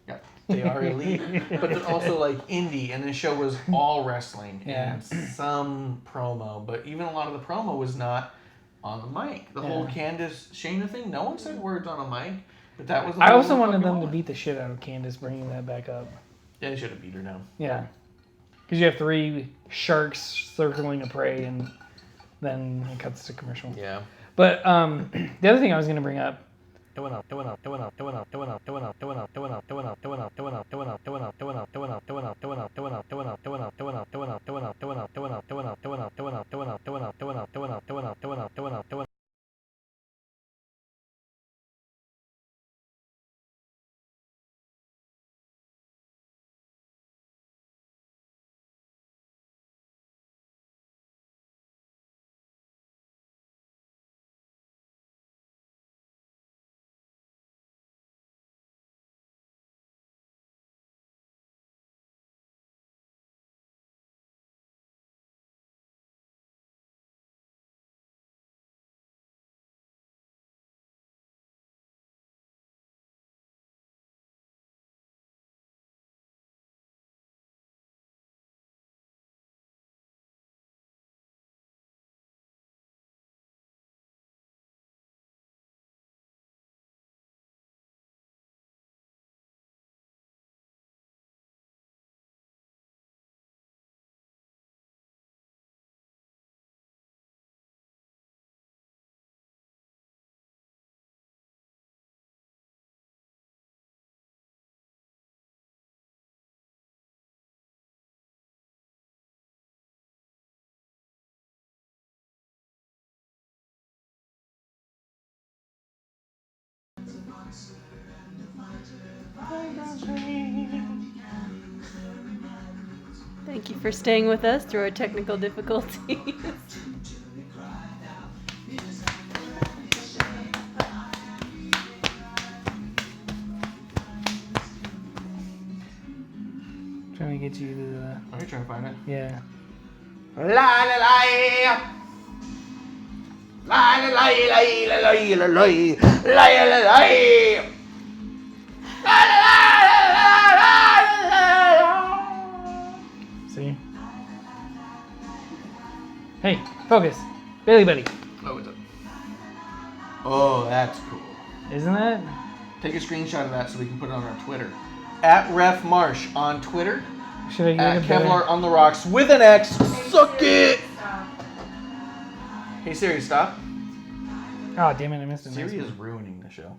Speaker 1: Yeah, they are elite, but they're also like indie. And this show was all wrestling and some promo. But even a lot of the promo was not on the mic. The whole Candice Shayna thing, no one said words on a mic. But that was.
Speaker 2: I also wanted them to beat the shit out of Candice, bringing that back up.
Speaker 1: Yeah, they should have beat her down.
Speaker 2: Yeah. Because you have 3 sharks circling a prey, and then it cuts to commercial.
Speaker 1: Yeah.
Speaker 2: But the other thing I was going to bring up.
Speaker 4: Thank you for staying with us through our technical difficulties.
Speaker 2: Trying to get you to the.
Speaker 1: Are you trying to find it?
Speaker 2: Yeah.
Speaker 1: La la la la la la la la la la la
Speaker 2: See? Hey, focus. Bailey Buddy.
Speaker 1: Oh, it's up. Oh, that's cool.
Speaker 2: Isn't that?
Speaker 1: Take a screenshot of that so we can put it on our Twitter. At Ref Marsh on Twitter.
Speaker 2: Should I
Speaker 1: At
Speaker 2: get a better?
Speaker 1: Kevlar on the Rocks with an X. Suck it! Hey Siri, stop.
Speaker 2: Oh, damn it, I missed it.
Speaker 1: Siri is ruining the show.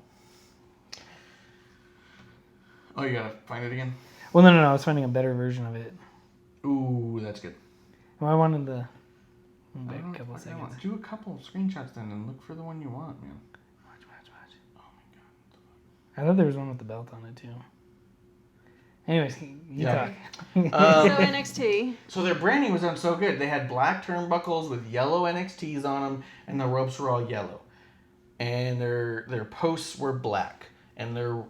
Speaker 1: Oh, you gotta find it again?
Speaker 2: Well, no, I was finding a better version of it.
Speaker 1: Ooh, that's good.
Speaker 2: Well, I wanted the.
Speaker 1: I
Speaker 2: Back
Speaker 1: don't
Speaker 2: a couple
Speaker 1: fucking
Speaker 2: seconds.
Speaker 1: know. Do a couple of screenshots then and look for the one you want, man.
Speaker 2: Watch.
Speaker 1: Oh my god.
Speaker 2: I thought there was one with the belt on it too. Anyways, you
Speaker 1: Yeah.
Speaker 2: talk.
Speaker 4: So NXT.
Speaker 1: So their branding was done so good. They had black turnbuckles with yellow NXTs on them, and the ropes were all yellow. And their posts were black, and their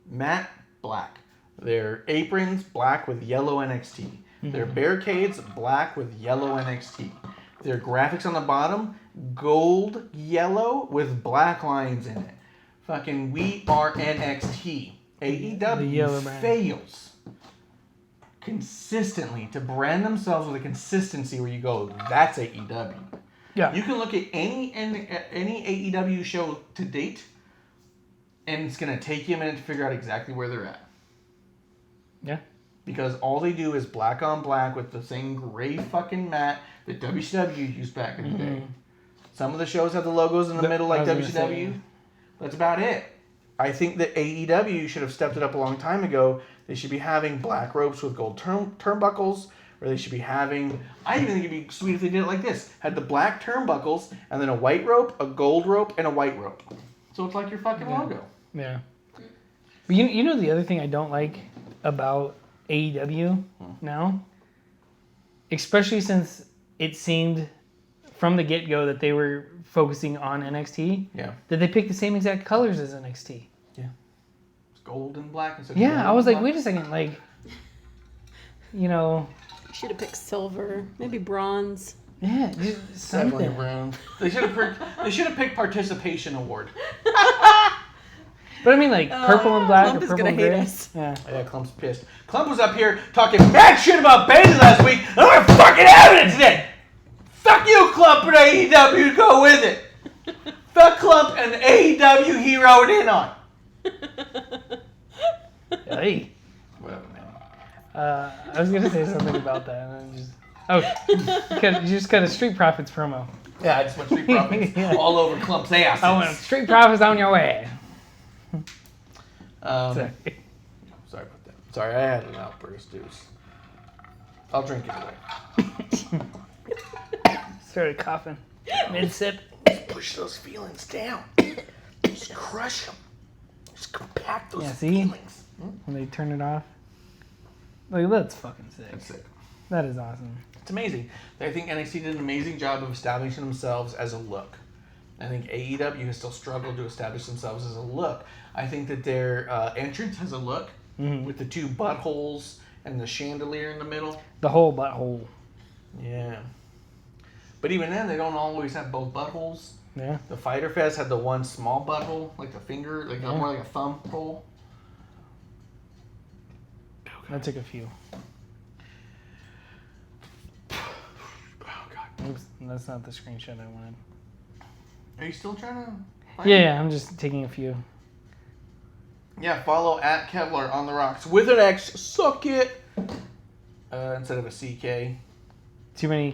Speaker 1: mat black. Their aprons black with yellow NXT. Their barricades black with yellow NXT. Their graphics on the bottom gold yellow with black lines in it. Fucking we are NXT.
Speaker 2: The yellow
Speaker 1: AEW
Speaker 2: brand.
Speaker 1: fails consistently to brand themselves with a consistency where you go, that's AEW.
Speaker 2: Yeah.
Speaker 1: You can look at any AEW show to date, and it's gonna take you a minute to figure out exactly where they're at.
Speaker 2: Yeah.
Speaker 1: Because all they do is black on black with the same gray fucking mat that WCW used back in the day. Some of the shows have the logos in the middle like
Speaker 2: I was gonna
Speaker 1: WCW.
Speaker 2: say.
Speaker 1: That's about it. I think that AEW should have stepped it up a long time ago. They should be having black ropes with gold turnbuckles, or they should be having... I even think it'd be sweet if they did it like this. Had the black turnbuckles, and then a white rope, a gold rope, and a white rope. So it's like your fucking logo.
Speaker 2: Yeah. But you know the other thing I don't like about AEW now? Especially since it seemed from the get-go that they were focusing on NXT,
Speaker 1: Yeah.
Speaker 2: that they picked the same exact colors as NXT.
Speaker 1: It's gold and black instead of
Speaker 2: Yeah,
Speaker 1: gold
Speaker 2: I was
Speaker 1: and
Speaker 2: like,
Speaker 1: black.
Speaker 2: wait a second, like, you know,
Speaker 4: Should have picked silver, maybe bronze.
Speaker 2: yeah, just
Speaker 1: Definitely
Speaker 2: something.
Speaker 1: brown. They should have picked participation award.
Speaker 2: But I mean, like, purple and black
Speaker 4: Clump
Speaker 2: or
Speaker 4: is
Speaker 2: purple
Speaker 4: gonna
Speaker 2: and
Speaker 4: hate
Speaker 2: gray.
Speaker 4: us.
Speaker 2: Yeah.
Speaker 1: Yeah, Clump's pissed. Clump was up here talking mad shit about Bailey last week. And I'm gonna fucking evidence it. Fuck you, Clump, and AEW. Go with it. Fuck Clump and AEW he wrote in on.
Speaker 2: Hey.
Speaker 1: Whatever, man.
Speaker 2: I was gonna say something about that, and then you just cut a Street Profits promo.
Speaker 1: Yeah, I just went Street Profits
Speaker 2: Yeah.
Speaker 1: all over Clump's ass.
Speaker 2: I went Street Profits on your way.
Speaker 1: Sorry about that. Sorry, I had an outburst, dudes. I'll drink it away.
Speaker 2: Started coughing mid sip.
Speaker 1: Just push those feelings down. Just crush them. Just compact those
Speaker 2: Yeah, see?
Speaker 1: feelings.
Speaker 2: When they turn it off. Like, that's fucking sick.
Speaker 1: That's sick.
Speaker 2: That is awesome.
Speaker 1: It's amazing. I think NXT did an amazing job of establishing themselves as a look. I think AEW has still struggled to establish themselves as a look. I think that their entrance has a look with the two buttholes and the chandelier in the middle.
Speaker 2: The whole butthole.
Speaker 1: Yeah. But even then, they don't always have both buttholes.
Speaker 2: Yeah.
Speaker 1: The Fighter Fest had the one small butthole, like the finger, like more like a thumb hole.
Speaker 2: That took a few.
Speaker 1: Oh, God.
Speaker 2: Oops, that's not the screenshot I wanted.
Speaker 1: Are you still trying to find
Speaker 2: Yeah, I'm just taking a few.
Speaker 1: Yeah, follow at Kevlar on the Rocks with an X. Suck it. Instead of a CK.
Speaker 2: Too many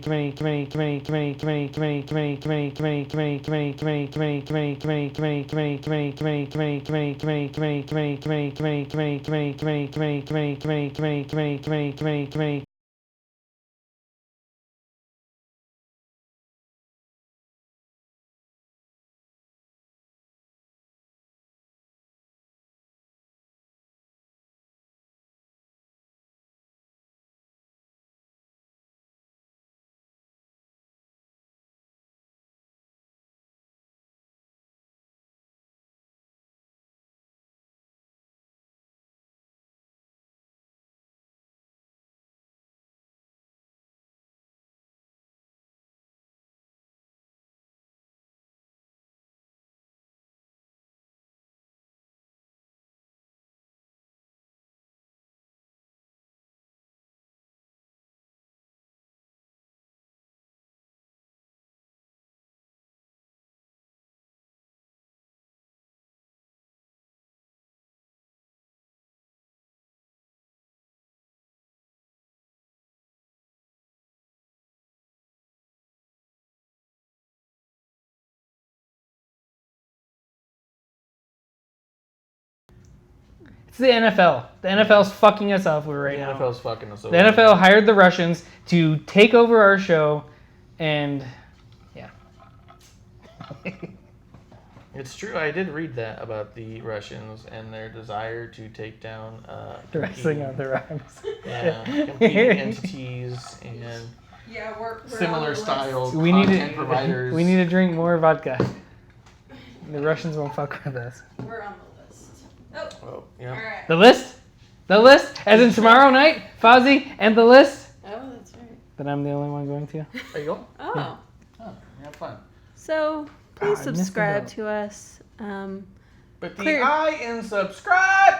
Speaker 2: It's the NFL. The NFL's fucking us over right
Speaker 1: The
Speaker 2: now.
Speaker 1: NFL's fucking us over.
Speaker 2: The NFL hired the Russians to take over our show, and yeah.
Speaker 1: It's true. I did read that about the Russians and their desire to take down
Speaker 2: The wrestling on the rhymes.
Speaker 1: competing entities and
Speaker 4: Yeah, we're
Speaker 1: similar style
Speaker 2: We need
Speaker 1: content
Speaker 2: to
Speaker 1: providers.
Speaker 2: We need to drink more vodka. The Russians won't fuck with us.
Speaker 4: We're on the list.
Speaker 1: Oh, yeah.
Speaker 4: All right.
Speaker 2: The list, as in tomorrow night, Fozzie and the list.
Speaker 4: Oh, that's right.
Speaker 2: That I'm the only one going to.
Speaker 1: There you go.
Speaker 4: Oh.
Speaker 1: Oh, have fun.
Speaker 4: So
Speaker 2: I
Speaker 4: please
Speaker 2: missed
Speaker 4: subscribe
Speaker 2: out.
Speaker 4: to us.
Speaker 1: But the
Speaker 4: Clear.
Speaker 1: I in subscribe.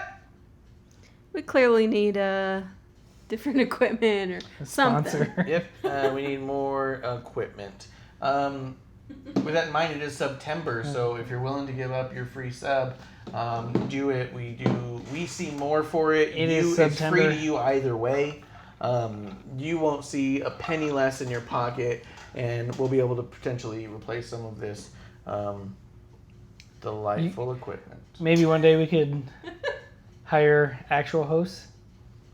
Speaker 4: We clearly need different equipment or
Speaker 2: A
Speaker 4: something.
Speaker 2: sponsor.
Speaker 1: Yep. We need more equipment. With that in mind, it is September, so if you're willing to give up your free sub, do it. We see more for it.
Speaker 2: It is
Speaker 1: It's free
Speaker 2: September.
Speaker 1: to you either way. You won't see a penny less in your pocket, and we'll be able to potentially replace some of this delightful equipment.
Speaker 2: Maybe one day we could hire actual hosts,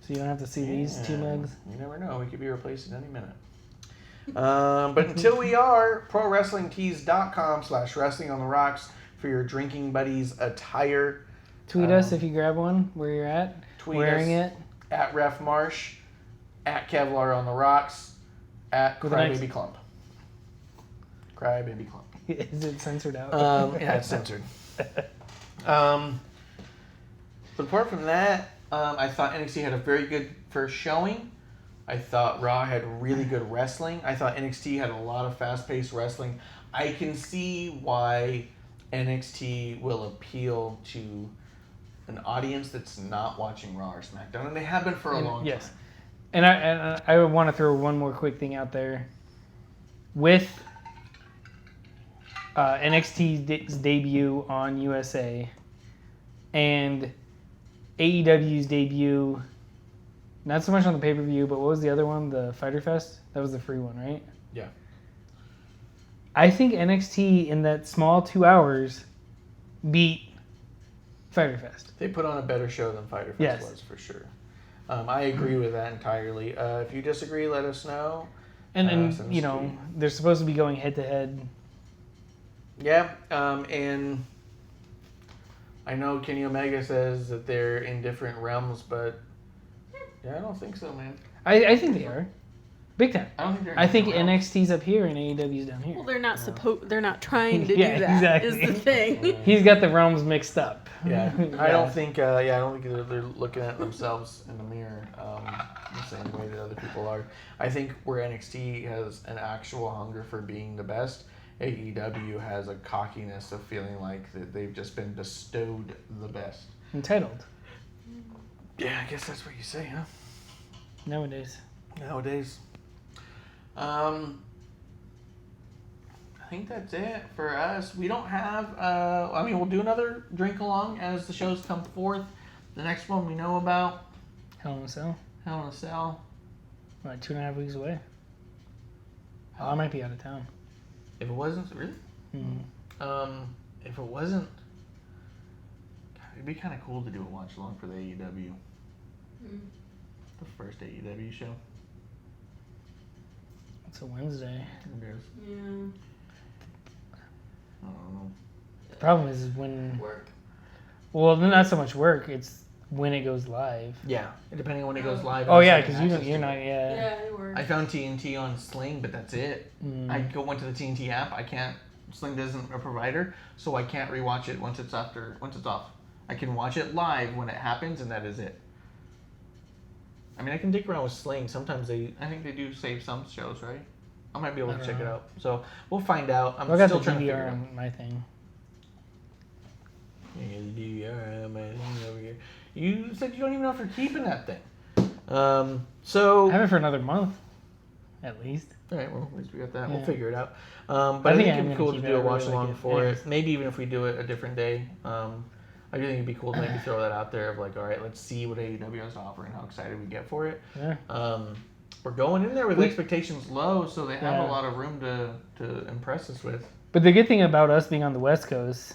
Speaker 2: so you don't have to see these two mugs.
Speaker 1: You never know. We could be replaced at any minute. But until we are, prowrestlingtees.com/wrestling on the rocks for your drinking buddies attire.
Speaker 2: Tweet us if you grab one where you're at,
Speaker 1: Tweet
Speaker 2: wearing
Speaker 1: us
Speaker 2: it.
Speaker 1: at Ref Marsh, at Kevlar on the rocks, at
Speaker 2: With an X.
Speaker 1: Crybaby Clump. Crybaby Clump.
Speaker 2: Is it censored out?
Speaker 1: Yeah, it's censored. But apart from that, I thought NXT had a very good first showing. I thought Raw had really good wrestling. I thought NXT had a lot of fast-paced wrestling. I can see why NXT will appeal to an audience that's not watching Raw or SmackDown, and they have been for a long
Speaker 2: Yes.
Speaker 1: time.
Speaker 2: And I would want to throw one more quick thing out there. With NXT's debut on USA and AEW's debut, not so much on the pay-per-view, but what was the other one? The Fyter Fest? That was the free one, right?
Speaker 1: Yeah.
Speaker 2: I think NXT in that small 2 hours beat Fyter Fest.
Speaker 1: They put on a better show than Fyter Fest
Speaker 2: Yes.
Speaker 1: was, for sure. I agree with that entirely. If you disagree, let us know.
Speaker 2: And
Speaker 1: Send
Speaker 2: you
Speaker 1: us
Speaker 2: know,
Speaker 1: tweet.
Speaker 2: they're supposed to be going head-to-head.
Speaker 1: Yeah, and I know Kenny Omega says that they're in different realms, but yeah, I don't think so, man.
Speaker 2: I think they are. Big time.
Speaker 1: I don't think they're. In
Speaker 2: I think
Speaker 1: different realms.
Speaker 2: NXT's up here and AEW's down here.
Speaker 4: Well, they're not they're not trying to
Speaker 2: Yeah,
Speaker 4: do that.
Speaker 2: exactly.
Speaker 4: Is the thing.
Speaker 2: He's got the realms mixed up.
Speaker 1: Yeah, I don't think. I don't think they're looking at themselves in the mirror the same way that other people are. I think where NXT has an actual hunger for being the best, AEW has a cockiness of feeling like that they've just been bestowed the best.
Speaker 2: Entitled
Speaker 1: Yeah, I guess that's what you say, huh?
Speaker 2: nowadays.
Speaker 1: Nowadays. I think that's it for us. We don't have, we'll do another drink along as the shows come forth. The next one we know about,
Speaker 2: Hell in a Cell.
Speaker 1: Hell in a Cell.
Speaker 2: Like 2.5 weeks away. Oh, I might be out of town.
Speaker 1: If it wasn't, really? If it wasn't, God, it'd be kind of cool to do a watch along for the AEW. The first AEW show.
Speaker 2: It's a Wednesday.
Speaker 1: Who cares?
Speaker 4: Yeah.
Speaker 1: I don't know.
Speaker 2: The problem is when.
Speaker 4: Work.
Speaker 2: Well, not so much work. It's when it goes live.
Speaker 1: Yeah, depending on when it goes live.
Speaker 2: Oh yeah,
Speaker 1: I'll
Speaker 2: because
Speaker 1: have
Speaker 2: you're
Speaker 1: access
Speaker 2: not.
Speaker 1: to it.
Speaker 2: Yeah.
Speaker 4: Yeah, it works.
Speaker 1: I found TNT on Sling, but that's it. I went to the TNT app. I can't. Sling isn't a provider, so I can't rewatch it once it's off. I can watch it live when it happens, and that is it. I mean, I can dig around with Sling. Sometimes I think they do save some shows, right? I might be able to check it out. So we'll find out. I'm
Speaker 2: I got
Speaker 1: still
Speaker 2: the
Speaker 1: trying to figure
Speaker 2: DVR
Speaker 1: it out.
Speaker 2: on my thing.
Speaker 1: Yeah, the DVR, my thing over here. You said you don't even know if you're keeping that thing. So.
Speaker 2: I have it for another month, at least.
Speaker 1: All right, well, at least we got that.
Speaker 2: Yeah.
Speaker 1: We'll figure it out. But I
Speaker 2: I think
Speaker 1: think
Speaker 2: I'm
Speaker 1: it'd be
Speaker 2: gonna
Speaker 1: cool to
Speaker 2: keep
Speaker 1: do
Speaker 2: it.
Speaker 1: a
Speaker 2: I
Speaker 1: watch
Speaker 2: really
Speaker 1: along
Speaker 2: like it.
Speaker 1: for
Speaker 2: Yeah.
Speaker 1: it. Maybe even if we do it a different day. I do think it'd be cool to maybe throw that out there of like, all right, let's see what AEW has to offer and how excited we get for it.
Speaker 2: Yeah.
Speaker 1: We're going in there with expectations low, so they have
Speaker 2: Yeah.
Speaker 1: a lot of room to impress us with.
Speaker 2: But the good thing about us being on the West Coast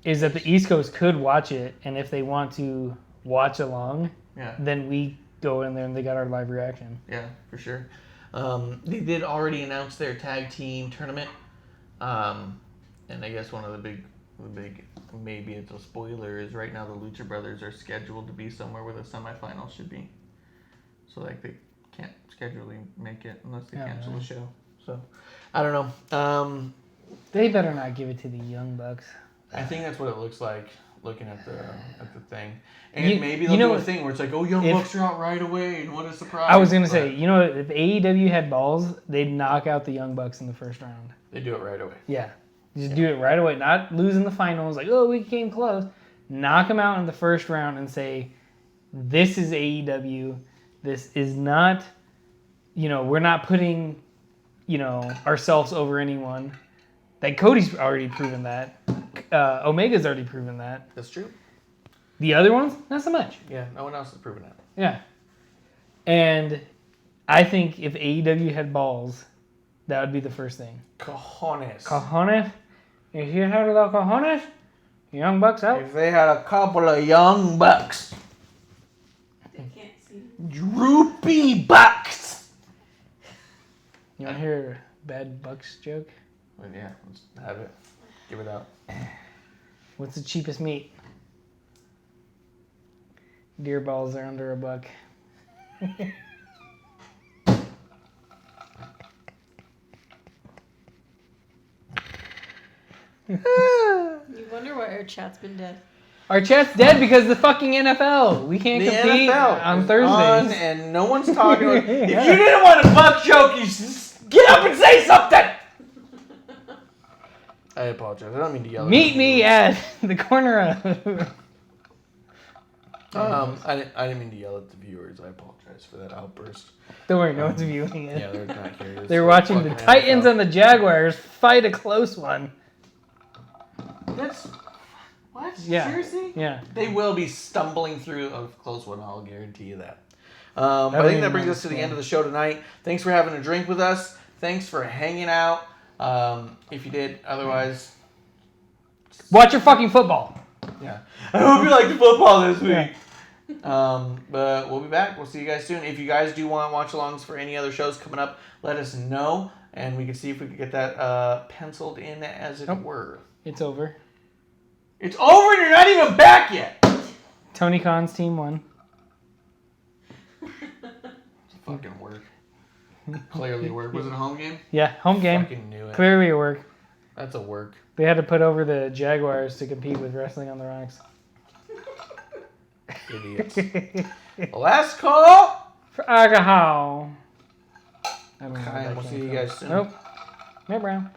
Speaker 2: is that the East Coast could watch it, and if they want to watch along,
Speaker 1: Yeah.
Speaker 2: then we go in there and they got our live reaction.
Speaker 1: Yeah, for sure. They did already announce their tag team tournament, and I guess one of the big, maybe it's a spoiler, is right now the Lucha Brothers are scheduled to be somewhere where the semifinals should be. So like they can't schedulally make it unless they cancel the show. So I don't know.
Speaker 2: They better not give it to the Young Bucks.
Speaker 1: I think that's what it looks like looking at the thing. And maybe they'll do a thing where it's like, oh, Young Bucks are out right away, and what a surprise.
Speaker 2: I was going to say, if AEW had balls, they'd knock out the Young Bucks in the first round.
Speaker 1: They do it right away.
Speaker 2: Yeah. Just do it right away. Not losing the finals, like, oh, we came close. Knock them out in the first round and say, this is AEW. This is not, we're not putting, ourselves over anyone. Like, Cody's already proven that. Omega's already proven that.
Speaker 1: That's true.
Speaker 2: The other ones, not so much.
Speaker 1: Yeah, no one else has proven that.
Speaker 2: Yeah. And I think if AEW had balls, that would be the first thing.
Speaker 1: Cojones.
Speaker 2: Cojones? If you had the cojones, Young Bucks out.
Speaker 1: If they had a couple of Young Bucks.
Speaker 3: They can't see.
Speaker 1: Droopy Bucks.
Speaker 2: You want to hear a bad Bucks joke?
Speaker 1: Well, yeah, let's have it. Give it out.
Speaker 2: What's the cheapest meat? Deer balls are under $1.
Speaker 4: You wonder why our chat's been dead.
Speaker 2: Our chat's dead because of the fucking NFL. We can't compete on Thursdays.
Speaker 1: And no one's talking. If you didn't want a Buck joke, you just get up and say something. I apologize. I don't mean to yell.
Speaker 2: Meet me at the corner of.
Speaker 1: I didn't mean to yell at the viewers. I apologize for that outburst.
Speaker 2: Don't worry, no one's viewing it.
Speaker 1: Yeah, they're not curious.
Speaker 2: They're watching the Titans and the Jaguars fight a close one.
Speaker 1: That's what?
Speaker 2: Yeah.
Speaker 1: Seriously?
Speaker 2: Yeah.
Speaker 1: They will be stumbling through a close one. I'll guarantee you that. But I think that brings us to the end of the show tonight. Thanks for having a drink with us. Thanks for hanging out. If you did, otherwise,
Speaker 2: watch your fucking football.
Speaker 1: Yeah. I hope you like the football this week. But we'll be back. We'll see you guys soon. If you guys do want watch-alongs for any other shows coming up, let us know, and we can see if we can get that penciled in, as it were.
Speaker 2: It's over.
Speaker 1: It's over, and you're not even back yet.
Speaker 2: Tony Khan's team won.
Speaker 1: It's fucking work. Clearly work. Was it a home game?
Speaker 2: Yeah, home game.
Speaker 1: Fucking knew it.
Speaker 2: Clearly a work.
Speaker 1: That's a work.
Speaker 2: They had to put over the Jaguars to compete with Wrestling on the Rocks.
Speaker 1: Idiots. Last call
Speaker 2: for alcohol. I don't know.
Speaker 1: We'll see you guys soon.
Speaker 2: Nope. Matt Brown.